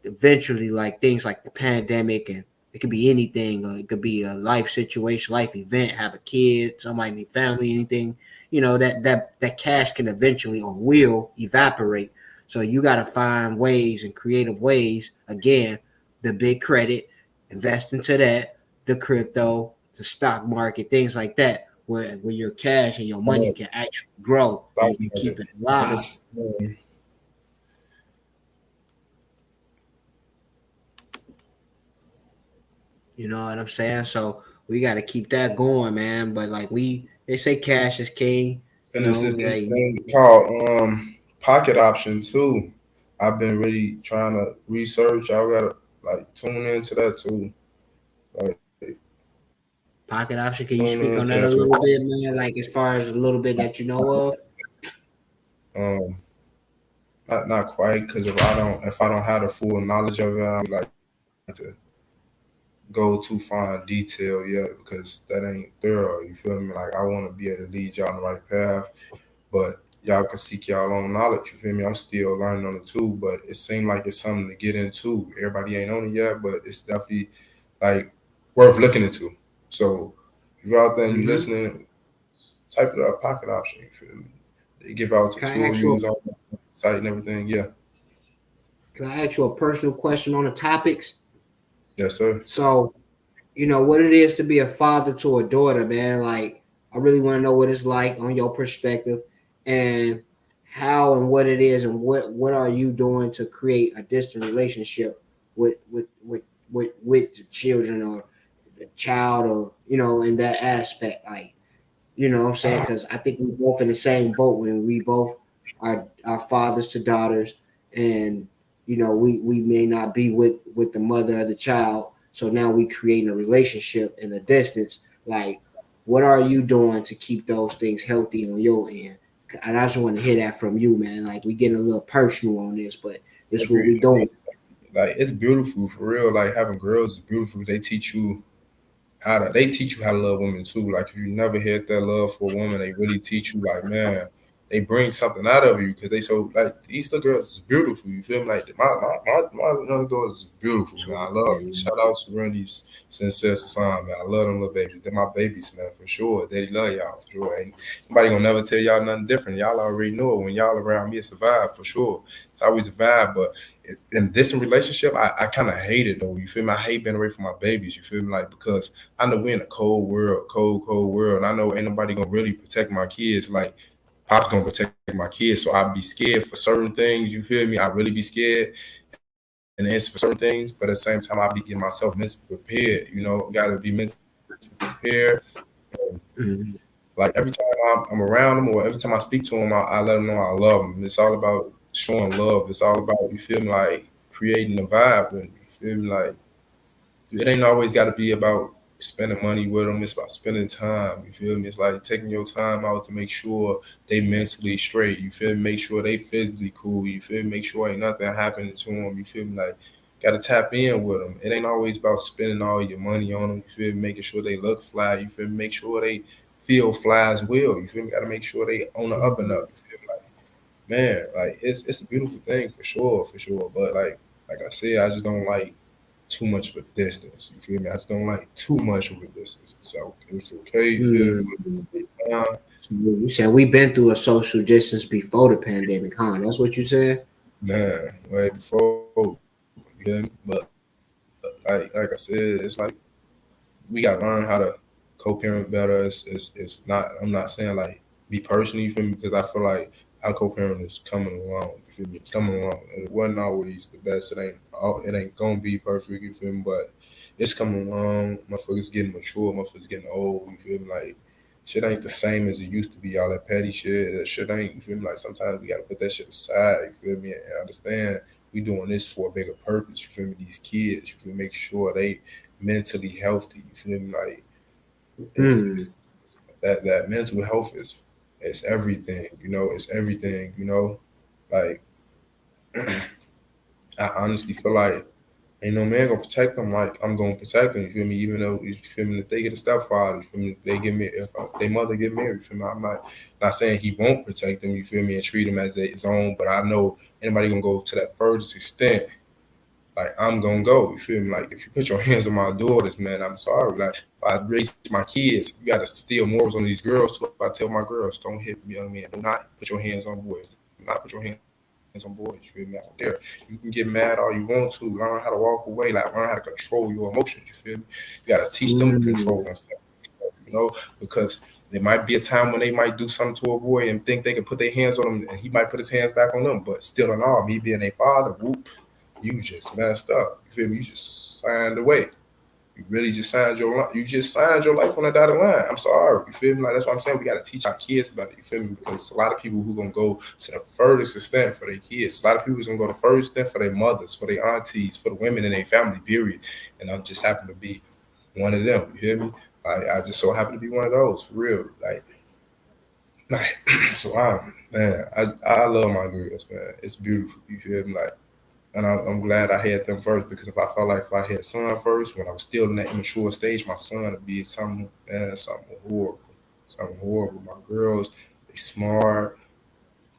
eventually, like things like the pandemic, and it could be anything. It could be a life situation, life event, have a kid, somebody need family, anything. You know that cash can eventually or will evaporate. So you got to find ways and creative ways. Again, the big credit, invest into that, the crypto, the stock market, things like that, where your cash and your money can actually grow and you can keep it alive. You know what I'm saying? So we got to keep that going, man. But like they say cash is king. And it's this thing called pocket option too. I've been really trying to research. Y'all gotta like tune into that too. Like pocket option. Can you speak on that a little bit, man? Like as far as a little bit that you know of. Not quite, because if I don't have the full knowledge of it, I would like to go too far in detail yet because that ain't thorough. You feel me? Like I want to be able to lead y'all on the right path, but y'all can seek y'all own knowledge. You feel me? I'm still learning on it too, but it seemed like it's something to get into. Everybody ain't on it yet, but it's definitely like worth looking into. So if you out there and you listening, type it up, pocket option. You feel me? They give out Can I ask tutorials you? on the site and everything. Yeah, Can I ask you a personal question on the topics? yes, sir. So, what it is to be a father to a daughter, man. Like, I really want to know what it's like on your perspective, and how and what it is, and what are you doing to create a distant relationship with the children or the child, or in that aspect, like. You know what I'm saying? Because I think we're both in the same boat when we both are fathers to daughters, and we may not be with the mother of the child. So now we creating a relationship in the distance. Like, what are you doing to keep those things healthy on your end? And I just want to hear that from you, man. Like, we getting a little personal on this, but this is what we Every doing. like it's beautiful for real. Like having girls is beautiful. They teach you how to love women too. Like if you never had that love for a woman, they really teach you. Like man, they bring something out of you because they so like these little girls is beautiful. You feel me? Like my young daughters is beautiful, man. I love them. Shout out to Randy's Sincere Son, man. I love them little babies. They're my babies, man, for sure. They love y'all for sure. Ain't nobody gonna never tell y'all nothing different. Y'all already know it. When y'all around me, it's a vibe for sure. It's always a vibe, but in this relationship, I kind of hate it though. You feel me? I hate being away from my babies. You feel me? Like because I know we're in a cold world, cold world. And I know ain't nobody gonna really protect my kids. Like Pop's gonna protect my kids, so I'd be scared for certain things. You feel me? I really be scared, and it's for certain things. But at the same time, I be getting myself mentally prepared. Gotta be mentally prepared. Mhm. Like every time I'm around them, or every time I speak to them, I let them know I love them. It's all about showing love. It's all about you feel me like creating a vibe, and you feel me like it ain't always got to be about spending money with them. It's about spending time. You feel me? It's like taking your time out to make sure they mentally straight. You feel me? Make sure they physically cool. You feel me? Make sure ain't nothing happening to them. You feel me? Like, got to tap in with them. It ain't always about spending all your money on them. You feel me? Making sure they look fly. You feel me? Make sure they feel fly as well. You feel me? Got to make sure they on the up and up. You feel me? Like, man, like it's a beautiful thing for sure, for sure. But like I said, I just don't like too much of a distance. You feel me? I just don't like too much of a distance. So it's okay. You feel me? You said we been through a social distance before the pandemic, huh? That's what you said? Man, way before. You feel me? But like I said, it's like we gotta learn how to co-parent better. It's not. I'm not saying like me personally, you feel me? Because I feel like our co-parent is coming along. You feel me? It's coming along. And it wasn't always the best. It ain't gonna be perfect. You feel me? But it's coming along. Motherfuckers getting mature. Motherfuckers getting old. You feel me? Like shit ain't the same as it used to be. All that petty shit. That shit ain't. You feel me? Like sometimes we gotta put that shit aside. You feel me? And understand we doing this for a bigger purpose. You feel me? These kids. You feel me? Make sure they mentally healthy. You feel me? Like it's that mental health is everything. It's everything. Like I honestly feel like ain't no man gonna protect them like I'm gonna protect them. You feel me? Even though you feel me, if they get a stepfather, you feel me? If they get me, if their mother get married, you feel me? I'm not saying he won't protect them. You feel me? And treat them as his own. But I know anybody gonna go to that furthest extent. Like I'm gonna go. You feel me? Like if you put your hands on my daughters, man, I'm sorry. Like if I raise my kids, you gotta steal morals on these girls. So I tell my girls, don't hit me. I mean, do not put your hands on boys. Do not put your hands on boys. You feel me? Out there, you can get mad all you want to. Learn how to walk away. Like learn how to control your emotions. You feel me? You gotta teach them to control themselves. Because there might be a time when they might do something to a boy and think they can put their hands on him, and he might put his hands back on them. But still, in all, me being a father, whoop, you just messed up. You feel me? You just signed away. You really just signed your life. You just signed your life on the dotted line. I'm sorry. You feel me? Like that's what I'm saying. We got to teach our kids about it. You feel me? Because a lot of people who gonna go to the furthest extent for their kids. A lot of people who's gonna go the furthest extent for their mothers, for their aunties, for the women in their family. Period. And I just happen to be one of them. You hear me? I just so happen to be one of those for real. Like Like, so I love my girls, man. It's beautiful. You feel me? Like, and I'm glad I had them first because if I felt like if I had son first when I was still in that immature stage, my son would be something horrible, something horrible. My girls, they smart,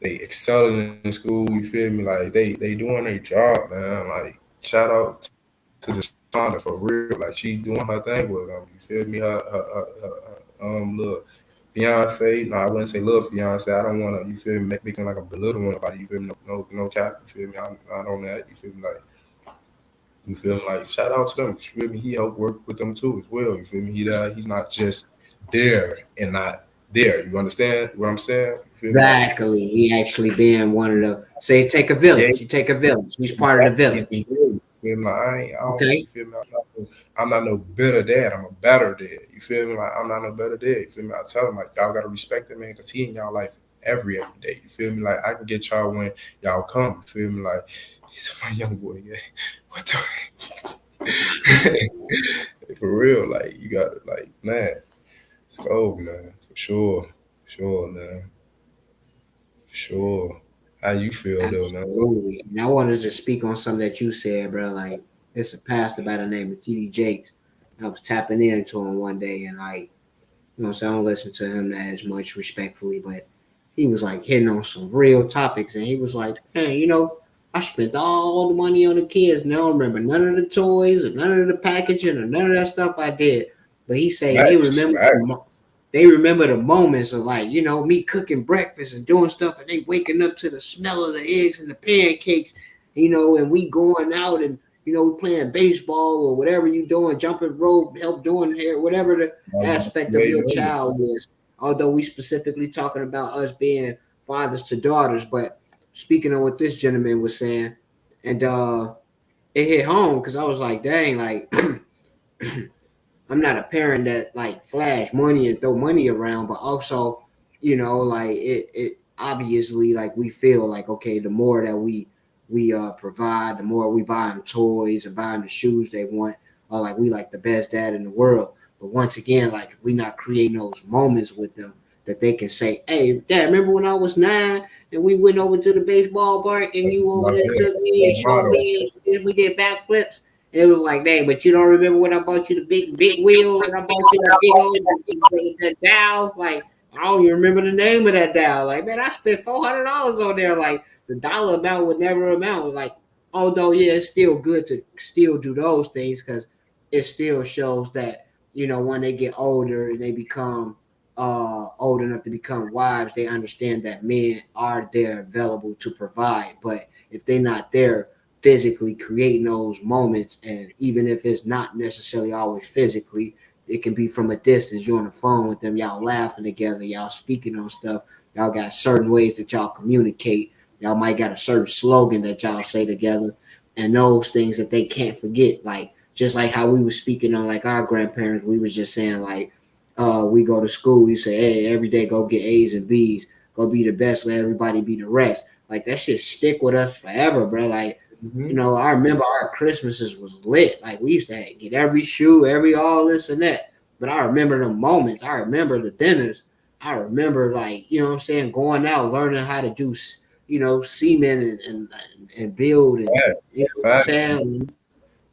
they excelling in school. You feel me? Like they doing their job, man. Like shout out to the Sonda for real. Like she doing her thing with them. You feel me? Her little fiance. No, I wouldn't say little fiance. I don't want to. You feel me? Make me sound like I'm belittling nobody. You feel me? No cap. You feel me? I'm not on that. You feel me? Like you feel me? Like shout out to them. You feel me? He helped work with them too as well. You feel me? He's not just there and not there. You understand what I'm saying? You feel me? Like Exactly. He actually being one of the say take a yeah, village. You take a village. He's part of the he's village. real. You feel me? Like, I don't, you Okay. feel me? I'm not no better dad. I'm a better dad. You feel me? Like I'm not no better dad. You feel me? I tell him like y'all gotta respect that man because he in y'all life every day. You feel me? Like I can get y'all when y'all come. You feel me? Like he's my young boy. Yeah. What the for real? Like you got like man, let's go, man. For sure, man. For sure. How you feel though, man? Absolutely. And I wanted to speak on something that you said, bro. Like, it's a pastor by the name of TD Jakes. I was tapping into him one day and like, so I don't listen to him as much respectfully, but he was like hitting on some real topics and he was like, man, I spent all the money on the kids and I don't remember none of the toys or none of the packaging or none of that stuff I did. But he say Facts. they remember the moments of like, me cooking breakfast and doing stuff and they waking up to the smell of the eggs and the pancakes, and we going out and, we playing baseball or whatever you doing, jumping rope, help doing hair, whatever the aspect of Yeah, your child is. Although we specifically talking about us being fathers to daughters, but speaking of what this gentleman was saying, and it hit home because I was like, dang, like I'm not a parent that like flash money and throw money around, but also, like it obviously like we feel like okay, the more that we provide, the more we buy them toys and buy them the shoes they want, or like we like the best dad in the world. But once again, like if we not creating those moments with them that they can say, "Hey, Dad, remember when I was 9 and we went over to the baseball park and you over there took me and showed me and we did backflips." And it was like, dang, but you don't remember when I bought you the big wheel and I bought you that big old that dial? Like, I don't even remember the name of that dial. Like, man, I spent $400 on there. Like, the dollar amount would never amount. Like, although, yeah, it's still good to still do those things because it still shows that, when they get older and they become old enough to become wives, they understand that men are there available to provide. But if they're not there, physically creating those moments, and even if it's not necessarily always physically, it can be from a distance. You're on the phone with them, y'all laughing together, y'all speaking on stuff, y'all got certain ways that y'all communicate, y'all might got a certain slogan that y'all say together, and those things that they can't forget, like just like how we were speaking on like our grandparents, we was just saying like we go to school, we say, hey, every day go get A's and B's, go be the best, let everybody be the rest. Like that shit stick with us forever, bro. Like I remember our Christmases was lit. Like we used to get every shoe, every all this and that. But I remember the moments. I remember the dinners. I remember like, what I'm saying, going out, learning how to do, semen and build and what I'm Facts. saying.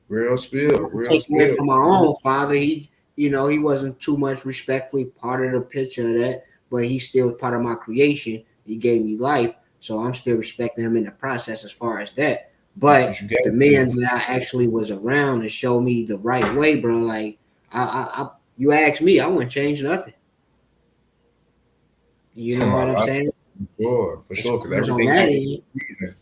Real spill. Real Take away spill. from my own father. He wasn't too much respectfully part of the picture of that, but he's still part of my creation. He gave me life. So I'm still respecting him in the process as far as that. But But you got the man that I actually was around and showed me the right way, bro. Like you asked me, I wouldn't change nothing. You from know my what I'm life. saying? For As sure, because far as on everything that happens end, for a reason.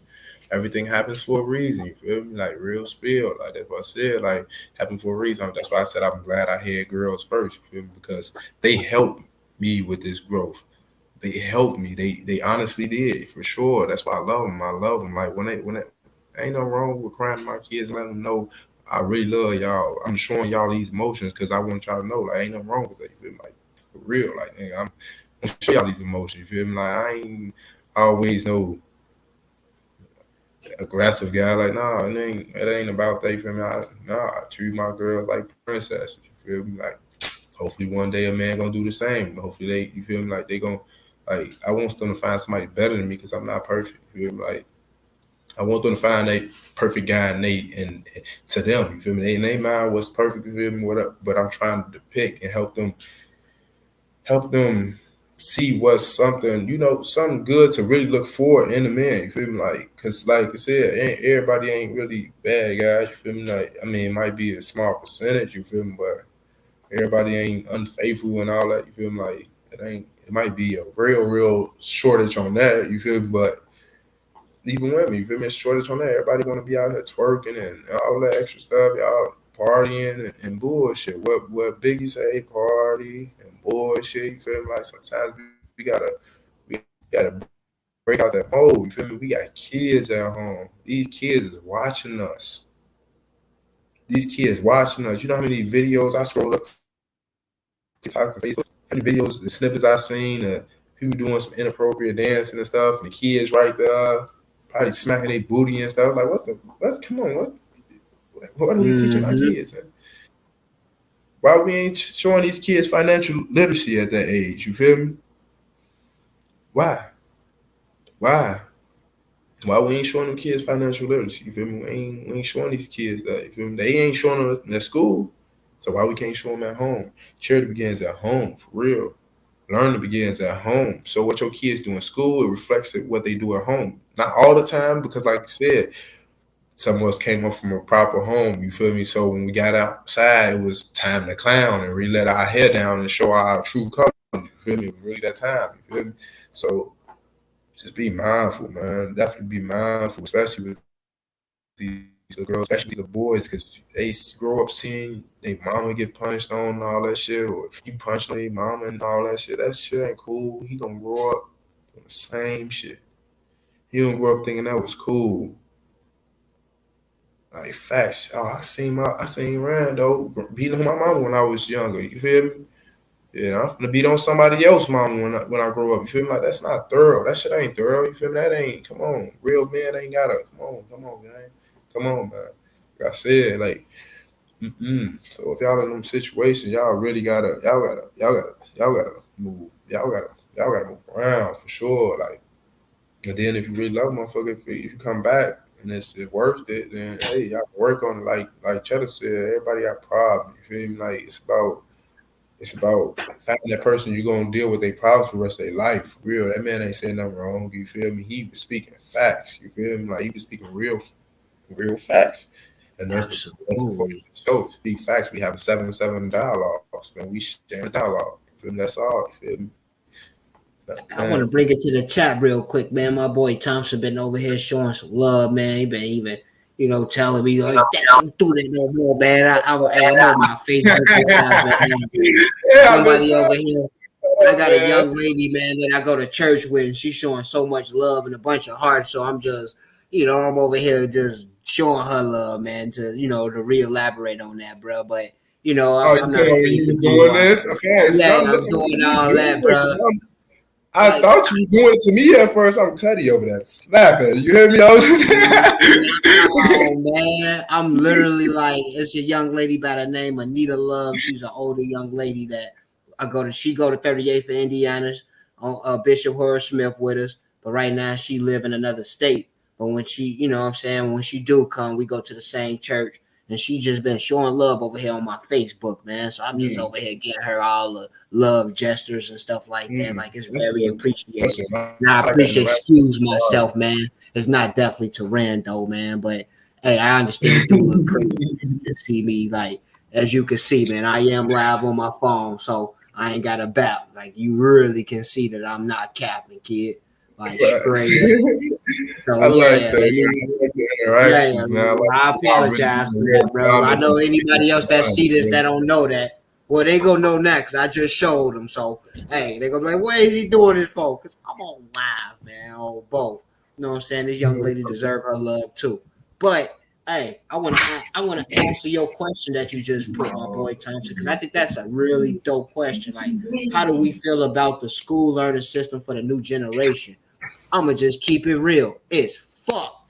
Everything happens for a reason. You feel me? Like real spill. Like that's what I said. Like happened for a reason. That's why I said I'm glad I had girls first. You feel me? Because they helped me with this growth. They helped me. They honestly did for sure. That's why I love them. I love them. Like when it ain't no wrong with crying to my kids, letting them know I really love y'all. I'm showing y'all these emotions because I want y'all to know like ain't no wrong with that. You feel me? Like for real. Like nigga, I'm show y'all these emotions. You feel me? Like I ain't always no aggressive guy. Like nah, it ain't about that. You feel me? I treat my girls like princesses. You feel me? Like hopefully one day a man gonna do the same. Hopefully they you feel me like they gonna Like I want them to find somebody better than me because I'm not perfect. You feel me? Like I want them to find a perfect guy and to them. You feel me? They mind what's perfect. You feel me? But I'm trying to depict and help them see what's something, something good to really look for in a man. You feel me? Like, cause like I said, everybody ain't really bad guys. You feel me? Like, I mean, it might be a small percentage. You feel me? But everybody ain't unfaithful and all that. You feel me? Like, it ain't. It might be a real shortage on that. You feel me? But even women, you feel me? It's shortage on that. Everybody want to be out here twerking and all that extra stuff. Y'all partying and bullshit. What Biggie say? Party and bullshit. You feel me? Like sometimes we gotta break out that mold. You feel me? We got kids at home. These kids is watching us. These kids watching us. You know how many videos I scrolled up TikTok and Facebook? How many videos, the snippets I seen, people doing some inappropriate dancing and stuff, and the kids right there, probably smacking their booty and stuff. Like, come on, what are we teaching our kids? Why we ain't showing these kids financial literacy at that age? You feel me? Why we ain't showing them kids financial literacy? You feel me? We ain't showing these kids that. You feel me? They ain't showing them at school, so why we can't show them at home? Charity begins at home, for real. Learning begins at home. So what your kids do in school, it reflects what they do at home. Not all the time, because like I said, some of us came up from a proper home. You feel me? So when we got outside, it was time to clown and really let our hair down and show our true colors. You feel me? It was really that time. You feel me? So just be mindful, man. Definitely be mindful, especially with these girls, especially the boys, because they grow up seeing their mama get punched on and all that shit, or you punched on their mama and all that shit. That shit ain't cool. He gonna grow up doing the same shit. He gonna grow up thinking that was cool. Like facts. Oh, I seen Rando beating on my mama when I was younger. You feel me? Yeah, I'm gonna beat on somebody else's mama when I grow up. You feel me? Like that's not thorough. That shit ain't thorough. You feel me? That ain't. Come on, real men ain't gotta. Come on, man. Come on, man. Like I said, like, So if y'all in them situations, y'all really gotta move. Y'all gotta move around for sure. Like, and then if you really love motherfucker, if you come back and it's worth it, then hey, y'all can work on it. Like Cheddar said, everybody got problems. You feel me? Like it's about finding that person you're gonna deal with their problems for the rest of their life. For real. That man ain't saying nothing wrong. You feel me? He was speaking facts. You feel me? Like he was speaking real facts. And that's what we show. Speak facts. We have 7 dialogues, man. We share dialogue. You feel me? That's all. You feel me? I want to bring it to the chat real quick, man. My boy Thompson been over here showing some love, man. He been even, telling me, like, don't do that no more, man. I'm on my Facebook. Somebody over here. I got a young lady, man, that I go to church with, and she's showing so much love and a bunch of hearts. So I'm just, I'm over here just showing her love, man, to re-elaborate on that, bro. But, I'm not doing this? Okay, yeah, I'm doing all that, bro. I thought you were doing it to me at first. I'm Cuddy over there snapping. You hear me? Oh man, I'm literally like, it's a young lady by the name of Anita Love. She's an older young lady that she go to 38th for Indiana's on Bishop Horace Smith with us. But right now she live in another state. But when she, when she do come, we go to the same church. And she just been showing love over here on my Facebook, man. So I'm just over here getting her all the love gestures and stuff like that. Like, it's very appreciated. Now, I appreciate, excuse myself, man. It's not definitely to Rando, man. But, hey, I understand you look crazy to see me. Like, as you can see, man, I am live on my phone. So I ain't got a bat. Like, you really can see that I'm not capping, kid. Like straight. So I like that. Yeah, man. I apologize for that, bro. I know anybody else that see this that don't know that. Well, they gonna know next. I just showed them. So hey, they gonna be like, what is he doing this for? Because I'm on live, man. On both. You know what I'm saying? This young lady deserve her love too. But hey, I want to answer your question that you just put, my boy Thompson, because I think that's a really dope question. Like, how do we feel about the school learning system for the new generation? I'm gonna just keep it real. It's fuck.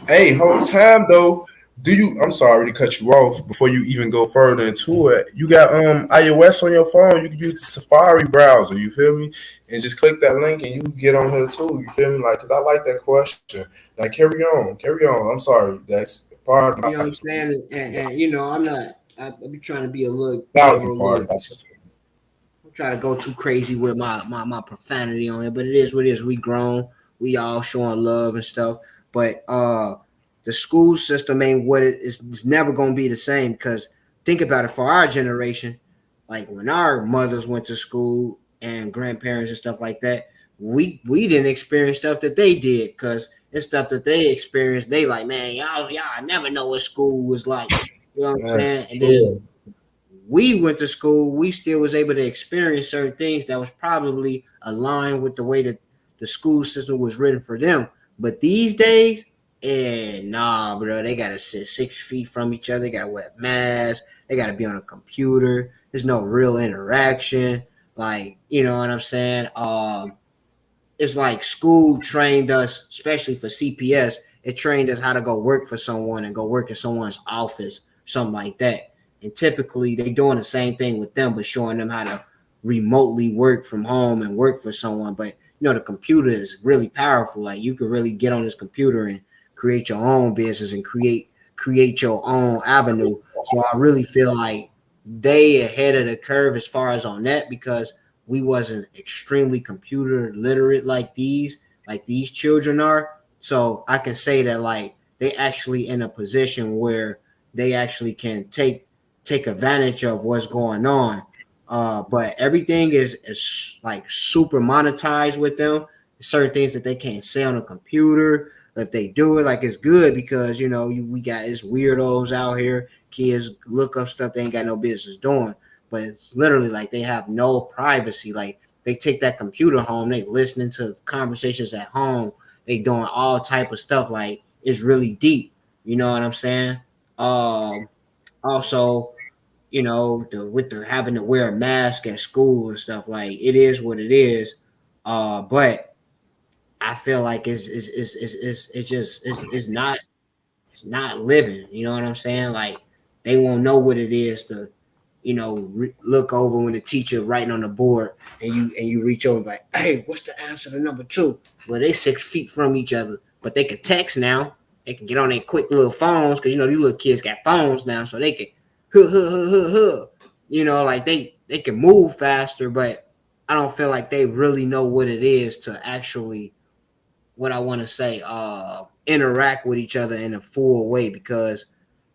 Hey, whole time though, Do you? I'm sorry to cut you off before you even go further into it. You got iOS on your phone. You can use the Safari browser. You feel me? And just click that link, and you can get on here too. You feel me? Like, cause I like that question. Like, carry on, carry on. I'm sorry. That's part of You know what my I'm saying? And you know, I'm not. I'm trying to be a little. thousand part. I'm trying to go too crazy with my profanity on it, but it is what it is. We grown. We all showing love and stuff. But the school system ain't what it is. It's never gonna be the same because think about it. For our generation, like when our mothers went to school and grandparents and stuff like that, we didn't experience stuff that they did because it's stuff that they experienced. They like, man, y'all never know what school was like. You know what I'm saying? And then we went to school, we still was able to experience certain things that was probably aligned with the way that the school system was written for them. But these days, nah, bro, they gotta sit 6 feet from each other, they gotta wear masks, they gotta be on a computer. There's no real interaction. Like, you know what I'm saying? It's like school trained us, especially for CPS, it trained us how to go work for someone and go work in someone's office, something like that. And typically they doing the same thing with them, but showing them how to remotely work from home and work for someone. But you know, the computer is really powerful. Like you can really get on this computer and create your own business and create your own avenue. So I really feel like they ahead of the curve as far as on that because we wasn't extremely computer literate like these children are. So I can say that like they actually in a position where they actually can take advantage of what's going on. But everything is like super monetized with them. Certain things that they can't say on a computer. If they do it, like it's good because you know we got these weirdos out here. Kids look up stuff they ain't got no business doing. But it's literally like they have no privacy. Like they take that computer home, they listening to conversations at home. They doing all type of stuff. Like it's really deep. You know what I'm saying? Also, you know, with the having to wear a mask at school and stuff, like it is what it is. But I feel like it's not living. You know what I'm saying? Like they won't know what it is to, you know, look over when the teacher writing on the board and you reach over like, hey, what's the answer to number 2? Well, they 6 feet from each other, but they can text now. They can get on their quick little phones because you know these little kids got phones now, so they can you know, like they can move faster, but I don't feel like they really know what it is to actually, what I want to say, interact with each other in a full way. Because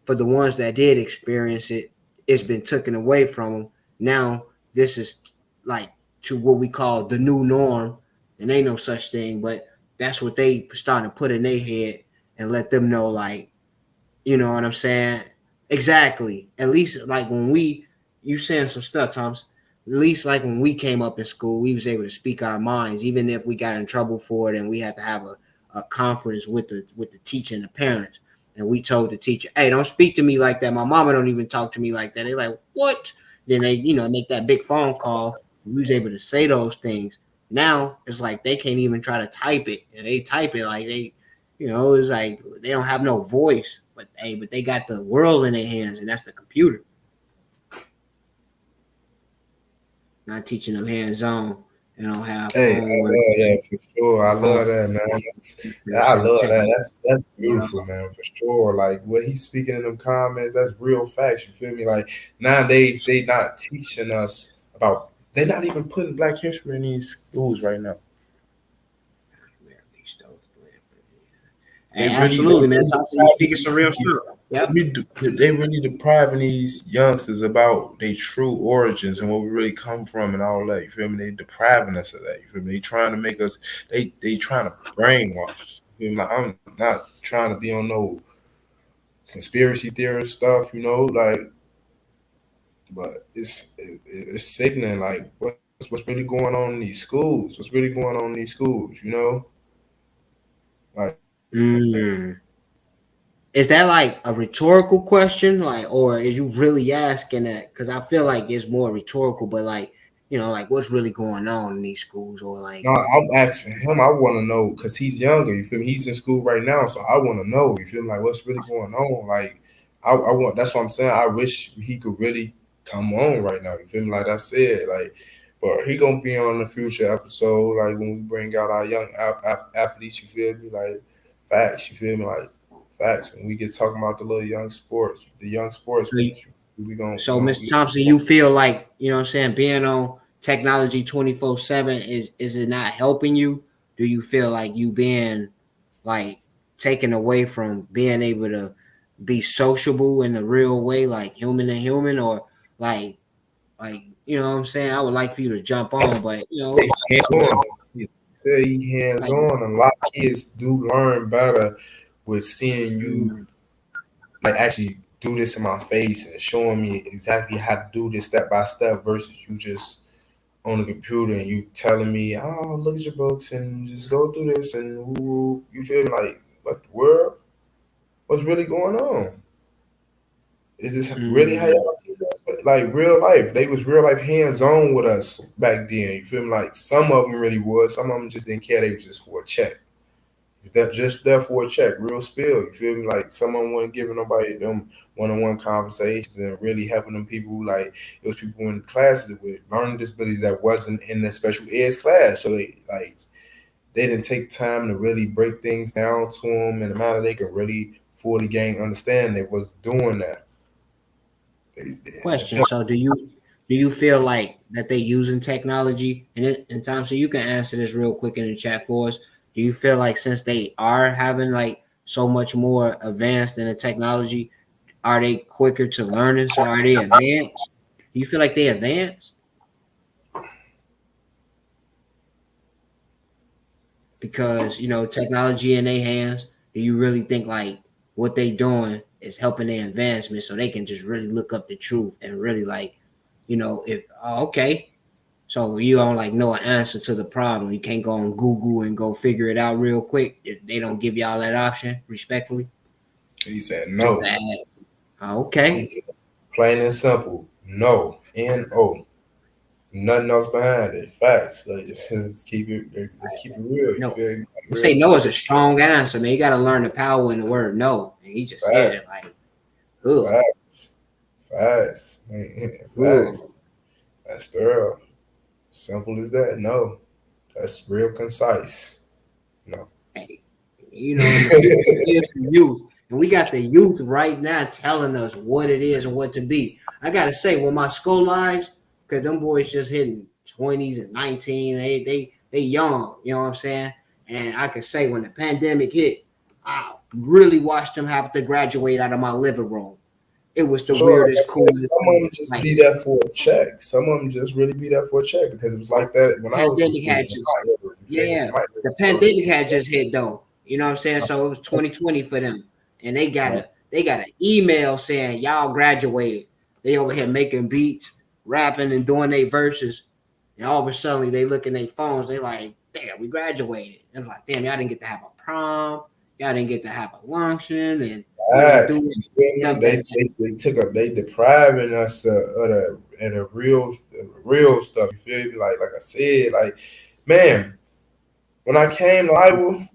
for the ones that did experience it, it's been taken away from them. Now this is like to what we call the new norm, and ain't no such thing, but that's what they starting to put in their head and let them know, like, you know what I'm saying? Exactly. At least like when you saying some stuff, Thomas. At least like when we came up in school, we was able to speak our minds, even if we got in trouble for it and we had to have a conference with the teacher and the parents. And we told the teacher, hey, don't speak to me like that. My mama don't even talk to me like that. They're like, what? Then they, you know, make that big phone call. We was able to say those things. Now it's like they can't even try to type it. And they type it like they, you know, it's like they don't have no voice. But they got the world in their hands, and that's the computer. Not teaching them hands-on. They don't have. Hey, I love that for sure. I love that, man. I love that. That's beautiful, man, for sure. Like what he's speaking in them comments, that's real facts. You feel me? Like nowadays, they not teaching us about. They're not even putting Black history in these schools right now. Hey, absolutely, man. You speaking some real stuff. Yep. They really depriving these youngsters about their true origins and where we really come from and all that. You feel me? They depriving us of that. You feel me? They trying to make us. They trying to brainwash us. You feel me? Like, I'm not trying to be on no conspiracy theorist stuff. You know, like, but it's sickening. Like, what's really going on in these schools? What's really going on in these schools? You know, like. Is that like a rhetorical question, like, or is you really asking that? Because I feel like it's more rhetorical, but like, you know, like what's really going on in these schools, or like No, I'm asking him. I want to know because he's younger. You feel me? He's in school right now, so I want to know. You feel me? Like what's really going on? Like I want. That's what I'm saying. I wish he could really come on right now. You feel me? Like I said, like, but he gonna be on the future episode. Like when we bring out our young athletes. You feel me? Like facts. You feel me? Like facts. When we get talking about the little young sports, the young sports, we gonna. so, Mr. Thompson, you feel like, you know what I'm saying, being on technology 24/7 is it not helping you? Do you feel like you being like taken away from being able to be sociable in the real way, like human to human, or like you know what I'm saying? I would like for you to jump on, but you know, hands on. He said he hands like, on. A lot of kids do learn better with seeing you like actually do this in my face and showing me exactly how to do this step by step versus you just on the computer and you telling me, oh, look at your books and just go through this and ooh, you feel like what the world? What's really going on? Is this really how y'all teach us? Like real life? They was real life hands on with us back then. You feel me? Like some of them really was. Some of them just didn't care. They was just for a check. That just there for a check, real spill. You feel me? Like someone wasn't giving nobody them one-on-one conversations and really helping them people. Like it was people in classes with learning disabilities that wasn't in the special ed class. So they didn't take time to really break things down to them in a manner they could really fully gain understand. They was doing that. question. So do you feel like that they using technology and Tom, so you can answer this real quick in the chat for us. Do you feel like since they are having like so much more advanced in the technology, are they quicker to learning? So are they advanced? Do you feel like they advanced? Because you know technology in their hands. Do you really think like what they doing is helping their advancement so they can just really look up the truth and really like, you know, if okay, so you don't like know an answer to the problem. You can't go on Google and go figure it out real quick. If they don't give y'all that option, respectfully. He said no. Okay. He said, plain and simple. No. N-O. Nothing else behind it. Facts. Like let's keep it real. No. You say no is a strong answer, man. You gotta learn the power in the word no. And he just said it like ugh. Facts. Facts. That's thorough. Simple as that. No. That's real concise. No. Hey, you know, it's the youth. And we got the youth right now telling us what it is and what to be. I gotta say, when my school lives, because them boys just hitting 20s and 19, they young, you know what I'm saying? And I could say when the pandemic hit, I really watched them have to graduate out of my living room. It was the weirdest, coolest. Some of them just be there for a check. Some of them just really be there for a check because it was like that when I was in school. The pandemic had just hit though. You know what I'm saying? So it was 2020 for them. And they got an email saying y'all graduated. They over here making beats, rapping and doing their verses. And all of a sudden they look in their phones, they like, damn, we graduated. And I'm like, damn, y'all didn't get to have a prom, y'all didn't get to have a luncheon, and they depriving us of the real stuff. You feel me? Like I said, like man, when I came to Iowa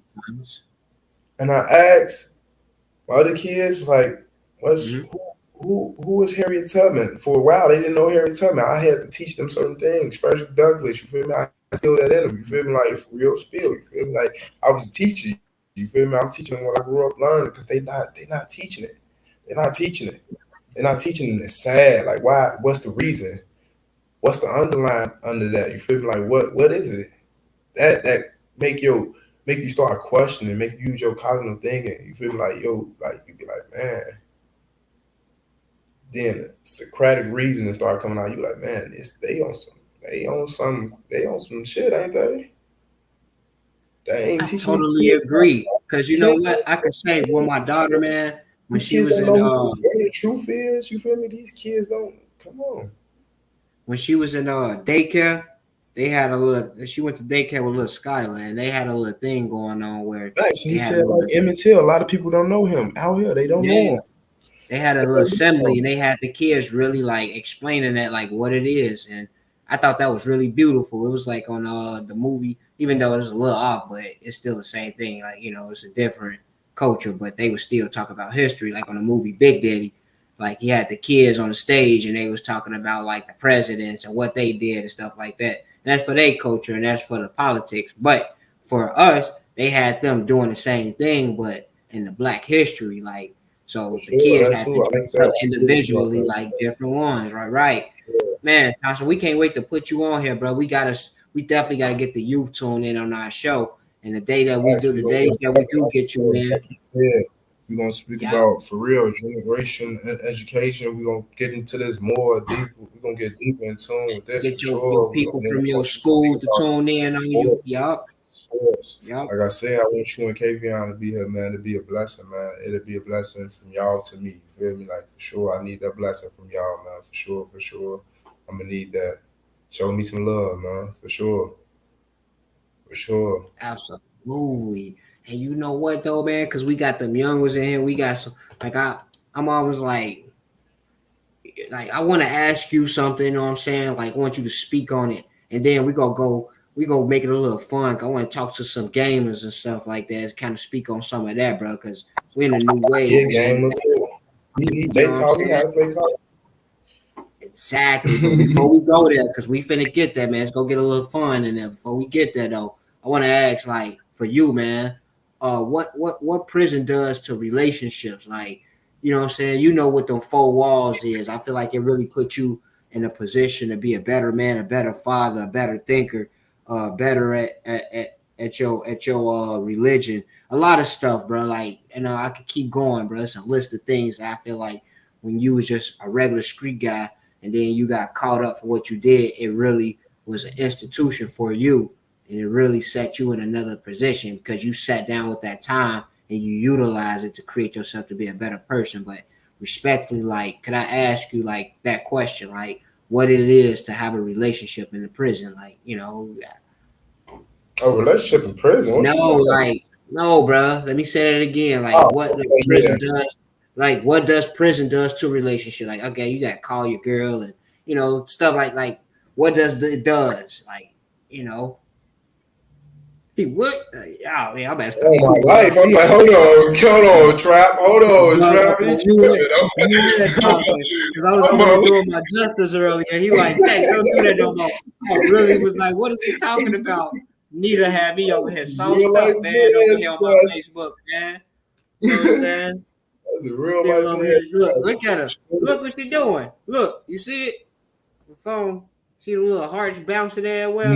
and I asked my other kids, like, who is Harriet Tubman? For a while, they didn't know Harriet Tubman. I had to teach them certain things. Frederick Douglass, you feel me? I still that in them. You feel me? Like real spill. You feel me? Like I was a teacher. You feel me? I'm teaching them what I grew up learning because they're not teaching it. They're not teaching it. They're not teaching it. It's sad. Like why? What's the reason? What's the underline under that? You feel me? Like what is it? That make you start questioning, make you use your cognitive thinking. You feel me? Like you be like, man. Then Socratic reasoning start coming out. You like, man, they on some shit, ain't they? They ain't I totally agree. Because you know what? I could say with my daughter, man, when she was in the truth is, you feel me? These kids don't come on. When she was in daycare, they had she went to daycare with little Skylar, and they had a little thing going on where he said like Emmett Till, a lot of people don't know him. Out here, they don't know him. They had a little assembly and they had the kids really like explaining that like what it is. And I thought that was really beautiful. It was like on the movie, even though it was a little off, but it's still the same thing. Like, you know, it's a different culture, but they would still talk about history. Like on the movie Big Daddy, like he had the kids on the stage and they was talking about like the presidents and what they did and stuff like that. And that's for their culture and that's for the politics. But for us, they had them doing the same thing, but in the Black history, like, so the kids had to dress up individually, like different ones, right? Man, Tasha, we can't wait to put you on here, bro. We definitely gotta get the youth tuned in on our show. And the day that we do, the days that we do get you in, we're gonna speak about for real generation education. We're gonna get into this more deep. We're gonna get deeper in tune with this. Get your people from your school to tune in on you. Yup. Like I said, I want you and Kavion to be here, man. To be a blessing, man. It'll be a blessing from y'all to me. You feel me? Like for sure, I need that blessing from y'all, man. For sure. I'm gonna need that. Show me some love, man. For sure. Absolutely. And you know what though, man? Because we got them young ones in here. We got some. Like I'm always like I want to ask you something. You know what I'm saying? Like I want you to speak on it, and then we gonna make it a little fun. I want to talk to some gamers and stuff like that. Kind of speak on some of that, bro. Because we're in a new wave. Yeah, gamers. They taught me how to play cards. Exactly. But before we go there, because we finna get there, man. Let's go get a little fun in there. Before we get there, though, I want to ask, like, for you, man, what prison does to relationships? Like, you know what I'm saying? You know what them 4 walls is. I feel like it really puts you in a position to be a better man, a better father, a better thinker, better at your religion. A lot of stuff, bro. Like, you know, I could keep going, bro. It's a list of things that I feel like when you was just a regular street guy and then you got caught up for what you did, it really was an institution for you. And it really set you in another position because you sat down with that time and you utilize it to create yourself to be a better person. But respectfully, like, could I ask you like that question, like what it is to have a relationship in the prison? Like, you know, a relationship in prison? No, bro. Let me say that again. Like what the prison does. Like, what does prison does to a relationship? Like, okay, you got to call your girl and, you know, stuff like what it does? Like, you know. He would. Oh, man, I'm about to stop. Oh, my life. I'm like, hold on, Trap. Hold on, Trap. Because I was doing my justice earlier. He like, hey, don't do that no more. I really was like, what is he talking about? Nita had me over here. So stuff, man, over here on my Facebook, man. You know what I'm saying? Real life. Look at her. Look what she's doing. Look, you see it? The phone. See the little hearts bouncing there. Well,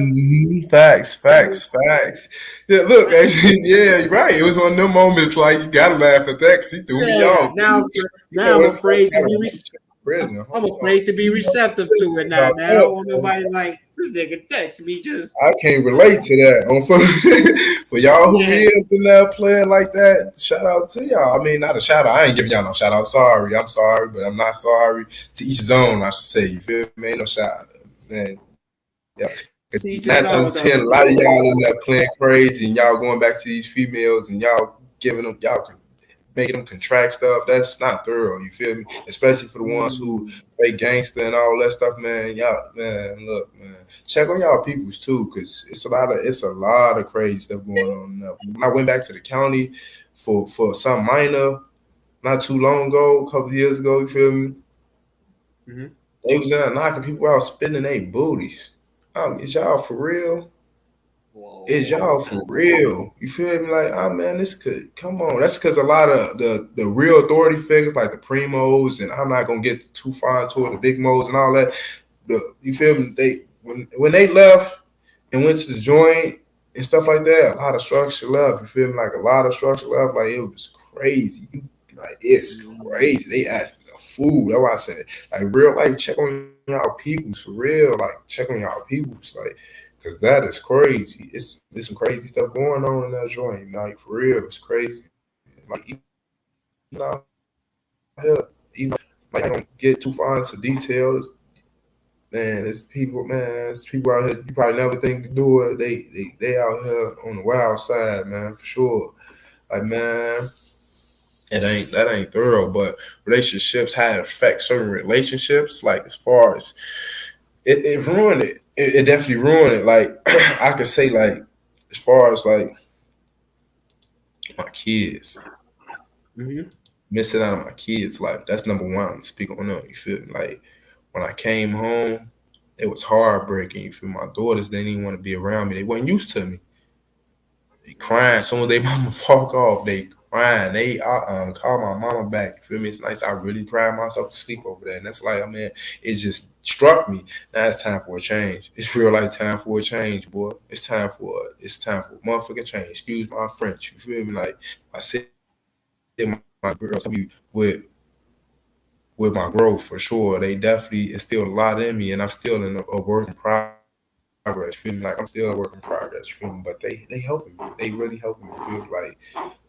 Facts. Yeah, look, yeah, right. It was one of them moments like you gotta laugh at that because he threw me off. Now I'm afraid to be I'm afraid to be receptive to it now. I don't want nobody like this nigga text me just. I can't relate to that. For y'all who is in there playing like that, shout out to y'all. I mean, not a shout out. I ain't giving y'all no shout out. I'm sorry, but I'm not sorry. To each his own, I should say. You feel me? Ain't no shout out. Man, yeah. Because 9 times 10, a lot of y'all in there playing crazy and y'all going back to these females and y'all giving them, y'all making them contract stuff. That's not thorough. You feel me? Especially for the ones who play gangster and all that stuff, man. Y'all, man, look, man, check on y'all peoples too, because it's a lot of crazy stuff going on now. When I went back to the county for some minor not too long ago, a couple of years ago. You feel me? Mm-hmm. They was in there knocking people out, spinning their booties. Is y'all for real? Whoa. Is y'all for real? You feel me? Like, man, this could come on. That's because a lot of the real authority figures, like the primos, and I'm not gonna get too far into it, the big mo's and all that. You feel me? They when they left and went to the joint and stuff like that, a lot of structure left. You feel me? Like a lot of structure left. Like it was crazy. Like it's crazy. They acted food. That's why I said, like, real life, check on y'all peoples for real. Like, check on y'all peoples, like, because that is crazy. There's some crazy stuff going on in that joint. Like, for real, it's crazy. Like, you know, even like, I don't get too far into details. Man, it's people out here. You probably never think to do it. They out here on the wild side, man, for sure. Like, man. That ain't thorough, but relationships, how it affects certain relationships, like as far as it ruined it. It definitely ruined it. Like I could say, like as far as like my kids, missing out on my kids' life. That's number one. Speak on them. You feel me? Like when I came home, it was heartbreaking. You feel me? My daughters, they didn't want to be around me. They weren't used to me. They crying. As soon as they mama walk off, they crying. They call my mama back. You feel me? It's nice. I really cried myself to sleep over there. And that's like, I mean, it just struck me. Now it's time for a change. It's real life time for a change, boy. It's time for motherfucking change. Excuse my French. You feel me? Like I said, my girls with my growth for sure. They definitely instilled a lot in me, and I'm still in a work in progress. Feel me? Like I'm still a work in progress. Feel me? But they helping me. They really helping me. Feel like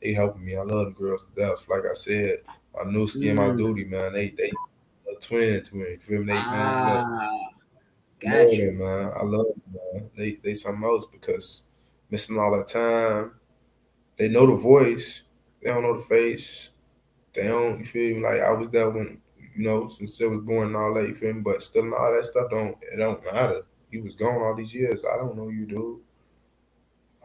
they helping me. I love the girls to death. Like I said, my new skin, my duty, man. They a twin. You feel me? They Got you, man. I love them, man. They something else because missing all that time. They know the voice. They don't know the face. They don't. You feel me? Like I was there when since I was born and all that. You feel me? But still, all that stuff don't matter. You was gone all these years. I don't know you, dude.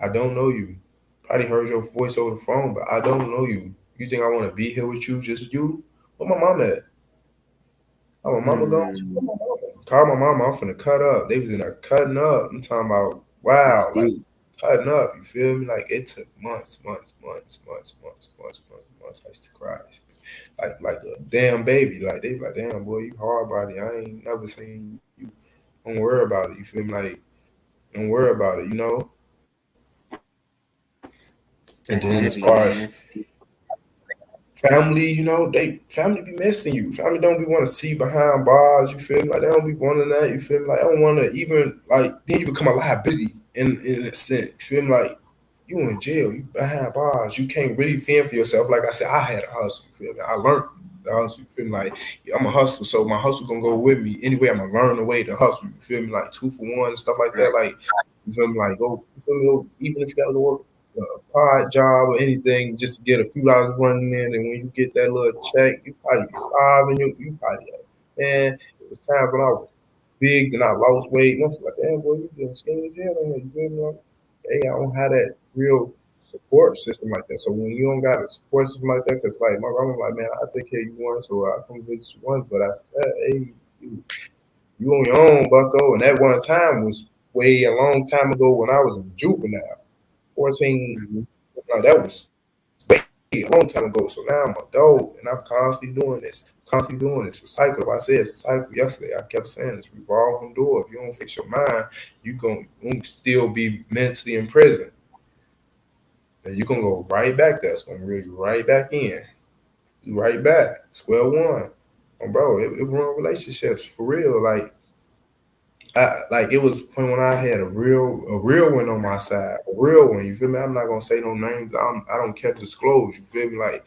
I don't know you. Probably heard your voice over the phone, but I don't know you. You think I want to be here with you, just you? Where my mom at? Oh, my mama gone. Where my mama? Call my mama. I'm finna cut up. They was in there cutting up. I'm talking about wow, like cutting up. You feel me? Like it took months. I used to cry. Like a damn baby. Like they be like, damn boy, you hard body. I ain't never seen you. Don't worry about it. You feel me? Like don't worry about it. And then as far as family, family be missing you. Family don't be want to see you behind bars. You feel me? Like they don't be wanting that. You feel me? Like I don't want to even like. Then you become a liability in a sense. You feel me? Like you in jail. You behind bars. You can't really fend for yourself. Like I said, I had a hustle. You feel me? I learned the hustle. You feel me? Like I'm a hustler, so my hustle gonna go with me anyway. I'm gonna learn the way to hustle. You feel me? Like 2 for 1 stuff like that. Like you feel me? Like go. You feel me? Go, even if you gotta go work a pod job or anything just to get a few dollars running in, and when you get that little check, you probably starving. You probably man. It was times when I was big and I lost weight. And I was like, damn boy, you getting skinny as hell in here. You feel me? Like, hey, I don't have that real support system like that. So when you don't got a support system like that, because like my grandma like, man, I take care of you once, so I come visit you once, but after that, hey, you on your own, bucko. And that one time was way a long time ago when I was a juvenile. 14, like that was way a long time ago. So now I'm an adult and I'm constantly doing this. It's a cycle. I said it's a cycle yesterday. I kept saying it's revolving door. If you don't fix your mind, you're going to still be mentally in prison. And you're going to go right back there. It's going to reel you right back in. Right back. Square one. Oh, bro, it ruined relationships for real. Like it was when I had a real one on my side, a real one. You feel me? I'm not gonna say no names. I don't care to disclose. You feel me? Like,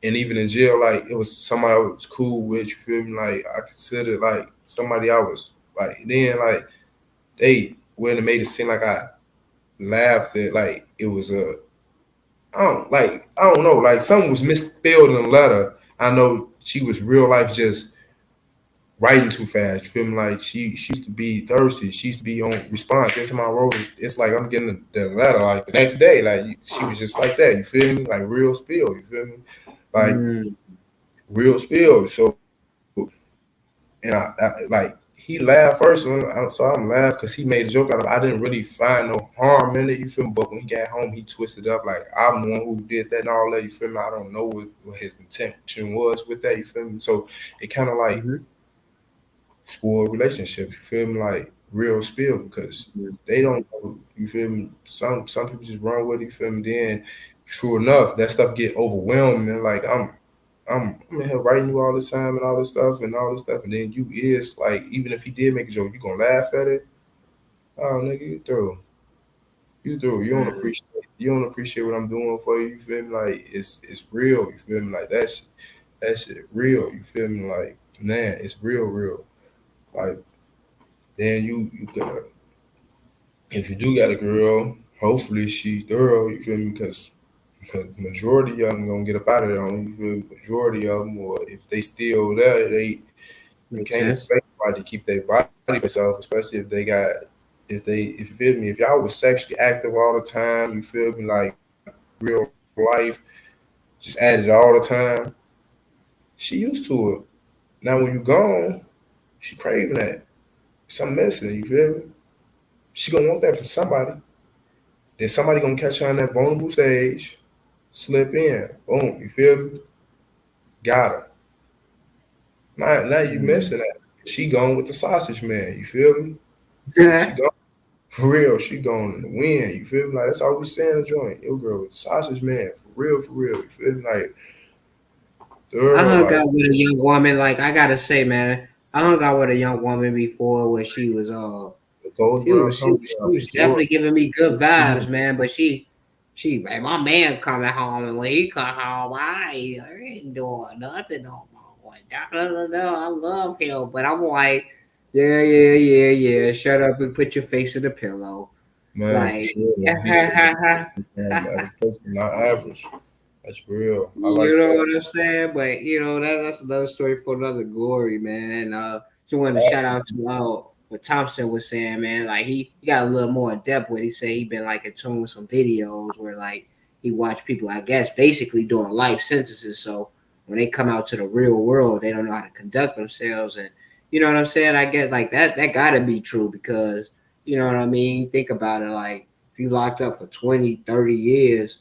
and even in jail, like it was somebody I was cool with. You feel me? Like I considered like somebody I was like. Then like they went and made it seem like I laughed at like it was a. I don't know. Like something was misspelled in the letter. I know she was real life just writing too fast. You feel me? Like she used to be thirsty. She used to be on response. Every time I wrote it, it's like I'm getting the letter like the next day. Like she was just like that. You feel me? Like real spill. You feel me? Like real spill. So and I like he laughed first, so I'm laughing because he made a joke out of it. I didn't really find no harm in it. You feel me? But when he got home, he twisted up like I'm the one who did that and all that. You feel me? I don't know what his intention was with that. You feel me? So it kind of like. Spoiled relationships, you feel me? Like real spill because they don't know, you feel me? Some people just run with it, you feel me? Then true enough, that stuff get overwhelming. Like I'm in here writing you all this time and all this stuff, and then you is like, even if he did make a joke, you gonna laugh at it. Oh nigga, you through. You don't appreciate what I'm doing for you, you feel me? Like it's real, you feel me? Like that shit real, you feel me? Like man, it's real. Like then you gotta, if you do got a girl, hopefully she's thorough. You feel me? Because majority of them gonna get up out of there. You feel me? Majority of them, or if they still there, they Makes can't sense. expect somebody to keep their body for themselves, especially if you feel me, if y'all was sexually active all the time, you feel me, like real life, just at it all the time, she used to it. Now when you gone, she craving that. Something missing, you feel me? She gonna want that from somebody. Then somebody gonna catch her on that vulnerable stage, slip in, boom, you feel me? Got her. Now you missing that. She gone with the sausage man, you feel me? She gone for real. She gone to win, you feel me? Like that's all we saying in the joint. Your girl with sausage man, for real, you feel me? Like, girl, I hung like, out with a young woman. Like I gotta say, man, I hung out with a young woman before where she was it goes she where was it she comes was, she from, was for sure. definitely giving me good vibes, man. But man, my man coming home, and when he come home, I ain't doing nothing no more. I love him, but I'm like, yeah. Shut up and put your face in the pillow, Man, for like. sure. He said average person, not average. That's real. I You like know that. what I'm saying? But that's another story for another glory, man. So I wanted to shout out to what Thompson was saying, man. Like he got a little more in depth with. He said he been like in tune with some videos where like he watched people, I guess, basically doing life sentences. So when they come out to the real world, they don't know how to conduct themselves, and you know what I'm saying. I guess like that gotta be true because you know what I mean. Think about it, like if you locked up for 20, 30 years,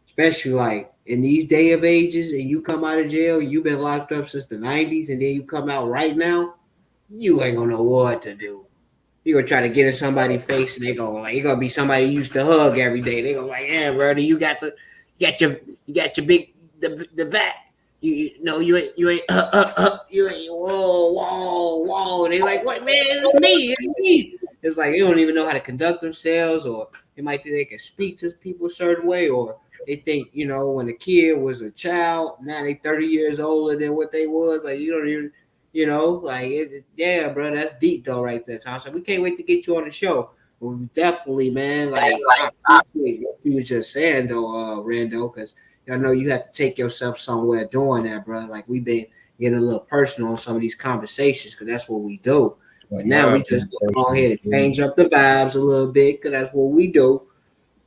especially like in these day of ages, and you come out of jail, you've been locked up since the 90s, and then you come out right now, you ain't gonna know what to do. You gonna try to get in somebody's face, and they go like, you gonna be somebody you used to hug every day. They go like, yeah, brother, you got your big the vat. You ain't whoa. And they like, what man? It's me. It's like they don't even know how to conduct themselves, or they might think they can speak to people a certain way, or they think, when a kid was a child, now they 30 years older than what they was. Like you don't even, yeah, bro, that's deep though, right there, Tom. So we can't wait to get you on the show. Well, definitely, man. Like I appreciate what you was just saying though, Rando, because I know you have to take yourself somewhere doing that, bro. Like we've been getting a little personal on some of these conversations because that's what we do. But now we just go ahead and change up the vibes a little bit because that's what we do.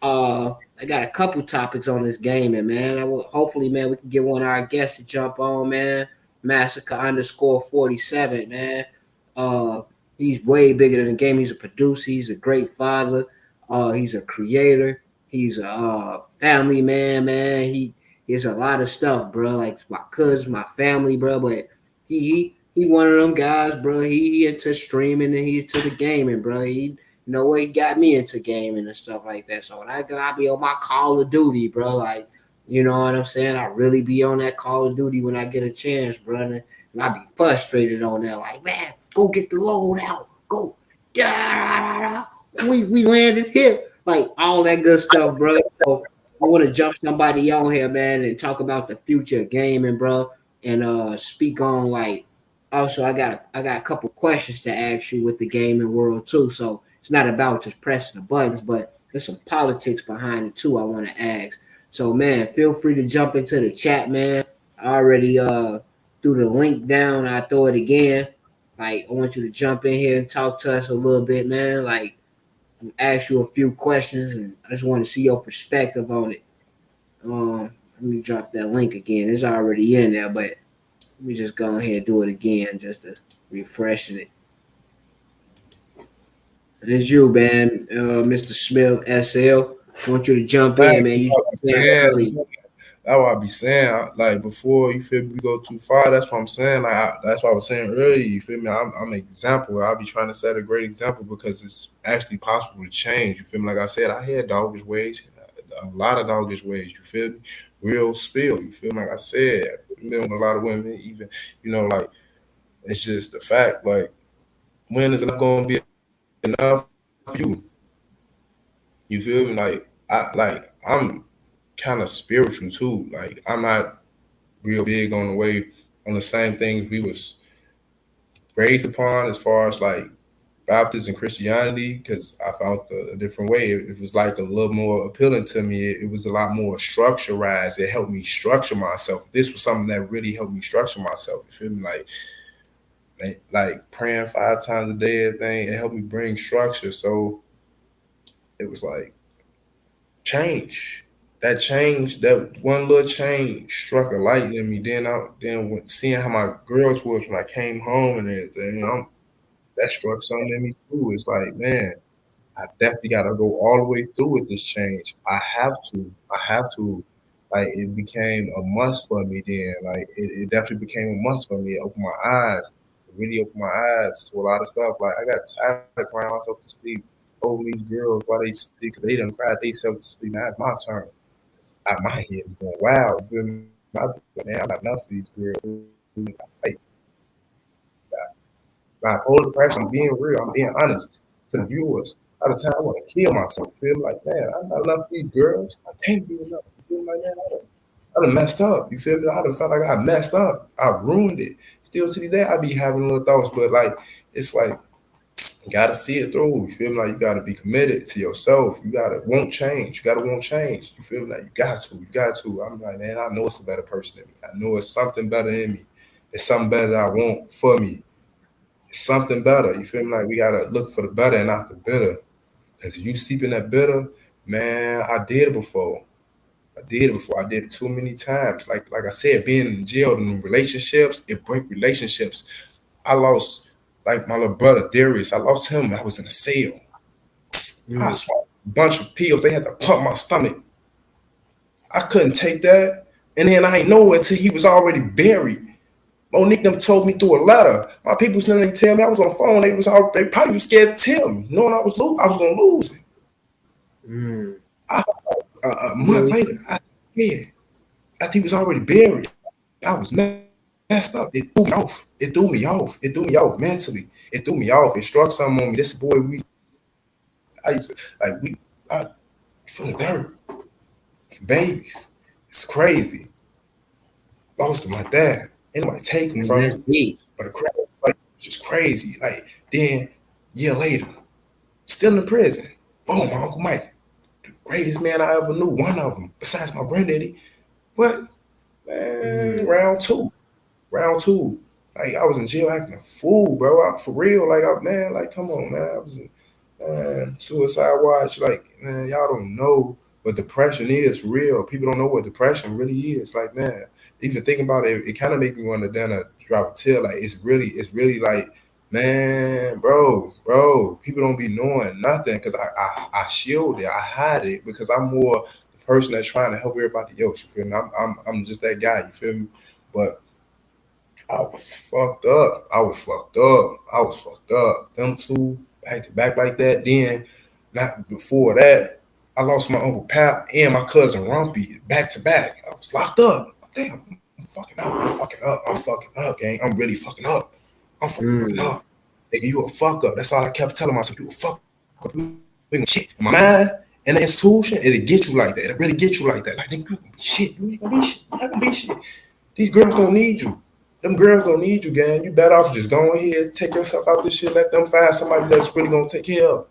I got a couple topics on this game, and man, hopefully, man, we can get one of our guests to jump on, man. Massacre _47, man. He's way bigger than the game. He's a producer. He's a great father. He's a creator. He's a family man, man. He's a lot of stuff, bro. Like my cousin, my family, bro. But he one of them guys, bro. He into streaming and he into the gaming, bro. He what he got me into gaming and stuff like that. So when I be on my Call of Duty, bro, like, you know what I'm saying? I really be on that Call of Duty when I get a chance, brother. And I be frustrated on that, like, man, go get the load out. Go. Yeah, we landed here. Like all that good stuff, bro. So I want to jump somebody on here, man, and talk about the future of gaming, bro. And speak on like also I got a couple questions to ask you with the gaming world too. So it's not about just pressing the buttons, but there's some politics behind it too. I want to ask. So, man, feel free to jump into the chat, man. I already threw the link down. I throw it again. Like, I want you to jump in here and talk to us a little bit, man. Like, ask you a few questions, and I just want to see your perspective on it. Let me drop that link again. It's already in there, but let me just go ahead and do it again just to refresh it. It's you, man, Mr. Smith SL. I want you to jump in, man. That's what I be saying. Like before, you feel me? We go too far. That's what I'm saying. Like that's what I was saying earlier. You feel me? I'm an example. I'll be trying to set a great example because it's actually possible to change. You feel me? Like I said, I had doggish ways, a lot of doggish ways. You feel me? Real spill. You feel me? Like I said, a lot of women, even like it's just the fact. Like when is it going to be enough for you? You feel me? I'm kind of spiritual too. Like I'm not real big on the same things we was raised upon as far as like Baptist and Christianity, because I found a different way. It was like a little more appealing to me. It was a lot more structurized. It helped me structure myself. This was something that really helped me structure myself. You feel me? Like like praying 5 times a day, everything, it helped me bring structure. So it was like change. That one little change struck a light in me. Then when seeing how my girls was when I came home and everything, that struck something in me too. It's like, man, I definitely got to go all the way through with this change. I have to. I have to. Like it became a must for me then. Like it definitely became a must for me. It opened my eyes. It really opened my eyes to a lot of stuff. Like I got tired of crying myself to sleep over these girls while they sleep because they done cried themselves to sleep. Now it's my turn. My head is going wild. You feel me? Man, I'm not enough for these girls. Like, bipolar depression, I'm being real, I'm being honest to the viewers. Out of time, I want to kill myself. I feel like, man, I'm not enough for these girls. I can't be enough. You feel like, man, I done messed up. You feel me? I done felt like I messed up. I ruined it. Still to this day, I be having little thoughts, but like, it's like, you gotta see it through. You feel me? Like you gotta be committed to yourself. You gotta want change. You gotta want change. You feel me? Like you got to. You got to. I'm like, man, I know it's a better person in me. I know it's something better in me. It's something better that I want for me. It's something better. You feel me? Like we gotta look for the better and not the bitter. Cause you seeping that bitter, man, I did it before. I did it before. I did it too many times. Like I said, being in jail and relationships, it break relationships. I lost like my little brother Darius. I lost him. I was in a cell. I swallowed a bunch of pills. They had to pump my stomach. I couldn't take that. And then I ain't know it until he was already buried. Monique them told me through a letter. My people didn't tell me. I was on the phone. They probably was scared to tell me, knowing I was gonna lose it. A month later, after he was already buried, I was messed up. It threw me off. It threw me off. It threw me off mentally. It threw me off. It struck something on me. This boy, I used to from the dirt, babies. It's crazy. Lost him like that. Anybody take him from me. But the crap, like, it's just crazy. Like, then, year later, still in prison. Boom, my Uncle Mike. The greatest man I ever knew. One of them, besides my granddaddy. What? Man, round two. Like, I was in jail acting a fool, bro. For real. Like, come on, man. I was in suicide watch. Like, man, y'all don't know what depression is for real. People don't know what depression really is. Like, man, even thinking about it, it kind of makes me want to then drop a tear. Like it's really like, man, bro, people don't be knowing nothing because I shield it, I hide it because I'm more the person that's trying to help everybody else. You feel me? I'm just that guy. You feel me? But I was fucked up. Them two back to back like that. Then not before that, I lost my Uncle Pap and my cousin Rumpy back to back. I was locked up. Damn, I'm fucking up, gang. I'm really fucking up. I'm fucking up. Nigga, you a fuck up. That's all I kept telling myself. You a fuck up. You ain't shit. In my mind and the institution, it'll get you like that. It'll really get you like that. Like, nigga, you gonna be shit. You ain't gonna be shit. You ain't gonna be shit. These girls don't need you. Them girls don't need you, gang. You better off just going here, take yourself out this shit, let them find somebody that's really gonna take care of.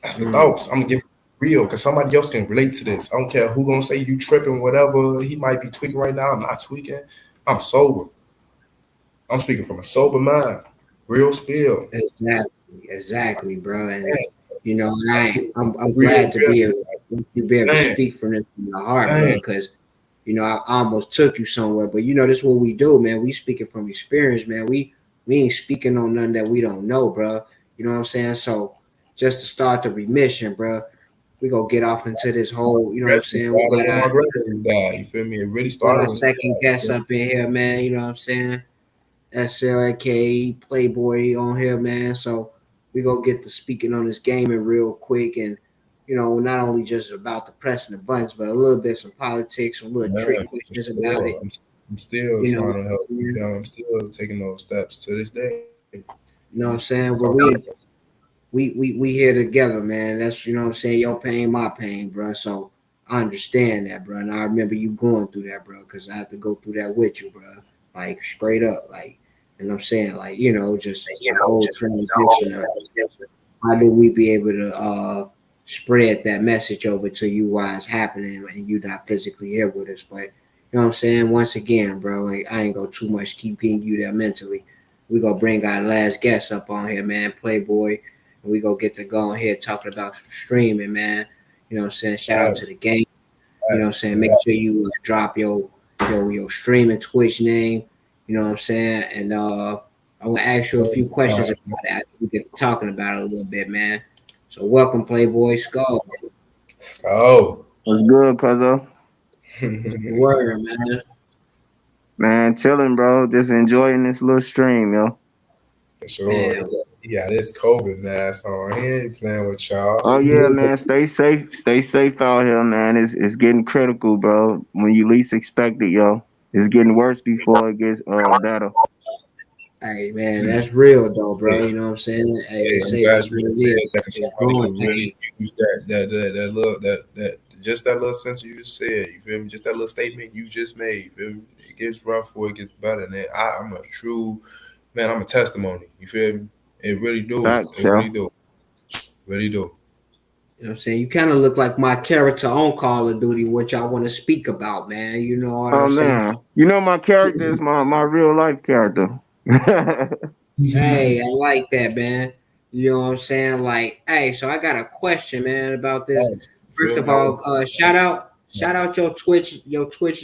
That's the thoughts. I'm gonna give real because somebody else can relate to this. I don't care who gonna say you tripping, whatever. He might be tweaking right now. I'm not tweaking. I'm sober. I'm speaking from a sober mind. Real spill. Exactly, bro. And you know, I'm glad to be able to speak from this from the heart, bro, because you know I almost took you somewhere. But you know, this is what we do, man. We speaking from experience, man. We ain't speaking on nothing that we don't know, bro. You know what I'm saying? So just to start the remission, bro. We gonna get off into this whole, you know what I'm saying? We got you feel me? It really started. A second guest up in here, man. You know what I'm saying? SLAK Playboy on here, man. So we gonna get to speaking on this gaming real quick, and you know, not only just about the pressing the buttons, but a little bit some politics, some little trick questions about it. I'm still trying to help. You know, I'm still taking those steps to this day. You know what I'm saying? Well, we here together, man. That's, you know what I'm saying, your pain, my pain, bro. So I understand that, bro. And I remember you going through that, bro, because I had to go through that with you, bro. Like straight up, like, you know what I'm saying? Like, you know, just the whole transition of how do we be able to spread that message over to you while it's happening and you not physically here with us. But you know what I'm saying? Once again, bro, like I ain't gonna too much keep getting you there mentally. We gonna bring our last guest up on here, man, Playboy, and we gonna get to go ahead talking about streaming, man. You know what I'm saying? Shout out to the game. You know what I'm saying? Make sure you drop your streaming Twitch name. You know what I'm saying? And I want to ask you a few questions about that. We get to talking about it a little bit, man. So welcome, Playboy Skull. Oh, What's good, cuzzo? Word, man. Man, chilling, bro. Just enjoying this little stream, yo. sure. Man. Yeah, this COVID mask on. He ain't playing with y'all. Oh yeah, man. Stay safe. Stay safe out here, man. It's getting critical, bro. When you least expect it, yo. It's getting worse before it gets better. Hey, man, that's real though, bro. You know what I'm saying? Hey, Yeah, they say that's what it is. It's growing, really use that little that just that little sentence you just said. You feel me? Just that little statement you just made. You feel me? It gets rough before it gets better. And I'm a true man. I'm a testimony. You feel me? It really do. Facts, It really do. Really do. You know what I'm saying? You kind of look like my character on Call of Duty, what y'all want to speak about, man. You know what Oh I'm saying? man, you know my character is my real life character. Hey, I like that, man. You know what I'm saying? Like, hey, so I got a question, man, about this. First of all, shout out your Twitch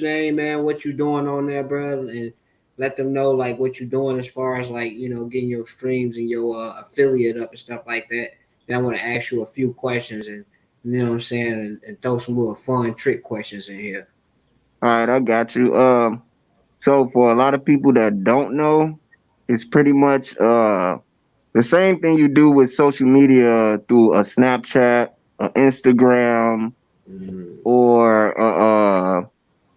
name, man. What you doing on there, bro? And let them know like what you doing as far as like, you know, getting your streams and your affiliate up and stuff like that. And I want to ask you a few questions and you know what I'm saying, and throw some little fun trick questions in here. All right, I got you. So for a lot of people that don't know, it's pretty much the same thing you do with social media through a Snapchat, an Instagram, or a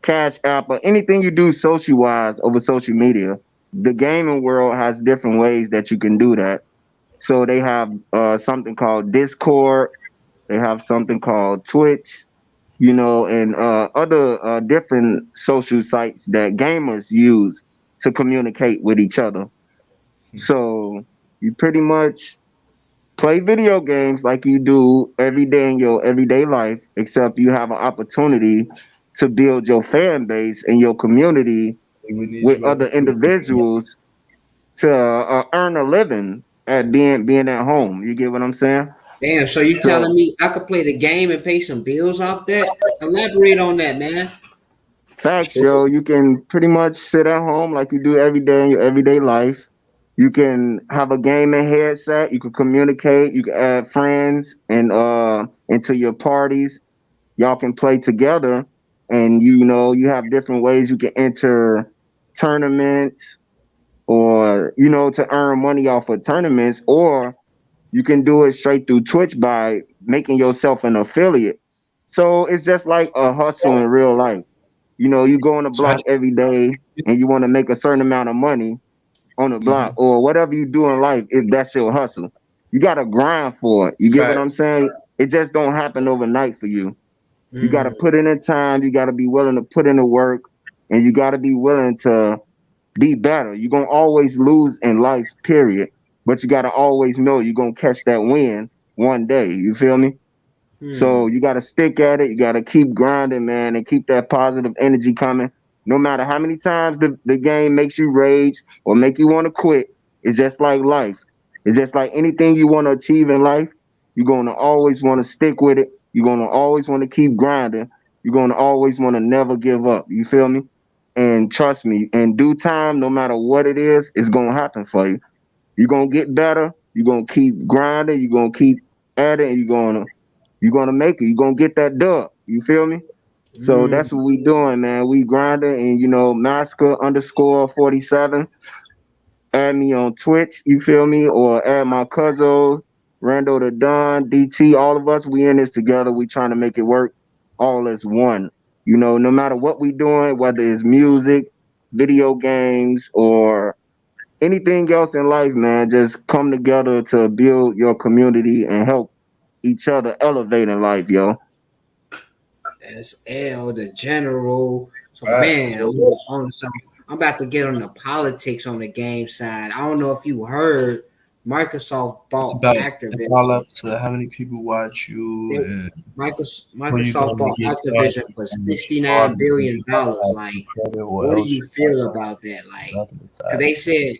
Cash App, or anything you do social wise over social media. The gaming world has different ways that you can do that. So they have something called Discord. They have something called Twitch, you know, and other different social sites that gamers use to communicate with each other. So you pretty much play video games like you do every day in your everyday life, except you have an opportunity to build your fan base and your community with other individuals to earn a living at being at home. You get what I'm saying? Damn, so you telling me I could play the game and pay some bills off that? Elaborate on that, man. Facts, yo. You can pretty much sit at home like you do every day in your everyday life. You can have a gaming headset. You can communicate. You can add friends and into your parties. Y'all can play together, and you know you have different ways you can enter tournaments, or you know to earn money off of tournaments, or you can do it straight through Twitch by making yourself an affiliate. So it's just like a hustle in real life. You know, you go on the block every day and you want to make a certain amount of money on the block or whatever you do in life, if that's your hustle. You got to grind for it. You get what I'm saying? It just don't happen overnight for you. You got to put in the time. You got to be willing to put in the work, and you got to be willing to be better. You're going to always lose in life, period. But you got to always know you're going to catch that win one day. You feel me? So you got to stick at it. You got to keep grinding, man, and keep that positive energy coming. No matter how many times the game makes you rage or make you want to quit, it's just like life. It's just like anything you want to achieve in life, you're going to always want to stick with it. You're going to always want to keep grinding. You're going to always want to never give up. You feel me? And trust me, in due time, no matter what it is, it's going to happen for you. You're going to get better. You're going to keep grinding. You're going to keep at it. And you're going to make it. You're going to get that dub. You feel me? So that's what we doing, man. We grinding, and you know, Masker_47. Add me on Twitch, you feel me? Or add my cousins, Rando the Don, DT, all of us, we in this together. We trying to make it work all as one. You know, no matter what we doing, whether it's music, video games, or anything else in life, man, just come together to build your community and help each other elevate in life, yo. That's L, the general. So man, I'm about to get on the politics on the game side. I don't know if you heard, Microsoft bought Activision. All up to how many people watch you. And Microsoft bought Activision for $69 billion. Like, what do you feel about that? Like, 'cause they said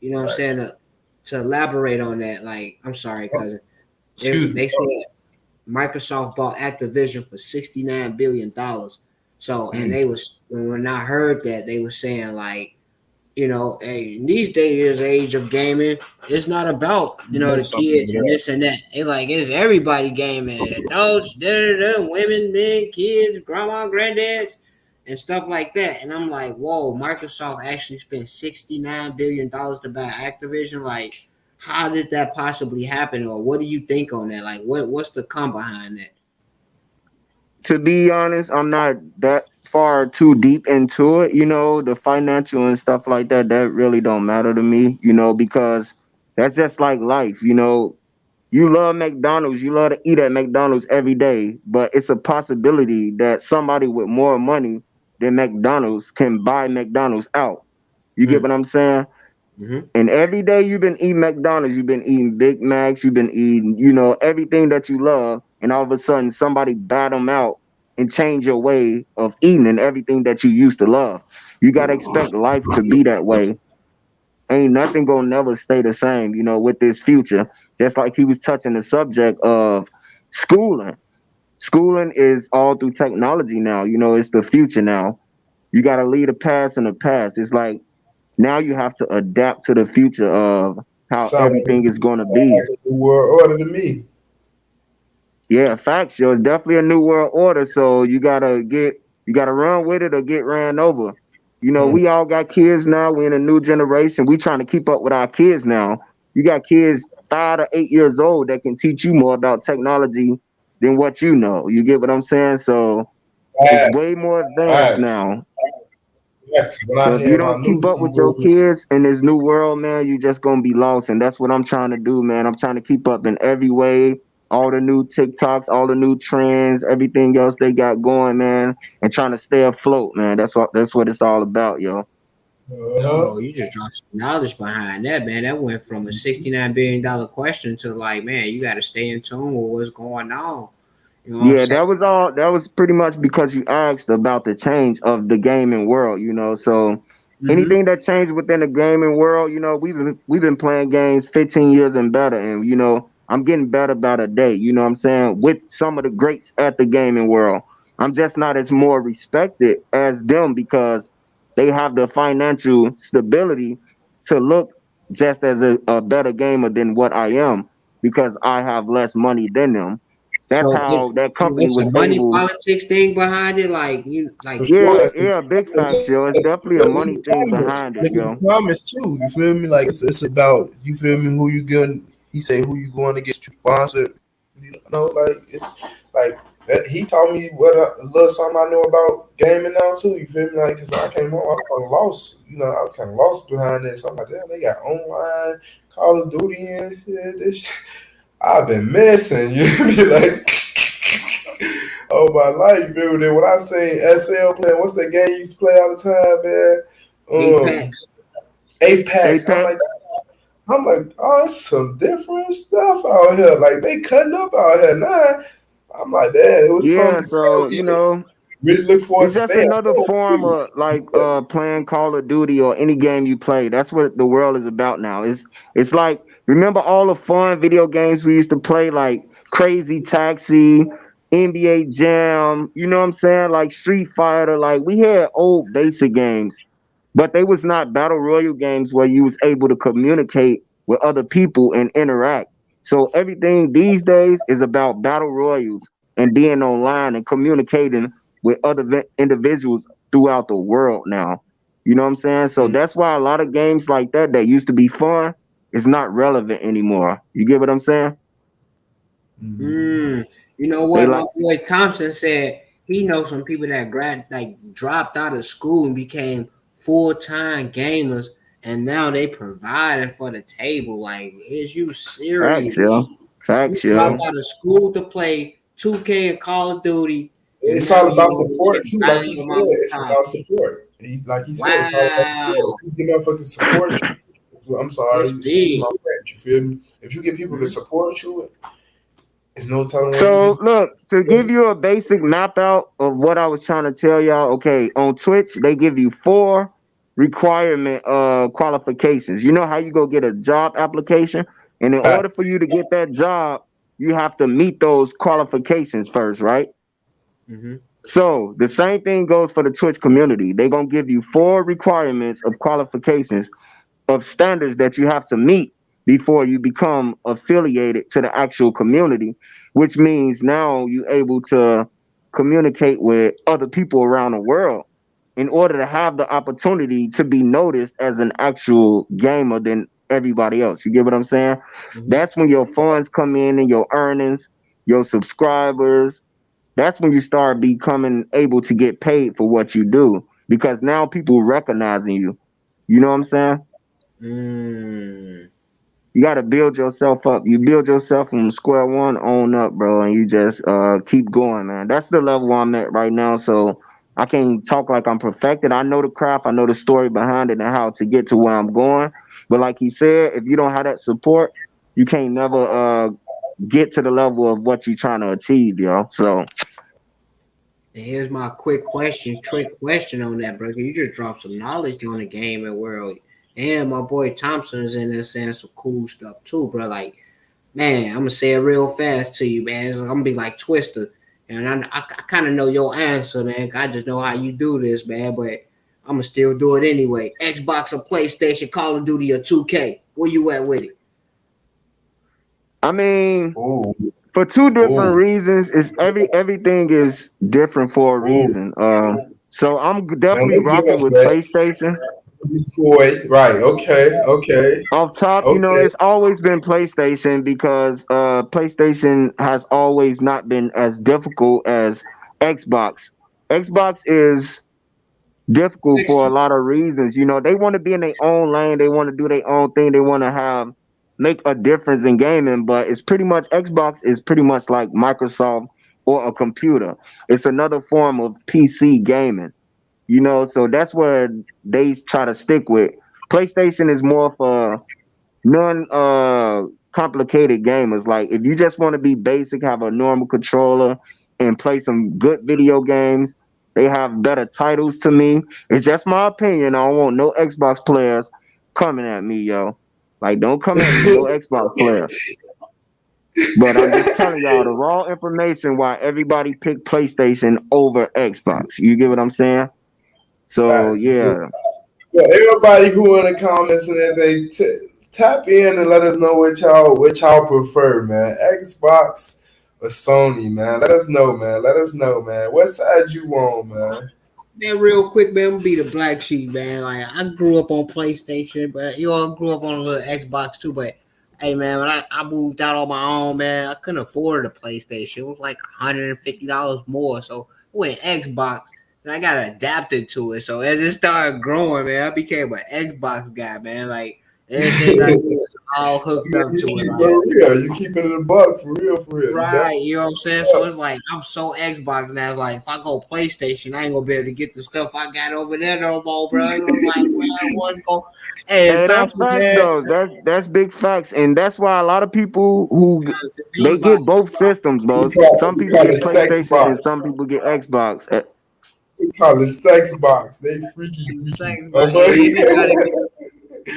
you know what I'm saying, to elaborate on that, like, I'm sorry, cousin. Excuse They me. said Microsoft bought Activision for $69 billion. So, and they was, when I heard that, they were saying like, you know, hey, in these days, age of gaming, it's not about, you know, the kids and this and that. They like, it's everybody gaming. Adults, women, men, kids, grandma, granddads, and stuff like that. And I'm like, whoa, Microsoft actually spent $69 billion to buy Activision. Like, how did that possibly happen? Or what do you think on that? Like, what's the come behind that? To be honest, I'm not that far too deep into it. You know, the financial and stuff like that, that really don't matter to me, you know, because that's just like life. You know, you love McDonald's, you love to eat at McDonald's every day, but it's a possibility that somebody with more money than McDonald's can buy McDonald's out. You get what I'm saying? Mm-hmm. And every day you've been eating McDonald's, you've been eating Big Macs, you've been eating, you know, everything that you love, and all of a sudden somebody bat them out and change your way of eating and everything that you used to love. You got to expect life to be that way. Ain't nothing gonna never stay the same, you know, with this future. Just like he was touching the subject of schooling. Schooling is all through technology now. You know, it's the future now. You got to leave the past in the past. It's like now you have to adapt to the future of how everything is going to be. Like a new world order to me. Yeah, facts, yo. It's definitely a new world order. So you gotta run with it or get ran over. You know, we all got kids now. We're in a new generation. We trying to keep up with our kids now. You got kids 5 to 8 years old that can teach you more about technology than what you know. You get what I'm saying? So it's way more advanced now. So if you don't keep up with your kids in this new world, man, you just gonna be lost. And that's what I'm trying to do, man. I'm trying to keep up in every way, all the new TikToks, all the new trends, everything else they got going, man, and trying to stay afloat, man. That's what it's all about, yo. Oh, you just dropped some knowledge behind that, man. That went from a $69 billion question to like, man, you got to stay in tune with what's going on. You know Yeah, that was all. That was pretty much because you asked about the change of the gaming world, you know. So anything that changed within the gaming world, you know, we've been playing games 15 years and better, and you know, I'm getting better by the day. You know what I'm saying? With some of the greats at the gaming world, I'm just not as more respected as them because they have the financial stability to look just as a better gamer than what I am because I have less money than them. That's how that company it's was a money able. politics thing behind it, like you, like Yeah, big facts, yo. It's definitely a money thing behind it, yo. Promise too. You feel me? Like it's about, you feel me, who you going. He say who you going to get sponsored. You know, like it's like that. He taught me what a little something I know about gaming now too. You feel me? Like because when I came home, I was kind of lost. You know, I was kind of lost behind it. So I'm like, damn, they got online Call of Duty and this. I've been missing. You be like, oh my life, man. Then when I say SL playing, what's that game you used to play all the time, man? Apex. I'm like, oh, it's some different stuff out here. Like they cutting up out here now. I'm like, man, it was something. So you know, really look forward it's to just staying. another form of like playing Call of Duty or any game you play. That's what the world is about now. It's like, remember all the fun video games we used to play, like Crazy Taxi, NBA Jam, you know what I'm saying? Like Street Fighter. Like we had old basic games, but they was not battle royale games where you was able to communicate with other people and interact. So everything these days is about battle royals and being online and communicating with other individuals throughout the world now. You know what I'm saying? So that's why a lot of games like that used to be fun is not relevant anymore. You get what I'm saying? You know what? My boy Thompson said he knows some people that dropped out of school and became full-time gamers, and now they providing for the table. Like, is you serious? Facts, you dropped out of school to play 2K and Call of Duty. It's all about support too, like you said. It's about support. Like you said, it's all about support. If you get motherfuckers support you, I'm sorry, excuse my French. You feel me? If you get people to support you, there's no telling. So look, to give you a basic map out of what I was trying to tell y'all. Okay, on Twitch they give you 4 requirement qualifications. You know how you go get a job application, and in order for you to get that job, you have to meet those qualifications first, right? Mm-hmm. So the same thing goes for the Twitch community. They're gonna give you 4 requirements of qualifications of standards that you have to meet before you become affiliated to the actual community, which means now you're able to communicate with other people around the world in order to have the opportunity to be noticed as an actual gamer than everybody else. You get what I'm saying? Mm-hmm. That's when your funds come in and your earnings, your subscribers. That's when you start becoming able to get paid for what you do because now people recognizing you. You know what I'm saying? You got to build yourself up. You build yourself from square one on up, bro, and you just keep going, man. That's the level I'm at right now. So I can't talk like I'm perfected. I know the craft. I know the story behind it and how to get to where I'm going. But like he said, if you don't have that support, you can't never get to the level of what you're trying to achieve, yo. So And here's my quick question, trick question on that, bro. You just dropped some knowledge on the gaming world. And my boy Thompson's in there saying some cool stuff too, bro. Like, man, I'm gonna say it real fast to you, man. I'm gonna be like Twister, and I kind of know your answer, man. I just know how you do this, man. But I'm gonna still do it anyway. Xbox or PlayStation, Call of Duty or 2K. Where you at with it? I mean, Ooh. for 2 different Ooh. reasons, it's everything is different for a reason. So I'm definitely rocking with PlayStation. Boy, right? Okay. Off top, you know, it's always been PlayStation because PlayStation has always not been as difficult as Xbox. Xbox is difficult for a lot of reasons. You know, they want to be in their own lane, they want to do their own thing, they want to make a difference in gaming, but it's pretty much Xbox is pretty much like Microsoft or a computer. It's another form of PC gaming. You know, so that's what they try to stick with. PlayStation is more for complicated gamers. Like if you just want to be basic, have a normal controller and play some good video games, they have better titles to me. It's just my opinion. I don't want no Xbox players coming at me, yo. Like don't come at me, no Xbox players. But I'm just telling y'all the raw information why everybody picked PlayStation over Xbox. You get what I'm saying? So yeah. Everybody who in the comments and everything, tap in and let us know what y'all prefer, man. Xbox or Sony, man. Let us know, man. What side you on, man? Man, real quick, man, I'm gonna be the black sheep, man. Like I grew up on PlayStation, but you all grew up on a little Xbox too. But hey, man, when I moved out on my own, man, I couldn't afford a PlayStation. It was like $150 more, so I went Xbox. And I got adapted to it. So as it started growing, man, I became an Xbox guy, man. Like everything I was all hooked up to it. Like, for real. You keeping it a buck for real. Right, you know what I'm saying? So it's like I'm so Xbox now. It's like if I go PlayStation, I ain't gonna be able to get the stuff I got over there no more, bro. It was like, man, I wasn't going. Hey, that's facts, though. That's big facts, and that's why a lot of people who they get both systems, bro. Some people get PlayStation and some people get Xbox. We call it sex box. They freaky.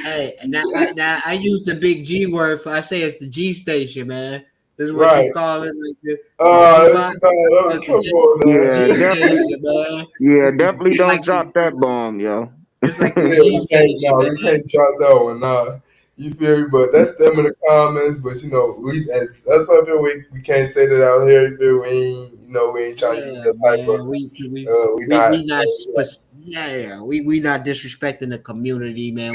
Hey, now I use the big G word for. I say it's the G station, man. This is what you call it. Like come on, man. Yeah, definitely don't like drop that bomb, yo. It's like the G station. We can't drop that one. Nah. You feel me? But that's them in the comments. But you know, that's something we can't say that out here. You feel me? We ain't trying to use that type of. We not disrespecting the community, man.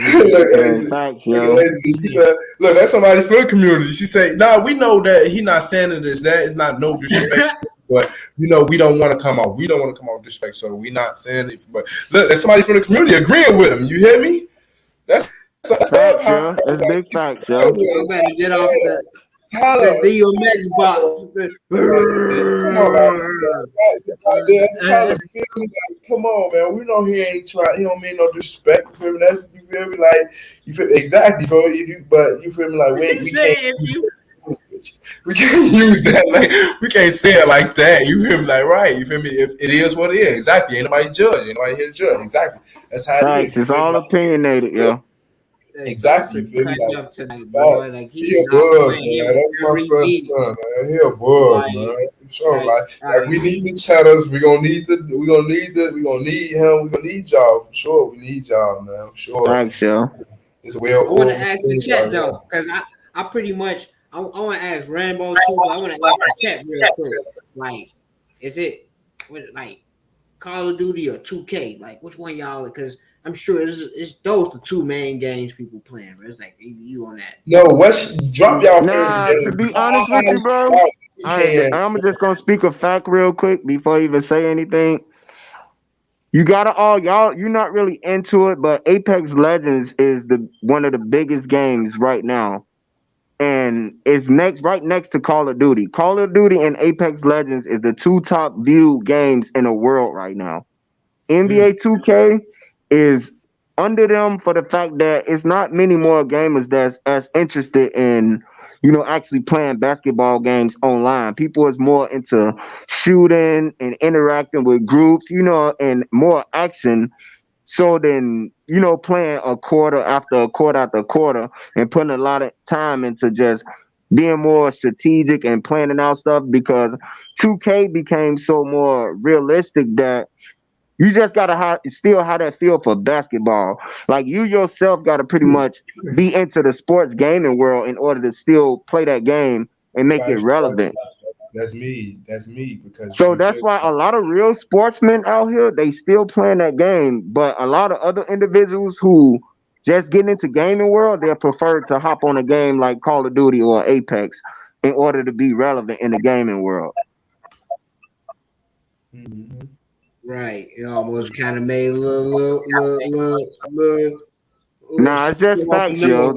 Look, that's somebody from the community. She say, "Nah, we know that he not saying this. That is not no disrespect." But we don't want to come out. We don't want to come out with disrespect. So we not saying it. But look, there's somebody from the community agreeing with him. You hear me? That's facts, yo. That's big facts, yo. You better get off the Xbox. Come on, man. We know he ain't trying. He don't mean no disrespect. You feel me? You feel me? Like you feel exactly, bro. But you feel me? Like we can't. We can't use that like we can't say it like that. You feel me? Like right? You feel me? If it is what it is, exactly. Ain't nobody judge. Ain't nobody here to judge. Exactly. That's how it Facts. is. It's all opinionated, yo. Exactly. You feel me? Cutting Like, up tonight, boy. facts. Like He he's a not bug, playing. He man. That's my very son's deep. son, man. He a bug, Like, man. For sure. like, Like we need the chatters. We gonna need him. We gonna need y'all for sure. We need y'all, man. For sure. Facts, yo. It's a well. I want to ask the chat though, because I pretty much I want to ask Rambo too, but I want to ask the chat real quick. Like, is it like Call of Duty or 2K? Like, which one y'all? Because I'm sure it's those the two main games people playing. Right? It's like you on that. No, drop y'all Nah, favorite to game. be honest with you, bro, I'm just gonna speak a fact real quick before I even say anything. You gotta you're not really into it, but Apex Legends is one of the biggest games right now. And it's right next to Call of Duty. Call of Duty and Apex Legends is the two top viewed games in the world right now. NBA 2K is under them for the fact that it's not many more gamers that's as interested in, actually playing basketball games online. People is more into shooting and interacting with groups, and more action. So then, playing a quarter after a quarter after a quarter and putting a lot of time into just being more strategic and planning out stuff, because 2K became so more realistic that you just gotta still have that feel for basketball. Like you yourself gotta pretty much be into the sports gaming world in order to still play that game and make it relevant. That's me. Because so that's why a lot of real sportsmen out here, they still playing that game. But a lot of other individuals who just getting into gaming world, they prefer to hop on a game like Call of Duty or Apex in order to be relevant in the gaming world. Mm-hmm. Right. It almost kind of made a little Nah, it's just facts, yo.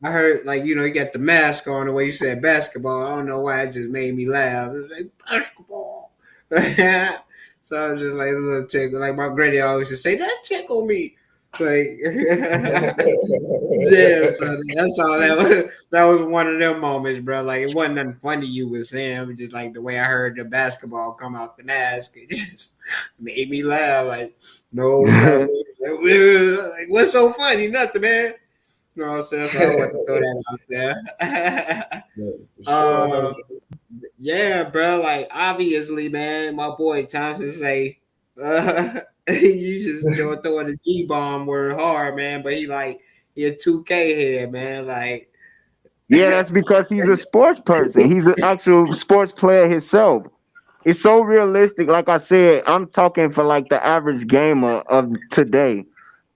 I heard, like, you got the mask on the way you said basketball. I don't know why it just made me laugh. It was like basketball. So I was just like a little tickle. Like my granny always used to say, that tickle me. Like, yeah, so that's all that was. That was one of them moments, bro. Like, it wasn't nothing funny you was saying. It was just like the way I heard the basketball come out the mask. It just made me laugh. Like, no, like, what's so funny? Nothing, man. You know what I'm saying? So I want to throw that out there. Yeah, bro. Like, obviously, man, my boy Thompson say, you just throwing the G-bomb word hard, man. But he a 2K head, man. Like, yeah, that's because he's a sports person. He's an actual sports player himself. It's so realistic. Like I said, I'm talking for like the average gamer of today.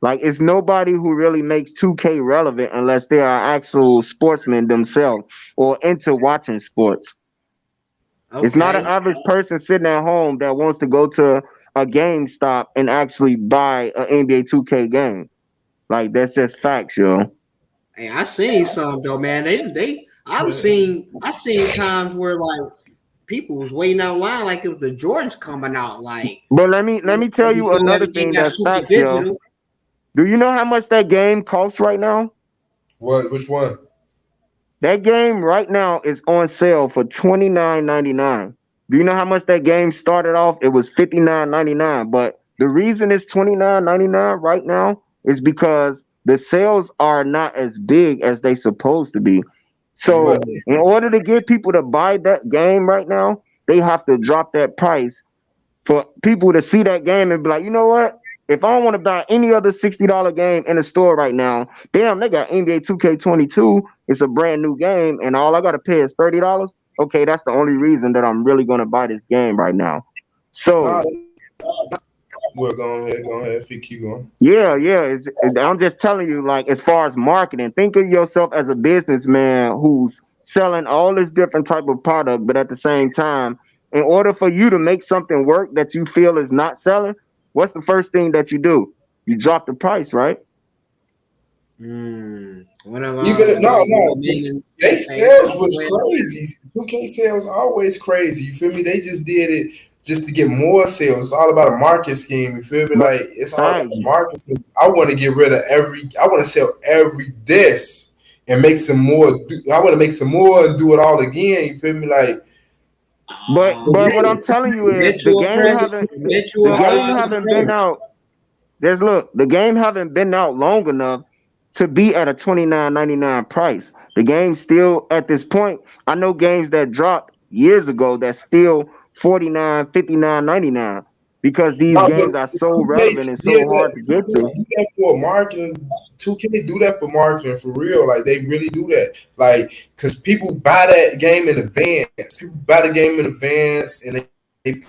Like, it's nobody who really makes 2K relevant unless they are actual sportsmen themselves or into watching sports. Okay. It's not an average person sitting at home that wants to go to a GameStop and actually buy an NBA 2K game. Like, that's just facts, yo. Hey, I seen some though, man. I seen times where like people was waiting out line like if the Jordans coming out. Like, but let me tell you another thing that's facts, yo. Do you know how much that game costs right now? What? Which one? That game right now is on sale for $29.99. Do you know how much that game started off? It was $59.99. But the reason it's $29.99 right now is because the sales are not as big as they supposed to be. So in order to get people to buy that game right now, they have to drop that price for people to see that game and be like, you know what? If I don't want to buy any other $60 game in the store right now, damn, they got NBA 2K22. It's a brand new game, and all I got to pay is $30. Okay, that's the only reason that I'm really going to buy this game right now. So, well, go ahead, keep going. Yeah. I'm just telling you, like, as far as marketing, think of yourself as a businessman who's selling all this different type of product, but at the same time, in order for you to make something work that you feel is not selling, what's the first thing that you do? You drop the price, right? They sales was crazy. 2K sales always crazy. You feel me? They just did it just to get more sales. It's all about a market scheme. You feel me? Like, it's all about market scheme. I want to get rid of I want to sell every disc and make some more. I want to make some more and do it all again. You feel me? Like, But what I'm telling you is the game haven't been out. Just look, the game haven't been out long enough to be at a $29.99 price. The game's still at this point. I know games that dropped years ago that's still $49, $59.99 because these games are so relevant and so hard to get to. Do that for marketing. 2K do that for marketing for real. Like they really do that. Like because people buy that game in advance. People buy the game in advance and they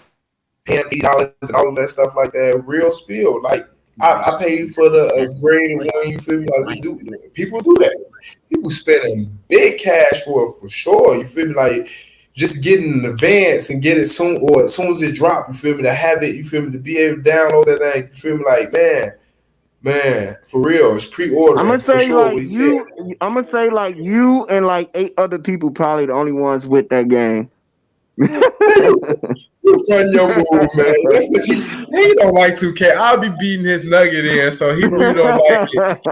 pay $8 and all of that stuff like that. Real spill. Like I paid for the upgrade one. You feel me? Like we do. People do that. People spending big cash for it for sure. You feel me? Like just get in advance and get it soon, or as soon as it drop. You feel me? To have it. You feel me? To be able to download that thing. You feel me? Like man, for real. It's pre-order. I'm gonna say sure, like you. I'm gonna say like you and like 8 other people probably the only ones with that game. Fun your move, man. He don't like 2K. I'll be beating his nugget in, so he really don't like it.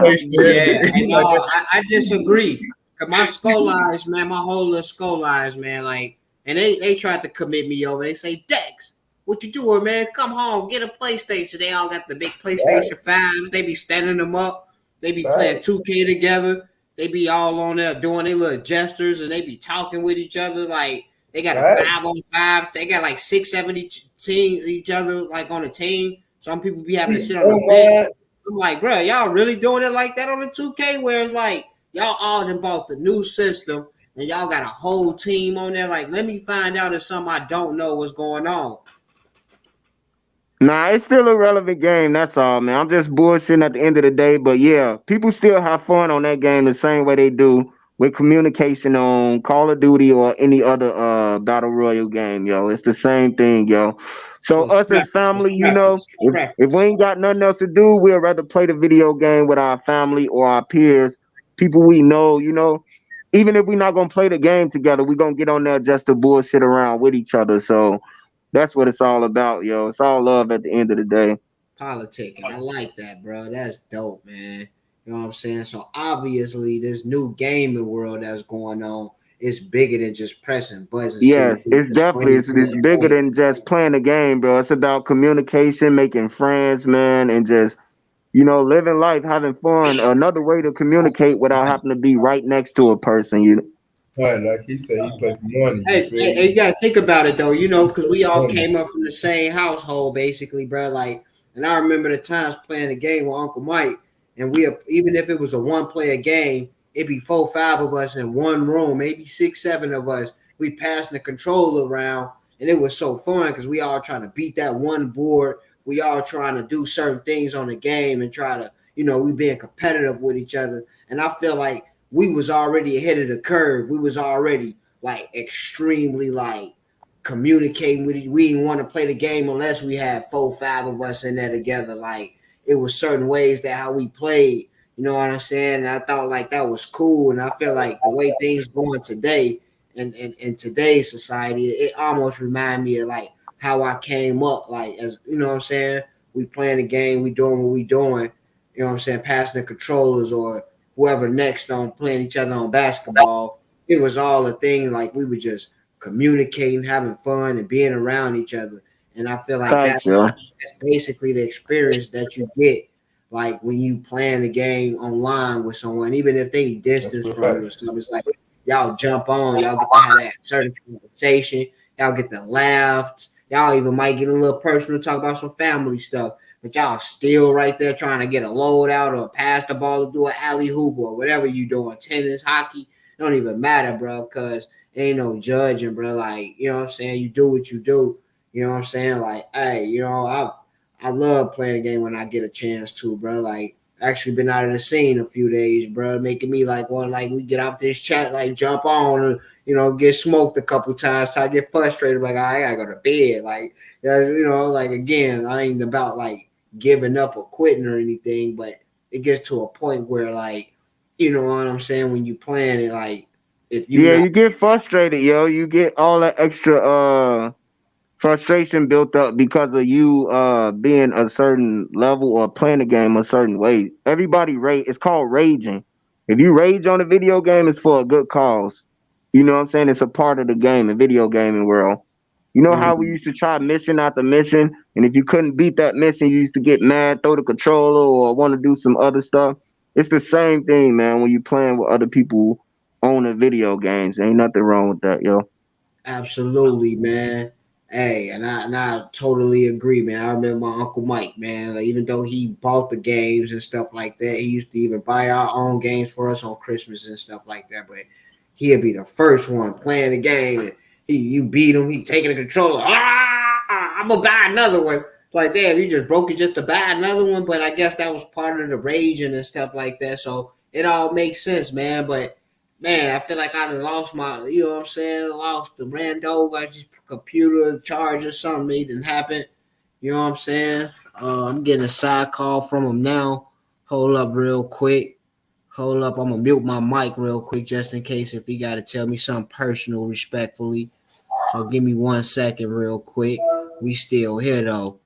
I disagree. Cause my skull lines, man, my whole little skull lines, man, like, and they tried to commit me over. They say, Dex, what you doing, man? Come home, get a PlayStation. They all got the big PlayStation 5s. They be standing them up. They be playing 2K together. They be all on there doing their little gestures, and they be talking with each other like. They got a 5-on-5. They got like 6, 7 each other like on a team. Some people be having to sit on the bench. I'm like, bro, y'all really doing it like that on the 2K? Where it's like y'all all done bought the new system and y'all got a whole team on there. Like, let me find out if something I don't know what's going on. Nah, it's still a relevant game. That's all, man. I'm just bullshitting at the end of the day. But yeah, people still have fun on that game the same way they do with communication on Call of Duty or any other battle royale game, yo. It's the same thing, yo. So us as family, you know, if we ain't got nothing else to do, we'd rather play the video game with our family or our peers, people we know, you know. Even if we're not going to play the game together, we're going to get on there just to bullshit around with each other. So that's what it's all about, yo. It's all love at the end of the day. Politicking. I like that, bro. That's dope, man. You know what I'm saying? So obviously this new gaming world that's going on is bigger than just pressing buttons. Yes, it's definitely it's bigger than just playing a game, bro. It's about communication, making friends, man, and just, you know, living life, having fun. Another way to communicate without having to be right next to a person, you know. Right, like he said, he played for money. Hey, you gotta think about it though, you know, because we all came up from the same household, basically, bro. Like, and I remember the times playing the game with Uncle Mike. And we, even if it was a 1-player game, it'd be 4, 5 of us in one room, maybe 6, 7 of us. We passing the controller around, and it was so fun because we all trying to beat that one board. We all trying to do certain things on the game and try to, you know, we being competitive with each other. And I feel like we was already ahead of the curve. We was already like extremely like communicating with each. We didn't want to play the game unless we had 4, 5 of us in there together. Like, it was certain ways that how we played, you know what I'm saying? And I thought like that was cool. And I feel like the way things going today in today's society, it almost remind me of like how I came up, like, as you know what I'm saying? We playing the game, we doing what we doing, you know what I'm saying? Passing the controllers or whoever next on playing each other on basketball. It was all a thing. Like we were just communicating, having fun and being around each other. And I feel like that's basically the experience that you get, like when you playing the game online with someone, even if they distance from you or something. It's like y'all jump on, y'all get to have that certain conversation, y'all get to laugh, y'all even might get a little personal, talk about some family stuff, but y'all still right there trying to get a load out or pass the ball or do an alley hoop or whatever you doing, tennis, hockey, it don't even matter, bro, because ain't no judging, bro. Like, you know what I'm saying? You do what you do. You know what I'm saying? Like, hey, you know, I love playing a game when I get a chance to, bro. Like, actually been out of the scene a few days, bro, making me like one, like we get off this chat, like jump on and, you know, get smoked a couple times. So I get frustrated, like I gotta go to bed. Like, you know, like again, I ain't about like giving up or quitting or anything, but it gets to a point where like, you know what I'm saying? When you playing it, like if you you get frustrated, yo, you get all that extra frustration built up because of you being a certain level or playing the game a certain way. Everybody it's called raging. If you rage on a video game, it's for a good cause. You know what I'm saying? It's a part of the game, the video gaming world. You know how we used to try mission after mission, and if you couldn't beat that mission, you used to get mad, throw the controller, or want to do some other stuff. It's the same thing, man. When you playing with other people owning video games, ain't nothing wrong with that, yo. Absolutely, man. Hey, and I totally agree, man. I remember my Uncle Mike, man. Like, even though he bought the games and stuff like that, he used to even buy our own games for us on Christmas and stuff like that. But he'd be the first one playing the game, and you beat him, he taking the controller. I'm gonna buy another one. Like, damn, you just broke it just to buy another one. But I guess that was part of the raging and stuff like that. So it all makes sense, man. But man, I feel like I done lost my, you know what I'm saying? Lost the rando, I just computer charge or something. It didn't happen. You know what I'm saying? I'm getting a side call from him now. Hold up real quick. Hold up. I'm gonna mute my mic real quick just in case if he gotta tell me something personal respectfully. So give me 1 second real quick. We still here though.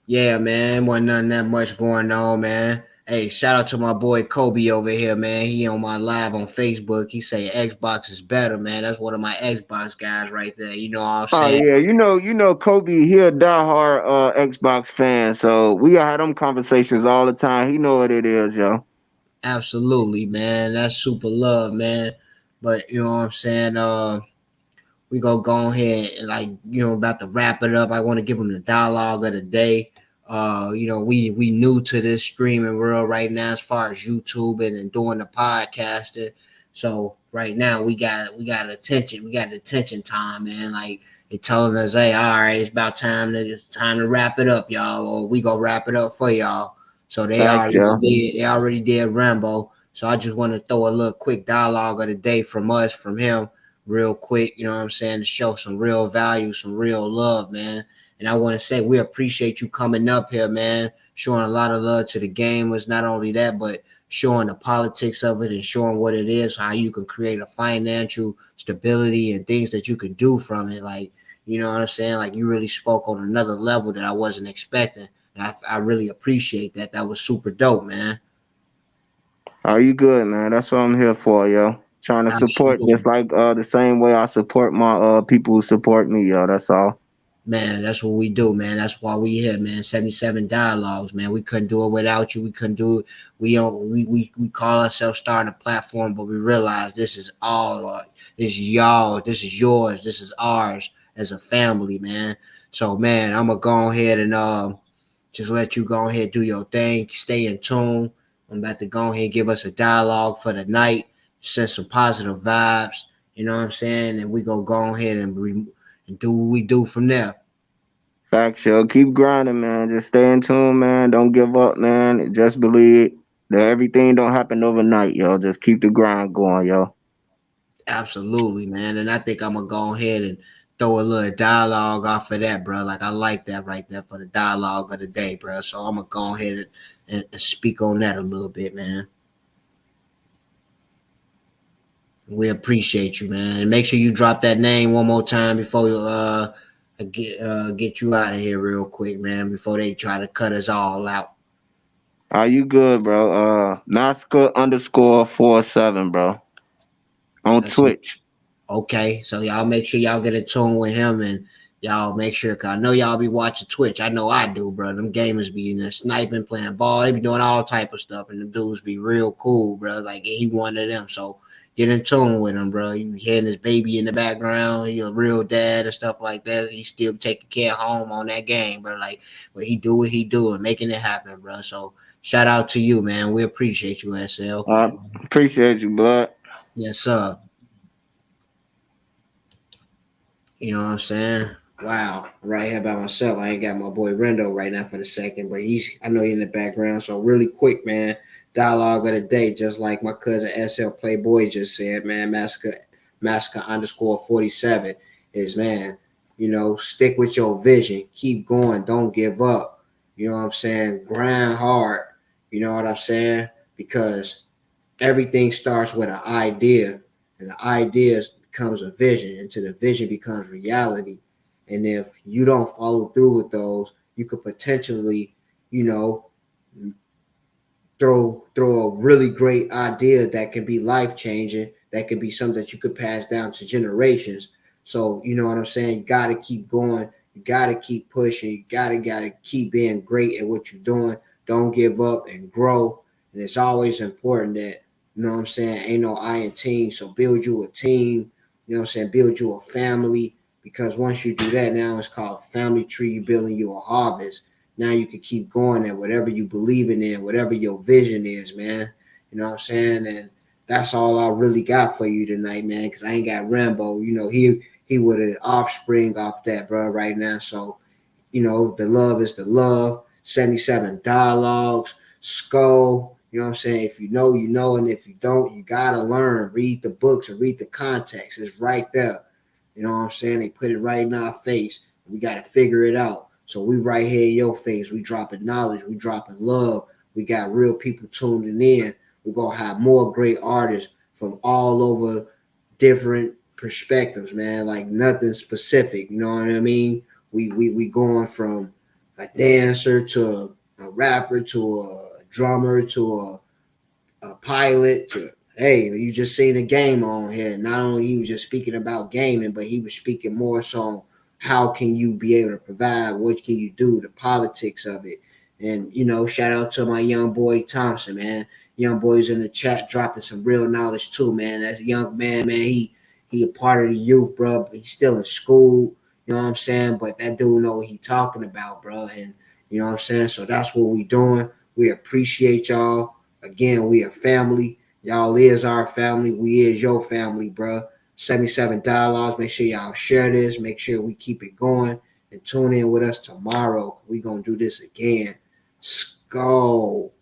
Yeah, man. Wasn't nothing that much going on, man. Hey, shout out to my boy Kobe over here, man. He on my live on Facebook. He say Xbox is better, man. That's one of my Xbox guys right there. You know what I'm Oh saying? yeah, Kobe, he a diehard Xbox fan, so we had them conversations all the time. He know what it is, yo. Absolutely, man. That's super love, man. But you know what I'm saying? We gonna go ahead and, like, about to wrap it up. I want to give them the dialogue of the day. We new to this streaming world right now as far as YouTube and doing the podcasting. So right now we got attention. We got attention time, man. Like, they telling us, hey, all right, it's time to wrap it up, y'all, or we gonna wrap it up for y'all. So Facts, yo. they already did Rambo. So I just want to throw a little quick dialogue of the day from us, from him, real quick, you know what I'm saying, to show some real value, some real love, man. And I want to say we appreciate you coming up here, man, showing a lot of love to the gamers. Not only that, but showing the politics of it and showing what it is, how you can create a financial stability and things that you can do from it. Like, you know what I'm saying? Like, you really spoke on another level that I wasn't expecting. And I really appreciate that. That was super dope, man. Are you good, man? That's what I'm here for, yo. Trying to support just Absolutely. like the same way I support my people who support me, yo. That's all. Man, that's what we do, man. That's why we here, man. 77 dialogues, man. We couldn't do it without you. We couldn't do it. We call ourselves starting a platform, but we realize this is all this is y'all, this is yours, this is ours as a family, man. So, man, I'm gonna go ahead and just let you go ahead and do your thing. Stay in tune. I'm about to go ahead and give us a dialogue for the night, send some positive vibes. You know what I'm saying? And we gonna go ahead and do what we do from there. Facts, yo. Keep grinding, man. Just stay in tune, man. Don't give up, man. Just believe that everything don't happen overnight, yo. Just keep the grind going, yo. Absolutely, man. And I think I'm gonna go ahead and throw a little dialogue off of that, bro. Like, I like that right there for the dialogue of the day, bro. So I'm gonna go ahead and speak on that a little bit, man. We appreciate you, man. And make sure you drop that name one more time before you get you out of here real quick, man. Before they try to cut us all out. Are you good, bro? Nazca_47, bro. On That's it. Twitch. Okay, so y'all make sure y'all get in tune with him, and y'all make sure, cause I know y'all be watching Twitch. I know I do, bro. Them gamers be in there sniping, playing ball. They be doing all type of stuff, and the dudes be real cool, bro. Like, he one of them. So get in tune with him, bro. You hearing his baby in the background, he a real dad and stuff like that. He still taking care of home on that game, bro. Like, but he do what he do and making it happen, bro. So shout out to you, man. We appreciate you, SL. Appreciate you, bud. Yes, sir. You know what I'm saying? Wow, I'm right here by myself. I ain't got my boy Rendo right now for the second, but I know he's in the background. So really quick, man. Dialogue of the day, just like my cousin SL Playboy just said, man. Massacre underscore 47 is, man. Stick with your vision. Keep going. Don't give up. You know what I'm saying? Grind hard. You know what I'm saying? Because everything starts with an idea, and the idea becomes a vision, until the vision becomes reality. And if you don't follow through with those, you could potentially, you know, throw a really great idea that can be life changing, that can be something that you could pass down to generations. So you know what I'm saying? You gotta keep going, you gotta keep pushing, you gotta keep being great at what you're doing. Don't give up and grow. And it's always important that, you know what I'm saying, ain't no I in team. So build you a team, you know what I'm saying, build you a family. Because once you do that, now it's called a family tree. You're building you a harvest. Now you can keep going at whatever you believe in, whatever your vision is, man. You know what I'm saying? And that's all I really got for you tonight, man, because I ain't got Rambo. He would have offspring off that, bro, right now. So, the love is the love. 77 dialogues, Skull. You know what I'm saying? If you know, you know, and if you don't, you gotta learn. Read the books and read the context. It's right there. You know what I'm saying? They put it right in our face. We gotta figure it out. So we right here in your face. We dropping knowledge. We dropping love. We got real people tuning in. We're gonna have more great artists from all over different perspectives, man. Like nothing specific. You know what I mean? We going from a dancer to a rapper to a drummer to a pilot to, hey, you just seen a game on here. Not only he was just speaking about gaming, but he was speaking more so on how can you be able to provide, what can you do, the politics of it. And, shout out to my young boy Thompson, man. Young boy's in the chat dropping some real knowledge too, man. That's a young man, man. He a part of the youth, bro. He's still in school, you know what I'm saying? But that dude know what he talking about, bro. And you know what I'm saying? So that's what we doing. We appreciate y'all. Again, we a family. Y'all is our family. We is your family, bro. 77 dialogues. Make sure y'all share this. Make sure we keep it going. And tune in with us tomorrow. We going to do this again. Skull.